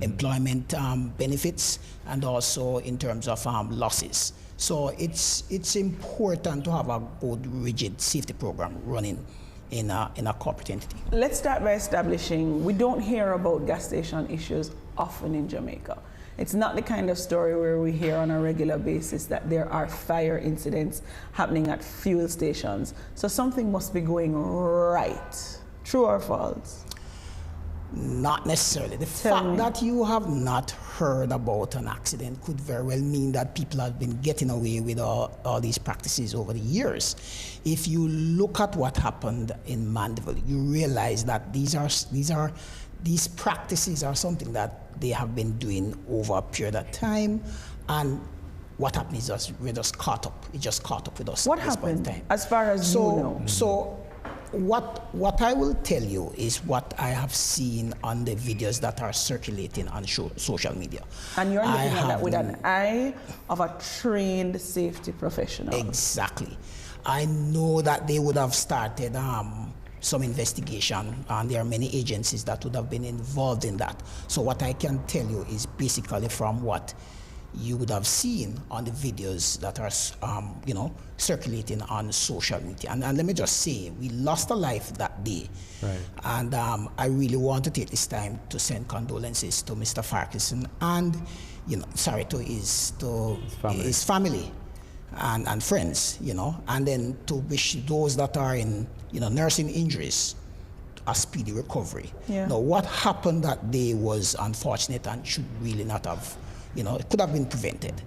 employment benefits, and also in terms of losses. So it's important to have a good, rigid safety program running in a corporate entity. Let's start by establishing we don't hear about gas station issues often in Jamaica. It's not the kind of story where we hear on a regular basis that there are fire incidents happening at fuel stations. So something must be going right. True or false? Not necessarily. The fact that you have not heard about an accident could very well mean that people have been getting away with all these practices over the years. If you look at what happened in Mandeville, you realize that these are these practices are something that they have been doing over a period of time, and what happened is we're just caught up. It just caught up with us. What at this point in happened, time. as far as you know? So what I will tell you is what I have seen on the videos that are circulating on social media. And you're looking at that with an eye of a trained safety professional. Exactly. I know that they would have started some investigation, and there are many agencies that would have been involved in that. So what I can tell you is basically from what you would have seen on the videos that are, circulating on social media. And let me just say, we lost a life that day. Right. And I really want to take this time to send condolences to Mr. Farquharson and, to his family and friends, and then to wish those that are in, nursing injuries a speedy recovery. Yeah. Now, what happened that day was unfortunate and should really not have, it could have been prevented.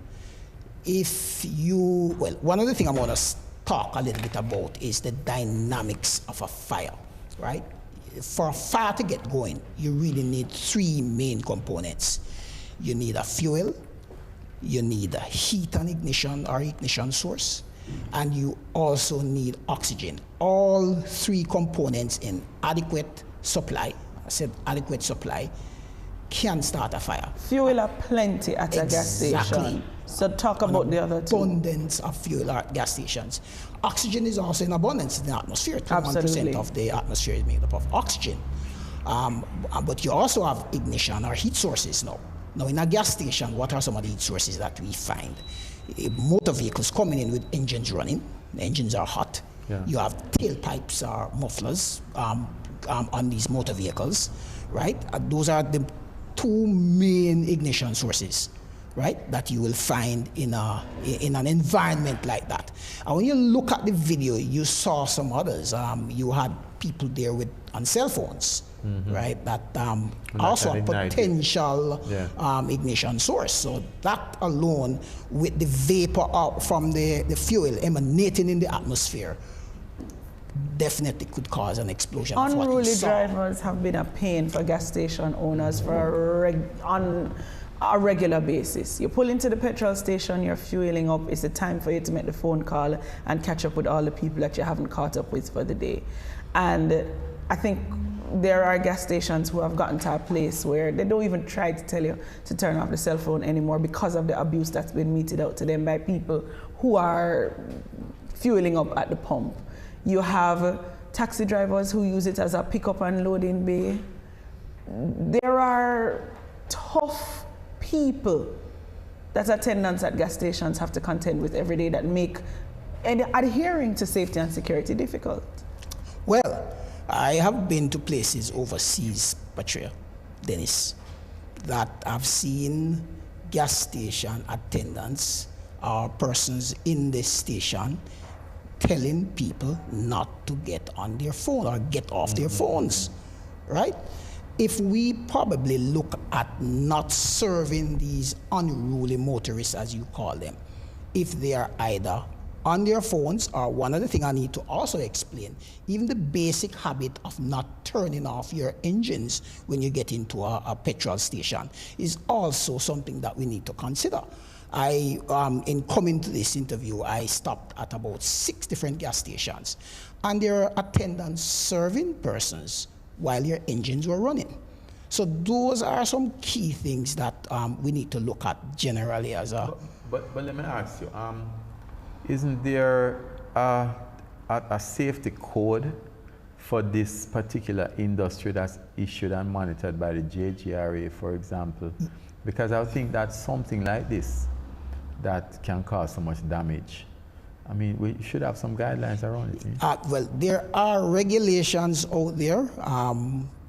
One of the things I want to talk a little bit about is the dynamics of a fire, right? For a fire to get going, you really need three main components. You need a fuel, you need a heat and ignition source, and you also need oxygen. All three components in adequate supply, I said adequate supply, can start a fire. Fuel are plenty at a gas station. So talk about the other two. Abundance of fuel at gas stations. Oxygen is also in abundance in the atmosphere. 21% of the atmosphere is made up of oxygen. But you also have ignition or heat sources now. Now in a gas station, what are some of the heat sources that we find? Motor vehicles coming in with engines running. The engines are hot. Yeah. You have tailpipes or mufflers on these motor vehicles, right? Those are the two main ignition sources, right, that you will find in an environment like that. And when you look at the video, you saw some others. You had people there on cell phones, right, that also a potential ignition source. So that alone, with the vapor out from the fuel emanating in the atmosphere, definitely could cause an explosion. Unruly drivers have been a pain for gas station owners on a regular basis. You pull into the petrol station, you're fueling up, it's the time for you to make the phone call and catch up with all the people that you haven't caught up with for the day. And I think there are gas stations who have gotten to a place where they don't even try to tell you to turn off the cell phone anymore because of the abuse that's been meted out to them by people who are fueling up at the pump. You have taxi drivers who use it as a pickup and loading bay. There are tough people that attendants at gas stations have to contend with every day that make adhering to safety and security difficult. Well, I have been to places overseas, Patria, Dennis, that I've seen gas station attendants or persons in the station telling people not to get on their phone or get off their phones, right? If we probably look at not serving these unruly motorists, as you call them, if they are either on their phones, or one other thing I need to also explain, even the basic habit of not turning off your engines when you get into a petrol station is also something that we need to consider. In coming to this interview, I stopped at about 6 different gas stations, and there are attendants serving persons while your engines were running. So those are some key things that we need to look at generally as a... But let me ask you, isn't there a safety code for this particular industry that's issued and monitored by the JGRA, for example? Because I think that something like this that can cause so much damage. I mean, we should have some guidelines around it. Well, there are regulations out there.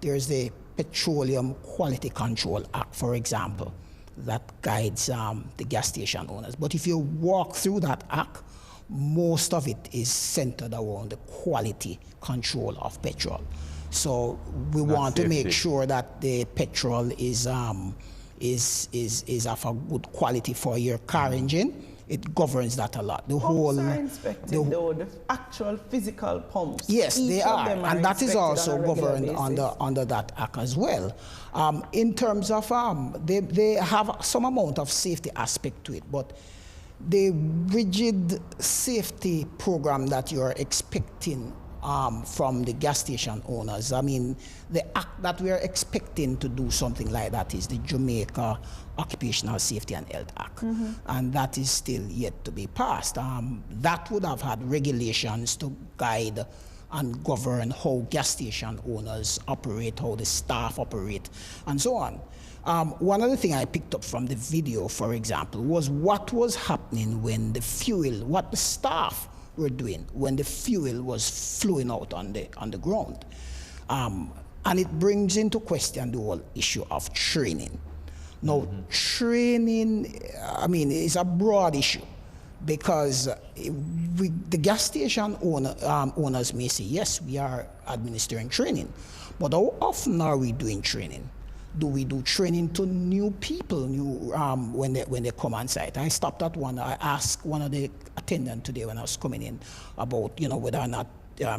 There's the Petroleum Quality Control Act, for example, that guides the gas station owners. But if you walk through that act, most of it is centered around the quality control of petrol. So we want to make sure that the petrol is of a good quality for your car engine. it governs that a lot. The Pumps whole are inspected, though, the actual physical pumps. Yes, Each they of are, them and that is inspected also on a regular governed basis. under that act as well. In terms of, they have some amount of safety aspect to it, but the rigid safety program that you're expecting from the gas station owners, I mean, the act that we are expecting to do something like that is the Jamaica Occupational Safety and Health Act, and that is still yet to be passed. That would have had regulations to guide and govern how gas station owners operate, how the staff operate, and so on. One other thing I picked up from the video, for example, was what was happening when the fuel, what the staff were doing when the fuel was flowing out on the ground. And it brings into question the whole issue of training. Now, training, I mean, is a broad issue because the gas station owners may say, yes, we are administering training, but how often are we doing training? Do we do training to new people when they come on site? I stopped at one. I asked one of the attendants today when I was coming in about whether or not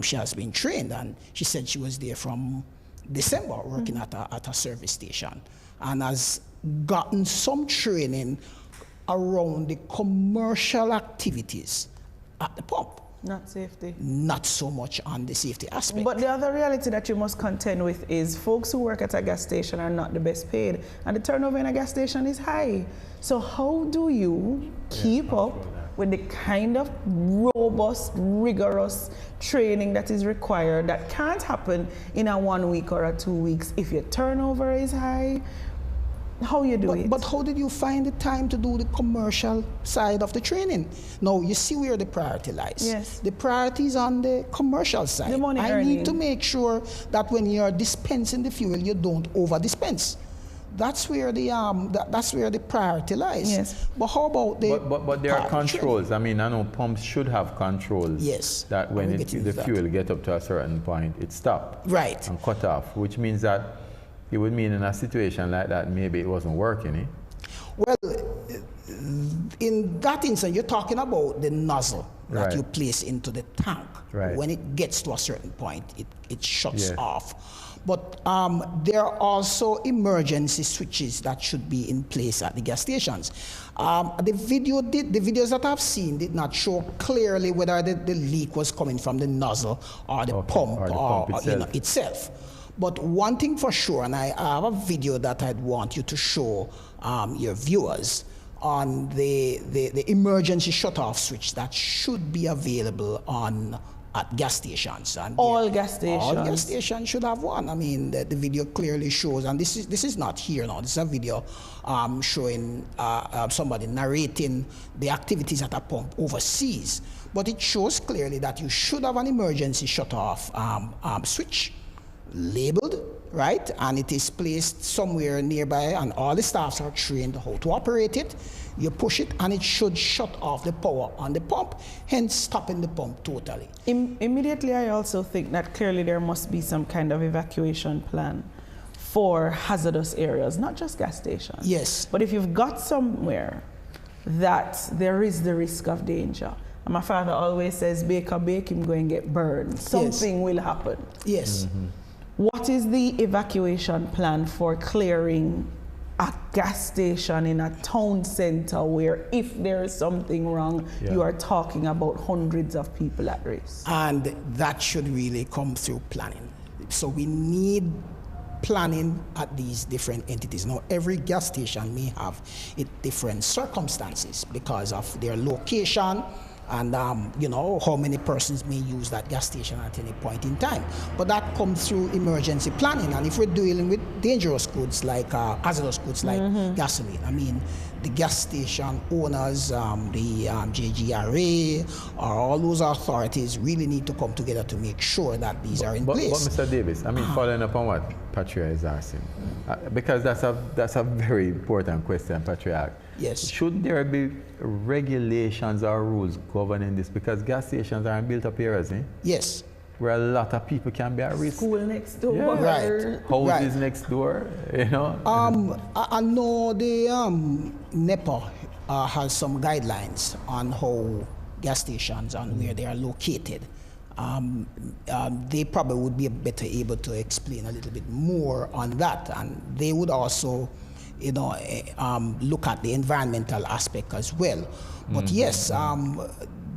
she has been trained, and she said she was there from December working at a service station and has gotten some training around the commercial activities at the pump. Not safety. Not so much on the safety aspect. But the other reality that you must contend with is folks who work at a gas station are not the best paid, and the turnover in a gas station is high. So how do you keep up with the kind of robust, rigorous training that is required that can't happen in a 1 week or a 2 weeks if your turnover is high? How you do it? But how did you find the time to do the commercial side of the training? Now, you see where the priority lies. Yes. The priority is on the commercial side. The money I earning. need to make sure that when you're dispensing the fuel, you don't over-dispense. That's where the priority lies. Yes. But how about the But there are controls. I mean, I know pumps should have controls. Yes. That when the fuel get up to a certain point, it stop. Right. And cut off, which means that it would mean in a situation like that, maybe it wasn't working, eh? Well, in that instance, you're talking about the nozzle that you place into the tank. Right. When it gets to a certain point, it shuts Yes. off. But there are also emergency switches that should be in place at the gas stations. The videos that I've seen did not show clearly whether the leak was coming from the nozzle or the pump or itself. But one thing for sure, and I have a video that I'd want you to show your viewers on the emergency shut-off switch that should be available at gas stations. And all gas stations? All gas stations should have one. I mean, the video clearly shows, and this is not here now, this is a video showing somebody narrating the activities at a pump overseas. But it shows clearly that you should have an emergency shut-off switch labeled, right? And it is placed somewhere nearby, and all the staffs are trained how to operate it. You push it, and it should shut off the power on the pump, hence stopping the pump totally. Immediately, I also think that clearly there must be some kind of evacuation plan for hazardous areas, not just gas stations. Yes. But if you've got somewhere that there is the risk of danger, and my father always says, bake a bake, him go and get burned. Something will happen. Yes. What is the evacuation plan for clearing a gas station in a town center where if there is something wrong, you are talking about hundreds of people at risk? And that should really come through planning. So we need planning at these different entities. Now, every gas station may have different circumstances because of their location, and how many persons may use that gas station at any point in time. But that comes through emergency planning. And if we're dealing with dangerous goods like hazardous goods like gasoline, I mean, the gas station owners, the JGRA, or all those authorities really need to come together to make sure that these are in place. But Mr. Davis, I mean, following up on what Patricia is asking, because that's a very important question, Patricia. Yes. Should there be regulations or rules governing this? Because gas stations are in built-up areas, eh? Yes. Where a lot of people can be at risk. School next door. Yeah. Right. Houses next door, you know? I know the NEPA has some guidelines on how gas stations and where they are located. They probably would be better able to explain a little bit more on that, and they would also, look at the environmental aspect as well. But yes,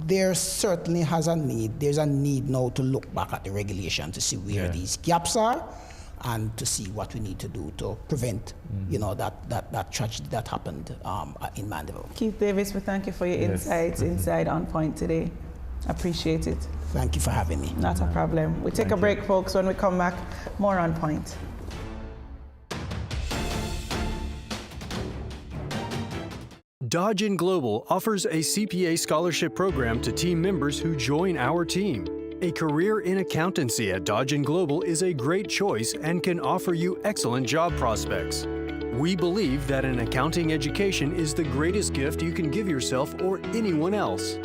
there certainly has a need. There's a need now to look back at the regulation to see where these gaps are, and to see what we need to do to prevent, that tragedy that happened in Mandeville. Keith Davis, we thank you for your insights inside On Point today. Appreciate it. Thank you for having me. Not a problem. We take a break, folks. When we come back, more On Point. Dodgen Global offers a CPA scholarship program to team members who join our team. A career in accountancy at Dodgen Global is a great choice and can offer you excellent job prospects. We believe that an accounting education is the greatest gift you can give yourself or anyone else.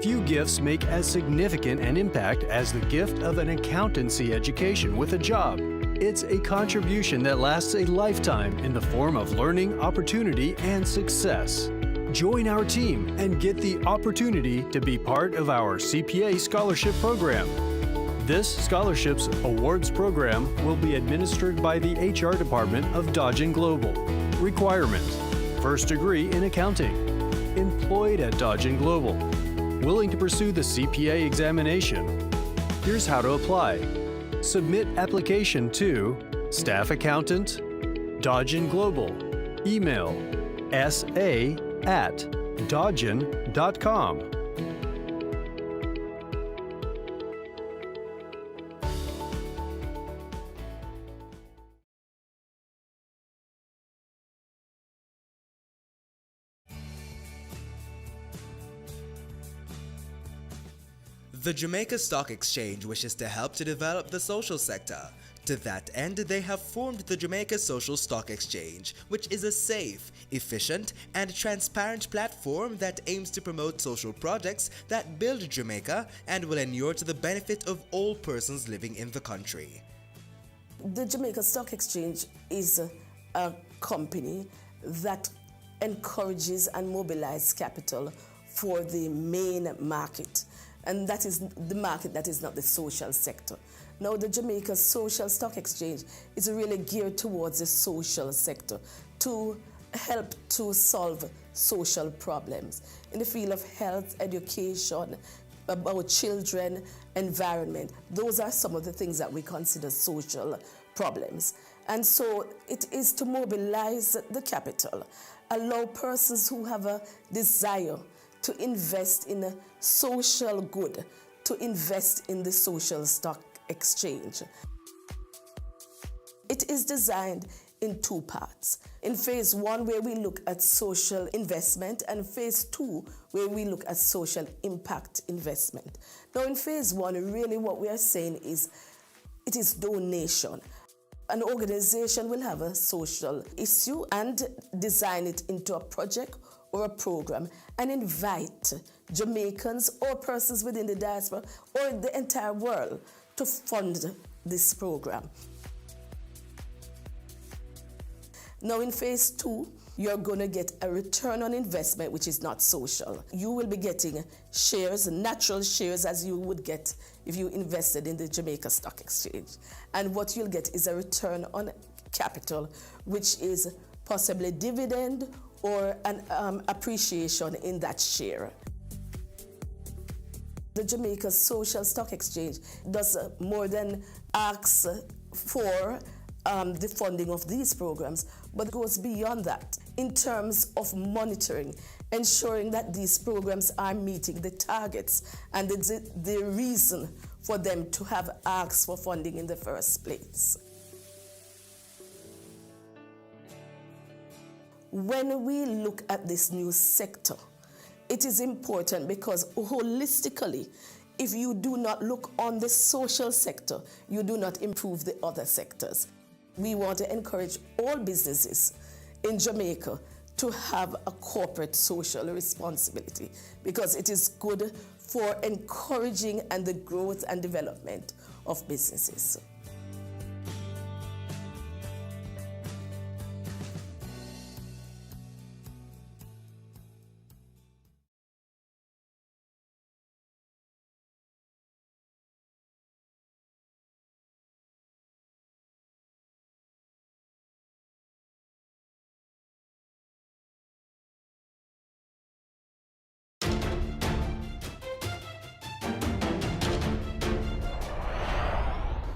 Few gifts make as significant an impact as the gift of an accountancy education with a job. It's a contribution that lasts a lifetime in the form of learning, opportunity, and success. Join our team and get the opportunity to be part of our CPA scholarship program. This scholarships awards program will be administered by the HR department of Dodgen Global. Requirement: first degree in accounting. Employed at Dodgen Global. Willing to pursue the CPA examination. Here's how to apply. Submit application to Staff Accountant, Dodgen Global. Email sa@dodgen.com. The Jamaica Stock Exchange wishes to help to develop the social sector. To that end, they have formed the Jamaica Social Stock Exchange, which is a safe, efficient, and transparent platform that aims to promote social projects that build Jamaica and will inure to the benefit of all persons living in the country. The Jamaica Stock Exchange is a company that encourages and mobilizes capital for the main market. And that is the market that is not the social sector. Now, the Jamaica Social Stock Exchange is really geared towards the social sector to help to solve social problems in the field of health, education, about children, environment. Those are some of the things that we consider social problems. And so it is to mobilize the capital, allow persons who have a desire to invest in a social good, to invest in the social stock exchange. It is designed in two parts. In phase one, where we look at social investment, and phase two, where we look at social impact investment. Now, in phase one, really what we are saying is it is donation. An organization will have a social issue and design it into a project or a program and invite Jamaicans or persons within the diaspora or the entire world to fund this program. Now in phase two, you're going to get a return on investment which is not social. You will be getting shares, natural shares, as you would get if you invested in the Jamaica Stock Exchange. And what you'll get is a return on capital, which is possibly dividend or an appreciation in that share. The Jamaica Social Stock Exchange does more than ask for the funding of these programs, but goes beyond that in terms of monitoring, ensuring that these programs are meeting the targets and the reason for them to have asked for funding in the first place. When we look at this new sector, it is important because holistically, if you do not look on the social sector, you do not improve the other sectors. We want to encourage all businesses in Jamaica to have a corporate social responsibility because it is good for encouraging and the growth and development of businesses.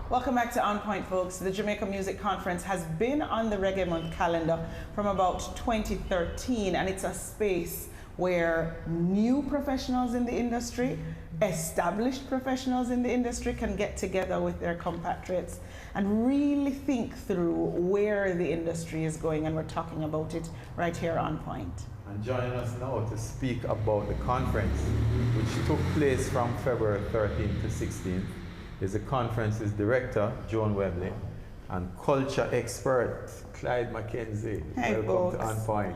Welcome back to On Point, folks. The Jamaica Music Conference has been on the Reggae Month calendar from about 2013, and it's a space where new professionals in the industry, established professionals in the industry can get together with their compatriots and really think through where the industry is going, and we're talking about it right here on Point. And joining us now to speak about the conference, which took place from February 13th to 16th, is the conference's director, Joan Webley, and culture expert, Clyde Mackenzie. Hey, welcome folks. to On Point.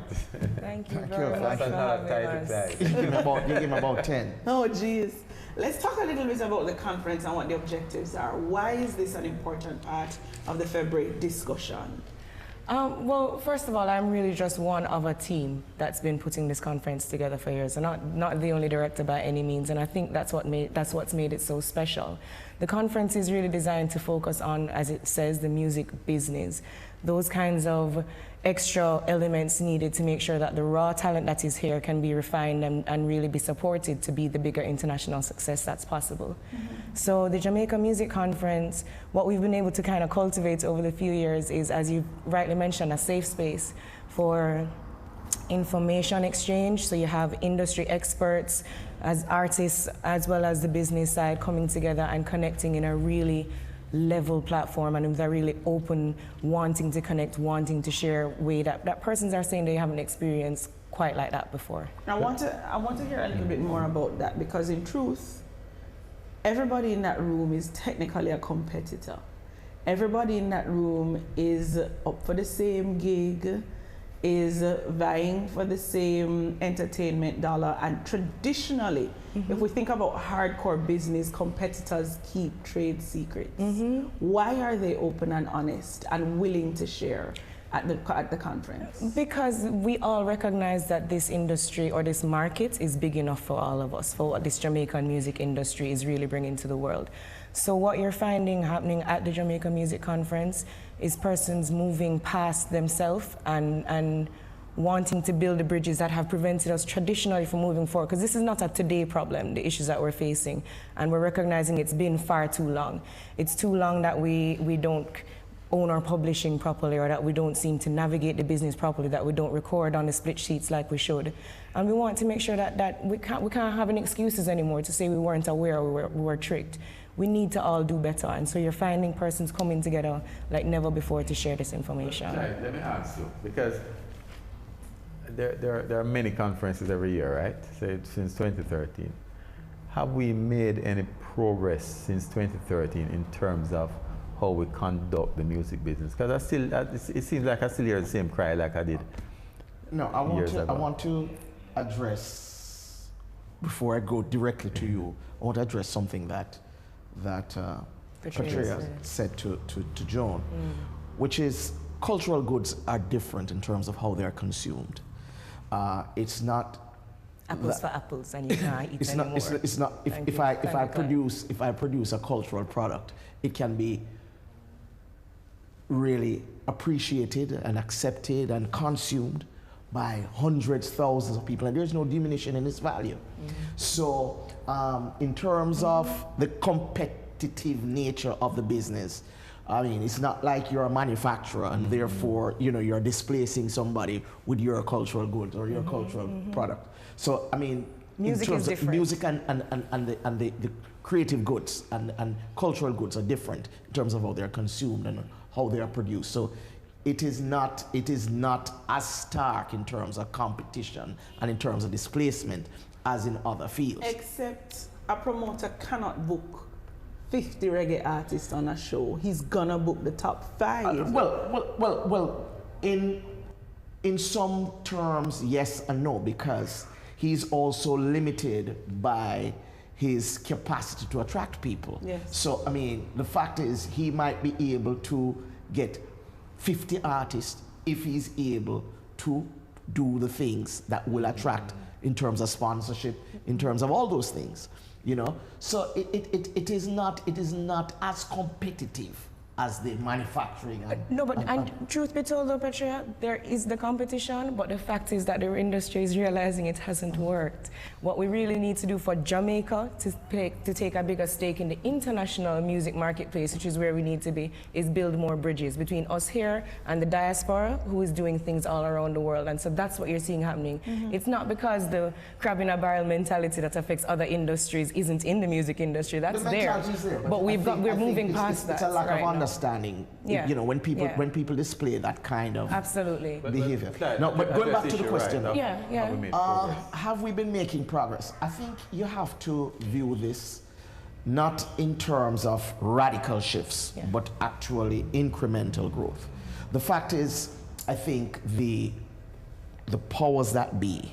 Thank you very much for having us. You give him about 10. Oh, geez. Let's talk a little bit about the conference and what the objectives are. Why is this an important part of the February discussion? Well, first of all, I'm really just one of a team that's been putting this conference together for years. I'm not the only director by any means, and I think that's what's made it so special. The conference is really designed to focus on, as it says, the music business. Those kinds of extra elements needed to make sure that the raw talent that is here can be refined and really be supported to be the bigger international success that's possible. Mm-hmm. So the Jamaica Music Conference, what we've been able to kind of cultivate over the few years is, as you rightly mentioned, a safe space for information exchange. So you have industry experts as artists as well as the business side coming together and connecting in a really level platform and with a really open, wanting to connect, wanting to share way that persons are saying they haven't experienced quite like that before. I want to hear a little bit more about that, because in truth, everybody in that room is technically a competitor. Everybody in that room is up for the same gig, is vying for the same entertainment dollar, and traditionally, if we think about hardcore business, competitors keep trade secrets. Why are they open and honest and willing to share at the conference? Because we all recognize that this industry or this market is big enough for all of us, for what this Jamaican music industry is really bringing to the world. So what you're finding happening at the Jamaica Music Conference is persons moving past themselves and wanting to build the bridges that have prevented us traditionally from moving forward. Because this is not a today problem, the issues that we're facing. And we're recognizing it's been far too long. It's too long that we don't own our publishing properly, or that we don't seem to navigate the business properly, that we don't record on the split sheets like we should. And we want to make sure that we can't have any excuses anymore to say we weren't aware or we were tricked. We need to all do better, and so you're finding persons coming together like never before to share this information. Right, let me ask you, because there are many conferences every year, right? So since 2013. Have we made any progress since 2013 in terms of how we conduct the music business? Because it seems like I still hear the same cry like I did. No, I want to address, before I go directly to you, I want to address something that Patricia said to Joan, which is cultural goods are different in terms of how they are consumed. It's not apples for apples, and you can't eat anymore. It's not. If I produce a cultural product, it can be really appreciated and accepted and consumed by hundreds, thousands of people, and there's no diminution in its value. So in terms of the competitive nature of the business, I mean, it's not like you're a manufacturer and therefore, you're displacing somebody with your cultural goods or your cultural product. So, I mean, music in terms is different. of music and the creative goods and cultural goods are different in terms of how they're consumed and how they are produced. So it is not as stark in terms of competition and in terms of displacement as in other fields. Except a promoter cannot book 50 reggae artists on a show. He's gonna book the top 5. Well, in some terms, yes and no, because he's also limited by his capacity to attract people. Yes. So, I mean, the fact is he might be able to get 50 artists if he's able to do the things that will attract in terms of sponsorship, in terms of all those things, So it is not as competitive as the manufacturing. No, but and truth be told though, Petria, there is the competition, but the fact is that the industry is realizing it hasn't worked. What we really need to do for Jamaica to take a bigger stake in the international music marketplace, which is where we need to be, is build more bridges between us here and the diaspora, who is doing things all around the world. And so that's what you're seeing happening. It's not because the crab in a barrel mentality that affects other industries isn't in the music industry. That's there. But we're moving past that. It's a lack right of now. Understanding, Yeah. you know, when people Yeah. when people display that kind of absolutely behavior. No, but going back to the question, have we been making progress? I think you have to view this not in terms of radical shifts, but actually incremental growth. The fact is, I think the powers that be,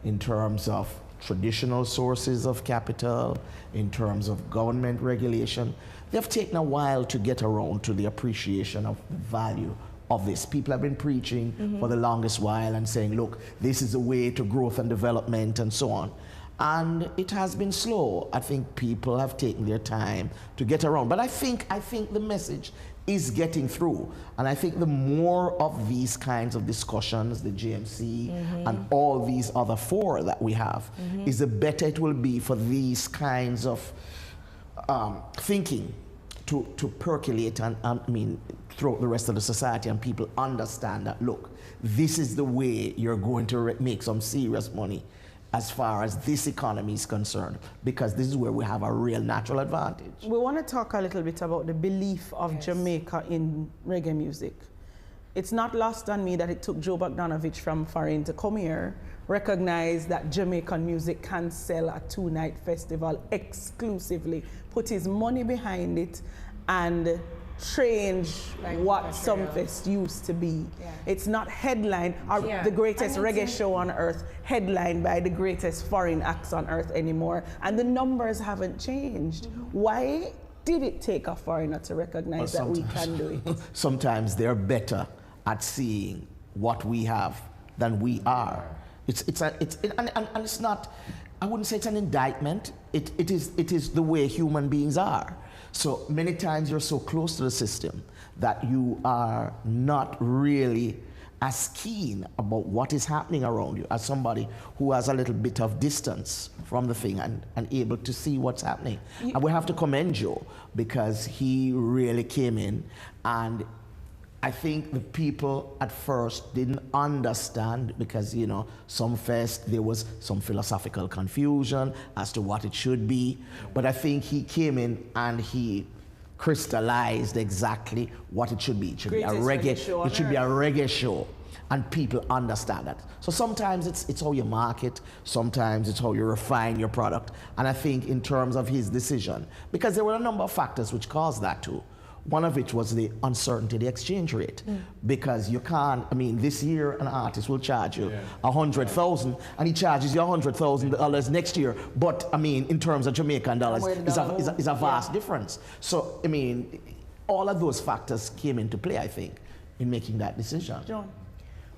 in terms of traditional sources of capital, in terms of government regulation, they've taken a while to get around to the appreciation of the value of this. People have been preaching for the longest while and saying, look, this is a way to growth and development and so on. And it has been slow. I think people have taken their time to get around. But I think the message is getting through. And I think the more of these kinds of discussions, the GMC and all these other fora that we have, is the better it will be for these kinds of thinking to percolate and throughout the rest of the society, and people understand that, look, this is the way you're going to make some serious money as far as this economy is concerned, because this is where we have a real natural advantage. We want to talk a little bit about the belief of Jamaica in reggae music. It's not lost on me that it took Joe Bogdanovich from foreign to come here, recognize that Jamaican music can sell a 2-night festival exclusively, put his money behind it, and change what Sumfest used to be. It's not headline or the greatest reggae show on earth, headlined by the greatest foreign acts on earth anymore. And the numbers haven't changed. Why did it take a foreigner to recognize that we can do it? Sometimes they're better at seeing what we have than we are. And it's not, I wouldn't say it's an indictment. It is the way human beings are. So many times you're so close to the system that you are not really as keen about what is happening around you as somebody who has a little bit of distance from the thing and able to see what's happening. And we have to commend Joe, because he really came in, and I think the people at first didn't understand, because, you know, Sumfest, there was some philosophical confusion as to what it should be. But I think he came in and he crystallized exactly what it should be. It should be a reggae show. It should be a reggae show. And people understand that. So sometimes it's how you market, sometimes it's how you refine your product. And I think in terms of his decision, because there were a number of factors which caused that too. One of which was the uncertainty, the exchange rate. Because you can't, this year an artist will charge you $100,000 and he charges you $100,000 next year. But in terms of Jamaican dollars, is a vast difference. So, all of those factors came into play, I think, in making that decision. John.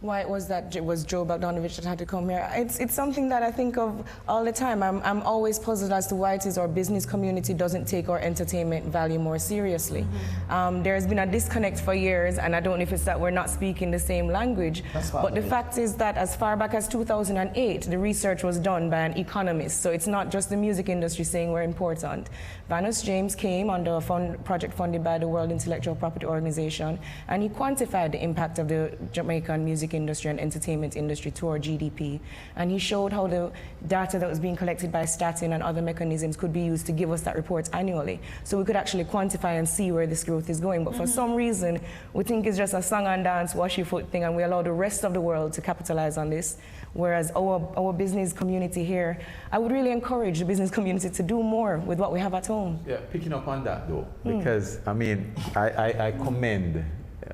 Why it was that it was Joe Bogdanovich that had to come here? It's something that I think of all the time. I'm always puzzled as to why it is our business community doesn't take our entertainment value more seriously. There's been a disconnect for years, and I don't know if it's that we're not speaking the same language. But the fact is that as far back as 2008, the research was done by an economist. So it's not just the music industry saying we're important. Vanus James came under a project funded by the World Intellectual Property Organization, and he quantified the impact of the Jamaican music industry and entertainment industry to our GDP. And he showed how the data that was being collected by Statin and other mechanisms could be used to give us that report annually. So we could actually quantify and see where this growth is going. But for some reason, we think it's just a song and dance, wash your foot thing, and we allow the rest of the world to capitalize on this. Whereas our business community here, I would really encourage the business community to do more with what we have at home. Yeah, picking up on that though, because I commend,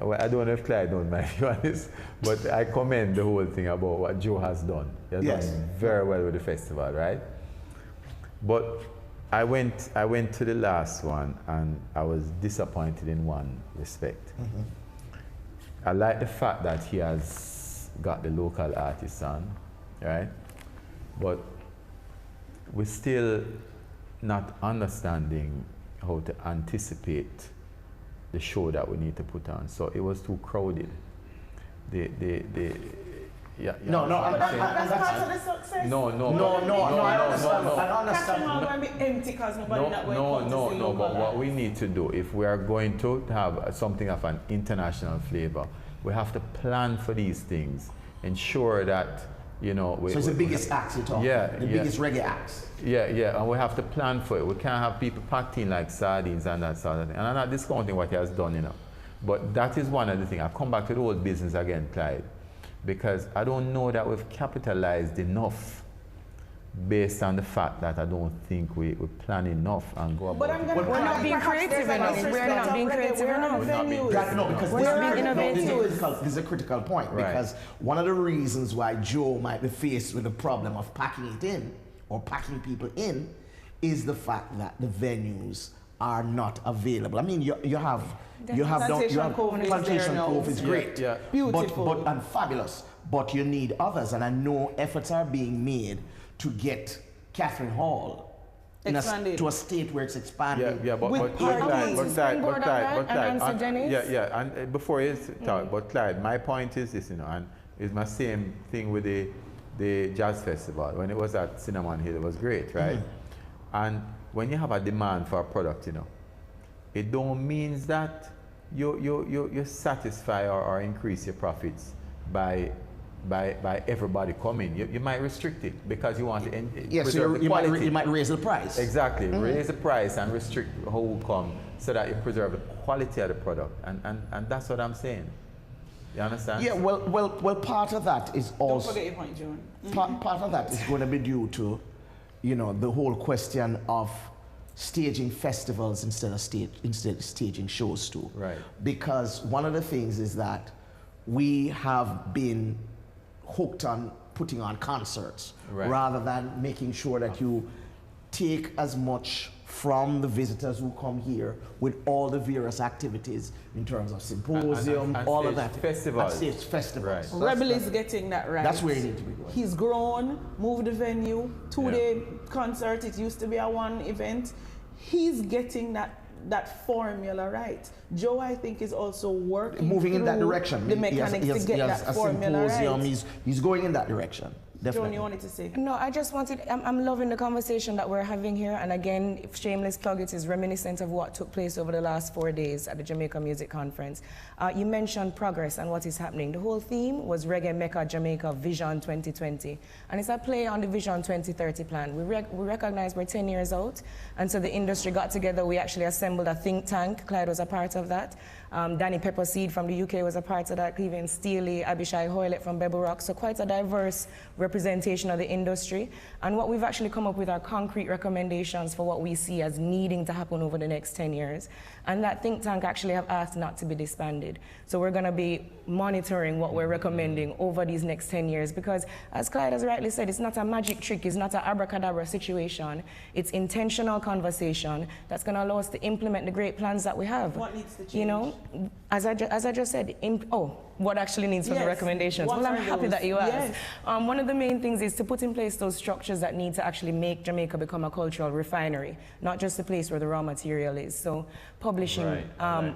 I don't know if Clyde don't mind, to be honest, but I commend the whole thing about what Joe has done. He has done very well with the festival, right? But I went to the last one and I was disappointed in one respect. I like the fact that he has got the local artists on, right? But we're still not understanding how to anticipate the show that we need to put on. So it was too crowded. Yeah. No, that's part of the success. No. I understand. Catching on be empty because nobody not going to see But what we need to do, if we are going to have something of an international flavor, we have to plan for these things, ensure that, you know. So it's the biggest acts you're talking about? The biggest reggae acts? Yeah, and we have to plan for it. We can't have people packed in like sardines and that sort of thing. And I'm not discounting what he has done, you know. But that is one of the things. I come back to the old business again, Clyde, because I don't know that we've capitalized enough based on the fact that I don't think we plan enough and go about it. We're not being creative enough. We're not being creative enough. No, because this is a critical point. Right. Because one of the reasons why Joe might be faced with the problem of packing it in or packing people in is the fact that the venues are not available. I mean, you have Plantation Cove is great, beautiful, but and fabulous. But you need others, and I know efforts are being made to get Catherine Hall to a state where it's expanding. But before you talk, but Clyde, my point is this, you know, and it's my same thing with the jazz festival. When it was at Cinnamon Hill, it was great, right? And when you have a demand for a product, you know, it don't mean that you satisfy or increase your profits by everybody coming. You might restrict it because you want to preserve the quality. You might raise the price. Exactly, raise the price and restrict who come so that you preserve the quality of the product. And that's what I'm saying. You understand? Yeah, well, part of that is also... Don't forget your point, John. Part of that is going to be due to, you know, the whole question of staging festivals instead of staging shows too. Right. Because one of the things is that we have been hooked on putting on concerts rather than making sure that you take as much from the visitors who come here with all the various activities in terms of symposium, and all of that. Festivals. And stage festivals. Right. Rebel is getting that right. That's where you need to be going. He's grown, moved the venue, 2-day concert. It used to be a one event. He's getting that formula right. Joe, I think, is also moving in that direction. The mechanics to get that formula right. He's going in that direction. Definitely. John, you wanted to say? No, I just wanted, I'm loving the conversation that we're having here. And again, if shameless plug, it is reminiscent of what took place over the last 4 days at the Jamaica Music Conference. You mentioned progress and what is happening. The whole theme was Reggae Mecca Jamaica Vision 2020. And it's a play on the Vision 2030 plan. We recognize we're 10 years out. And so the industry got together. We actually assembled a think tank. Clyde was a part of that. Danny Pepperseed from the UK was a part of that. Cleveland Steely, Abishai Hoylett from Bebel Rock. So quite a diverse representation of the industry. And what we've actually come up with are concrete recommendations for what we see as needing to happen over the next 10 years. And that think tank actually have asked not to be disbanded. So we're going to be monitoring what we're recommending over these next 10 years because, as Clyde has rightly said, it's not a magic trick, it's not an abracadabra situation. It's intentional conversation that's going to allow us to implement the great plans that we have. What needs to change? You know, as I just said, what actually needs for the recommendations? Well, I'm happy that you asked. One of the main things is to put in place those structures that need to actually make Jamaica become a cultural refinery, not just a place where the raw material is. So publishing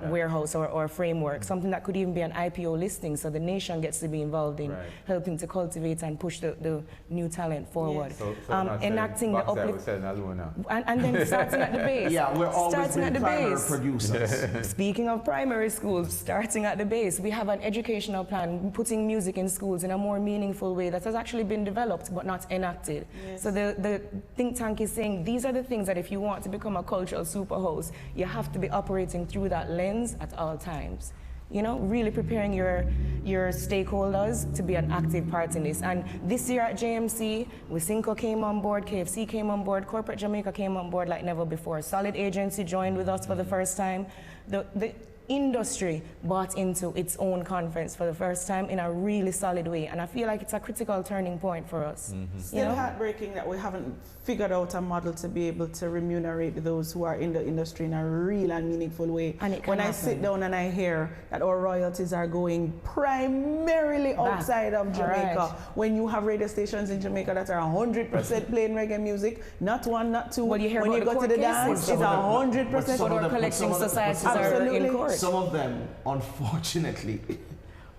warehouse or framework, something that could even be an IPO listing so the nation gets to be involved in helping to cultivate and push the new talent forward. Yes. Enacting the uplift. And then starting at the base. Yeah, we're always starting at the primary base. producers. Speaking of primary schools, starting at the base, we have an educational plan, putting music in schools in a more meaningful way that has actually been developed but not enacted. Yes. So the think tank is saying these are the things that if you want to become a cultural superhouse, you have to be operating through that lens at all times. You know, really preparing your stakeholders to be an active part in this. And this year at JMC, Wisinco came on board, KFC came on board, Corporate Jamaica came on board like never before. Solid Agency joined with us for the first time. The industry bought into its own conference for the first time in a really solid way, and I feel like it's a critical turning point for us. Still heartbreaking that we haven't figured out a model to be able to remunerate those who are in the industry in a real and meaningful way. And when I sit down and I hear that our royalties are going primarily outside of Jamaica, when you have radio stations in Jamaica that are 100% playing reggae music, not one, not two. Well, you hear when about you go to the dance, it's 100%. But our collecting societies are in court. some of them, unfortunately,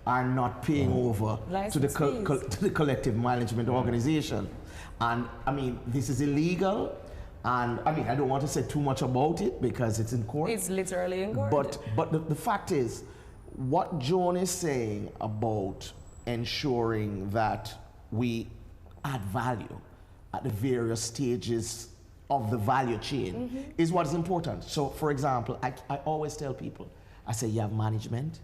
are not paying over to the collective management organization. And I mean, this is illegal. And I mean, I don't want to say too much about it because it's in court. It's literally in court. But the fact is, what Joan is saying about ensuring that we add value at the various stages of the value chain is what is important. So, for example, I always tell people, I say, you have management.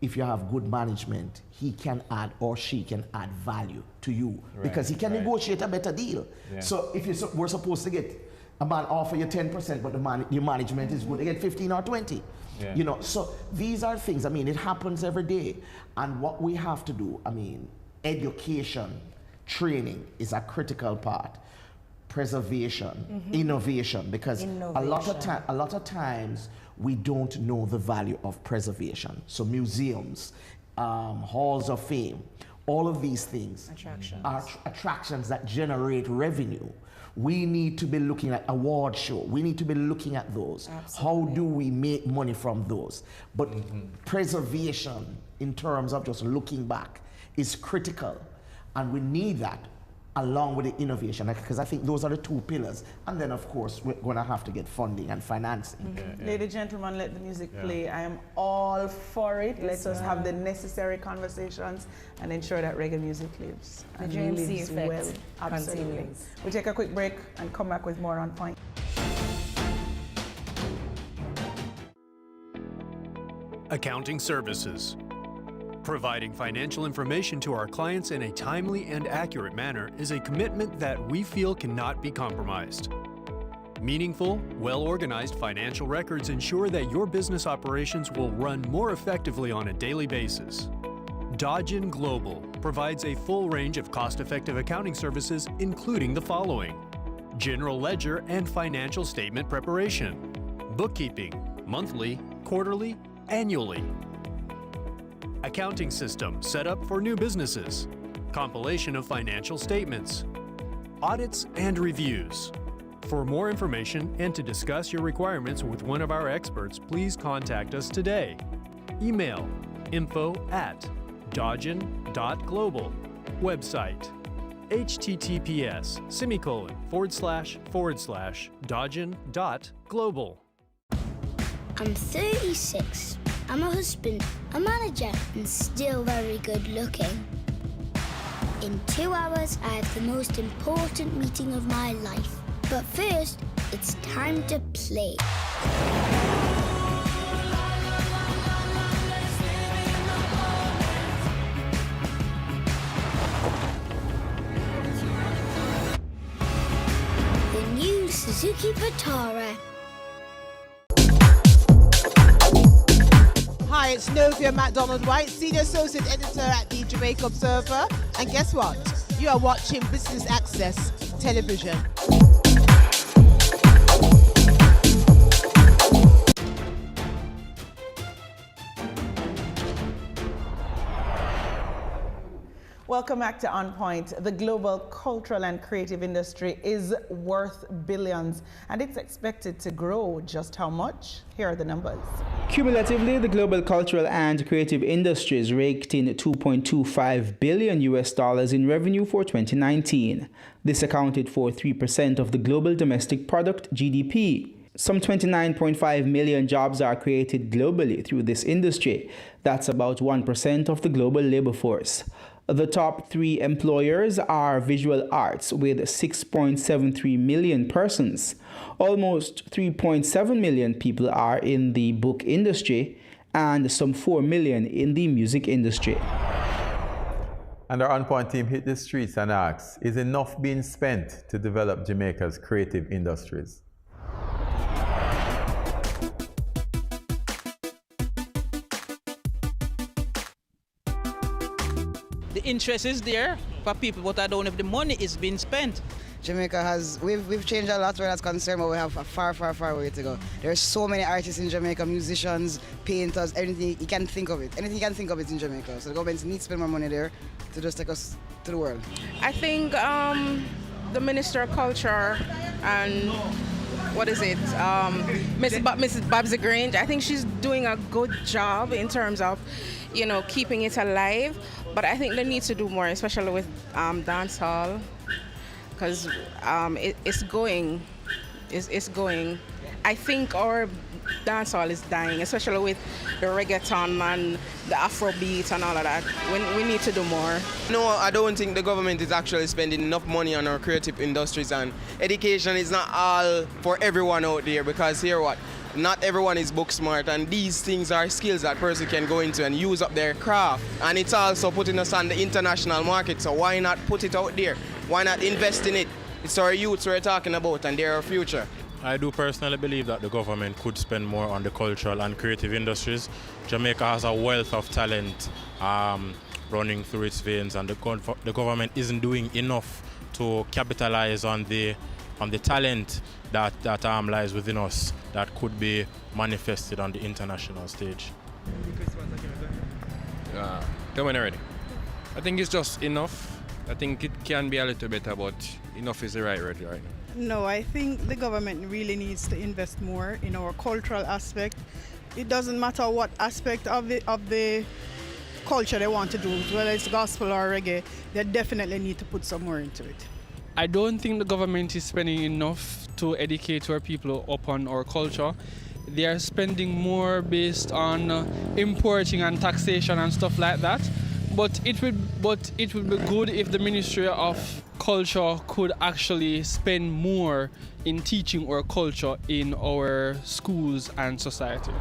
If you have good management, he can add or she can add value to you because he can negotiate a better deal. Yeah. So if we're supposed to get a man offer you 10%, but your management is going to get 15 or 20. Yeah. You know, so these are things, I mean, it happens every day. And what we have to do, I mean, education, training is a critical part. Preservation, innovation, because a lot of times we don't know the value of preservation. So museums, halls of fame, all of these things are attractions that generate revenue. We need to be looking at award show. We need to be looking at those. Absolutely. How do we make money from those? But preservation in terms of just looking back is critical. And we need that along with the innovation, because I think those are the two pillars. And then, of course, we're going to have to get funding and financing. Ladies and gentlemen, let the music play. I am all for it. Let us have the necessary conversations and ensure that reggae music lives. The GMC effect well. Absolutely. Continues. We'll take a quick break and come back with more On Point. Accounting services. Providing financial information to our clients in a timely and accurate manner is a commitment that we feel cannot be compromised. Meaningful, well-organized financial records ensure that your business operations will run more effectively on a daily basis. Dodgen Global provides a full range of cost-effective accounting services, including the following: general ledger and financial statement preparation, bookkeeping, monthly, quarterly, annually. Accounting system set up for new businesses, compilation of financial statements, audits and reviews. For more information and to discuss your requirements with one of our experts, please contact us today. Email info@dodgen.global. Website https://dodgen.global. I'm 36. I'm a husband, a manager, and still very good looking. In 2 hours, I have the most important meeting of my life. But first, it's time to play. The new Suzuki Vitara. Hi, it's Novia MacDonald White, Senior Associate Editor at the Jamaica Observer. And guess what? You are watching Business Access Television. Welcome back to On Point. The global cultural and creative industry is worth billions, and it's expected to grow. Just how much? Here are the numbers. Cumulatively, the global cultural and creative industries raked in $2.25 billion in revenue for 2019. This accounted for 3% of the global domestic product, GDP. Some 29.5 million jobs are created globally through this industry. That's about 1% of the global labor force. The top 3 employers are visual arts with 6.73 million persons. Almost 3.7 million people are in the book industry and some 4 million in the music industry. And our On Point team hit the streets and asked, is enough being spent to develop Jamaica's creative industries? The interest is there for people, but I don't know if the money is being spent. Jamaica has, we've changed a lot where that's concerned, but we have a far way to go. There's so many artists in Jamaica, musicians, painters, everything you can think of it. Anything you can think of it in Jamaica. So the government needs to spend more money there to just take us to the world. I think the Minister of Culture and what is it? Mrs. Babsy Grange. I think she's doing a good job in terms of, you know, keeping it alive. But I think they need to do more, especially with dancehall, because it's going. I think our dancehall is dying, especially with the reggaeton and the Afrobeat and all of that. We need to do more. No, I don't think the government is actually spending enough money on our creative industries, and education is not all for everyone out there, because here what? Not everyone is book smart, and these things are skills that person can go into and use up their craft. And it's also putting us on the international market, so why not put it out there? Why not invest in it? It's our youths we're talking about, and they're our future. I do personally believe that the government could spend more on the cultural and creative industries. Jamaica has a wealth of talent running through its veins, and the government isn't doing enough to capitalize on the talent that lies within us that could be manifested on the international stage. Come on already. I think it's just enough. I think it can be a little better, but enough is the right word right now. No, I think the government really needs to invest more in our cultural aspect. It doesn't matter what aspect of the culture they want to do, whether it's gospel or reggae, they definitely need to put some more into it. I don't think the government is spending enough to educate our people upon our culture. They are spending more based on importing and taxation and stuff like that. But it would be good if the Ministry of Culture could actually spend more in teaching our culture in our schools and society.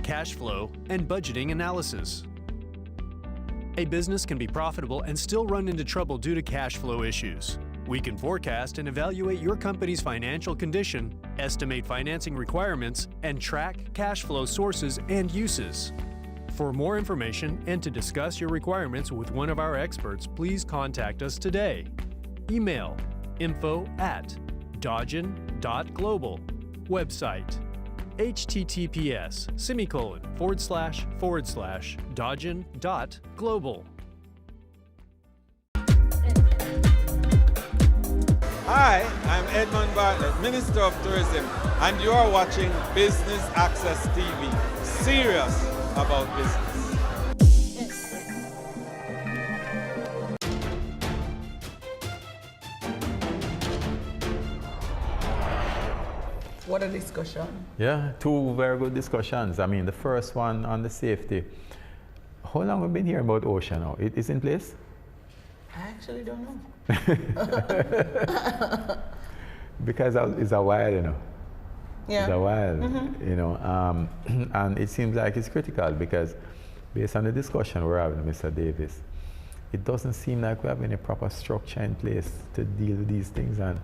Cash flow and budgeting analysis. A business can be profitable and still run into trouble due to cash flow issues. We can forecast and evaluate your company's financial condition, estimate financing requirements, and track cash flow sources and uses. For more information and to discuss your requirements with one of our experts, please contact us today. Email info@dodgen.global. Website https://dodgen.global. Hi, I'm Edmund Bartlett, Minister of Tourism, and you are watching Business Access TV. Serious about business. What a discussion. Yeah, two very good discussions. I mean, the first one on the safety. How long have we been hearing about OSHA now? It is in place? I actually don't know. Because it's a while, you know. Yeah. It's a while, you know. And it seems like it's critical because based on the discussion we're having with Mr. Davis, it doesn't seem like we have any proper structure in place to deal with these things. And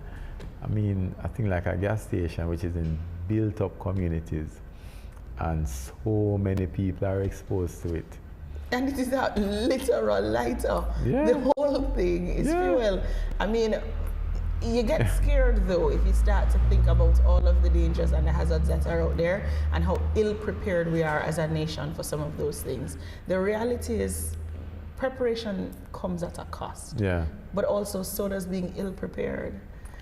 I mean, I think like a gas station, which is in built up communities, and so many people are exposed to it. And it is a literal lighter. Yeah. The whole thing is fuel. I mean, you get scared though if you start to think about all of the dangers and the hazards that are out there and how ill prepared we are as a nation for some of those things. The reality is preparation comes at a cost. Yeah. But also so does being ill prepared.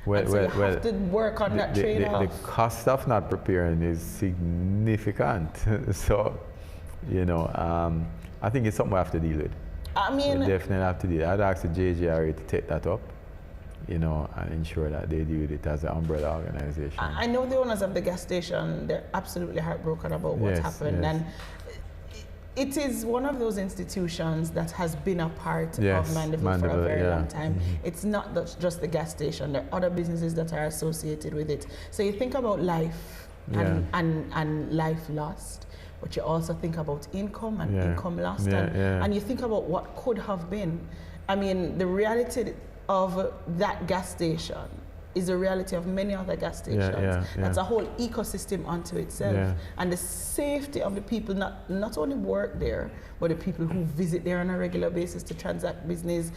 Well, so you have to work on that trade-off. The cost of not preparing is significant. So, you know, I think it's something we have to deal with. I mean, we definitely have to deal with it. I'd ask the JGRA to take that up, you know, and ensure that they deal with it as an umbrella organization. I know the owners of the gas station, they're absolutely heartbroken about what's happened. Yes. And it is one of those institutions that has been a part of Mandeville for a very long time. It's not just the gas station, there are other businesses that are associated with it. So you think about life and life lost, but you also think about income and income lost, and you think about what could have been. I mean, the reality of that gas station is the reality of many other gas stations. That's a whole ecosystem unto itself. And the safety of the people not only work there, but the people who visit there on a regular basis to transact business.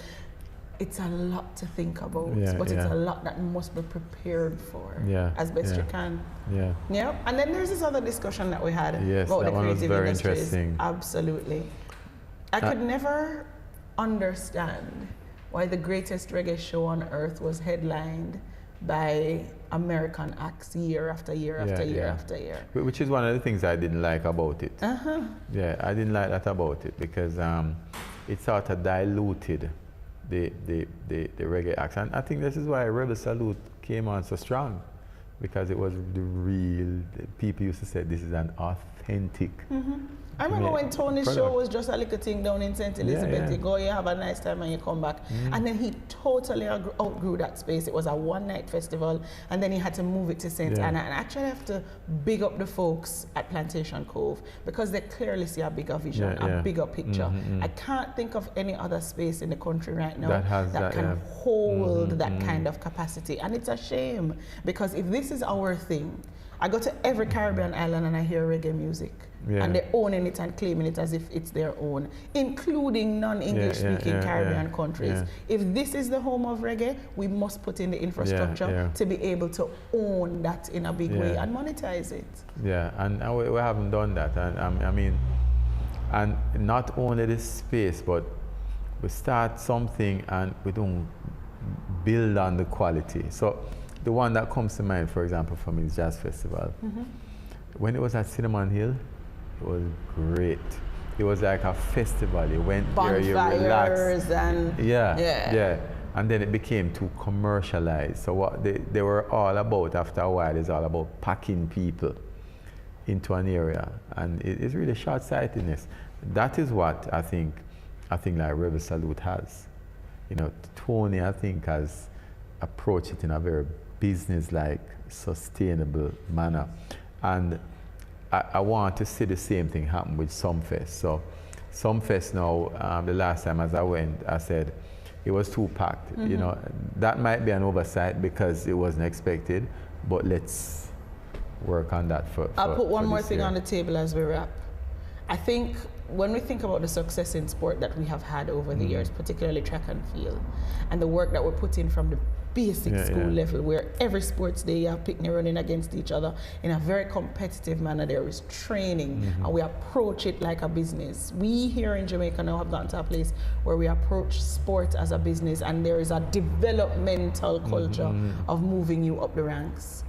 It's a lot to think about, but it's a lot that must be prepared for as best you can. Yeah. And then there's this other discussion that we had about the creative industries. Absolutely. I could never understand why the greatest reggae show on earth was headlined by American acts year after year after year after year. Which is one of the things I didn't like about it. Uh-huh. Yeah, I didn't like that about it because it sort of diluted the reggae acts. And I think this is why Rebel Salute came on so strong, because it was the real, people used to say this is an authentic. I remember when Tony's show was just a little thing down in St. Elizabeth. You go, you have a nice time and you come back. And then he totally outgrew that space. It was a one-night festival, and then he had to move it to St. Anna. And I actually have to big up the folks at Plantation Cove, because they clearly see a bigger vision, a bigger picture. I can't think of any other space in the country right now that can hold that kind of capacity. And it's a shame, because if this is our thing, I go to every Caribbean island and I hear reggae music. And they're owning it and claiming it as if it's their own, including non-English speaking Caribbean countries. If this is the home of reggae, we must put in the infrastructure to be able to own that in a big way and monetize it. Yeah, and we haven't done that. And I mean, and not only this space, but we start something and we don't build on the quality. So the one that comes to mind, for example, for me is Jazz Festival. When it was at Cinnamon Hill, it was great. It was like a festival. You went there, you relaxed. And And then it became too commercialized. So what they were all about after a while is all about packing people into an area. And it's really short-sightedness. That is what I think like Rebel Salute has. You know, Tony, I think, has approached it in a very business-like, sustainable manner. And I want to see the same thing happen with Sumfest. So Sumfest now, the last time as I went, I said it was too packed. You know, that might be an oversight because it wasn't expected, but let's work on that for I'll put one more thing year. on the table as we wrap. I think when we think about the success in sport that we have had over the years, particularly track and field, and the work that we're putting from the basic school level, where every sports day you have picnic running against each other in a very competitive manner. There is training, and we approach it like a business. We here in Jamaica now have gotten to a place where we approach sport as a business, and there is a developmental culture of moving you up the ranks.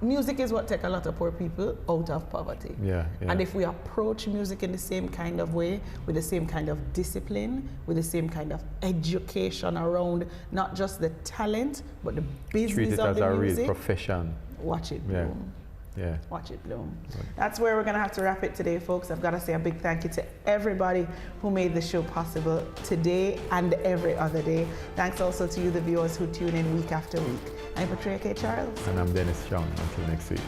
Music is what takes a lot of poor people out of poverty. And if we approach music in the same kind of way, with the same kind of discipline, with the same kind of education around not just the talent, but the business Treat it of as the a music, real profession. watch it bloom. Yeah. Watch it bloom. That's where we're going to have to wrap it today, folks. I've got to say a big thank you to everybody who made the show possible today and every other day. Thanks also to you, the viewers, who tune in week after week. I'm Patricia K. Charles. And I'm Dennis Strong. Until next week.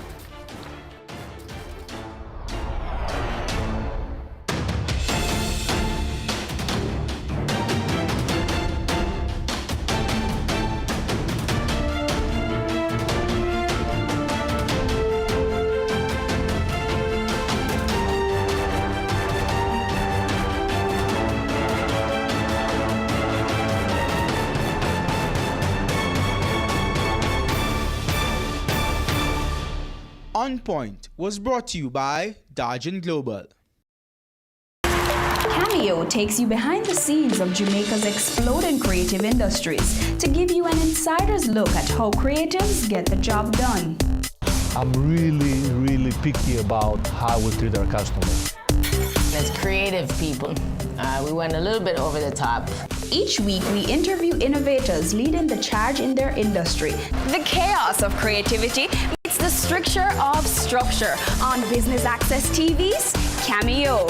On Point was brought to you by Dodge & Global. Cameo takes you behind the scenes of Jamaica's exploding creative industries to give you an insider's look at how creatives get the job done. I'm really picky about how we treat our customers. As creative people, we went a little bit over the top. Each week, we interview innovators leading the charge in their industry. The chaos of creativity meets the stricture of structure on Business Access TV's Cameo.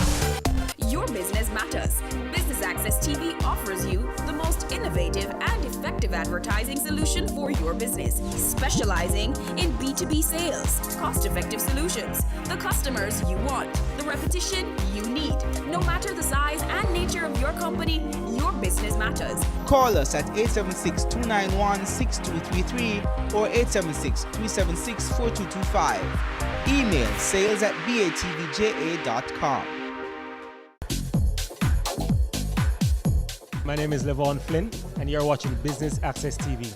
Your business matters. Business Access TV offers you the most innovative and effective advertising solution for your business, specializing in B2B sales, cost-effective solutions, the customers you want, the repetition you need. No matter the size and nature of your company, your business matters. Call us at 876-291-6233 or 876-376-4225. Email sales@batvja.com. My name is Levon Flynn, and you're watching Business Access TV.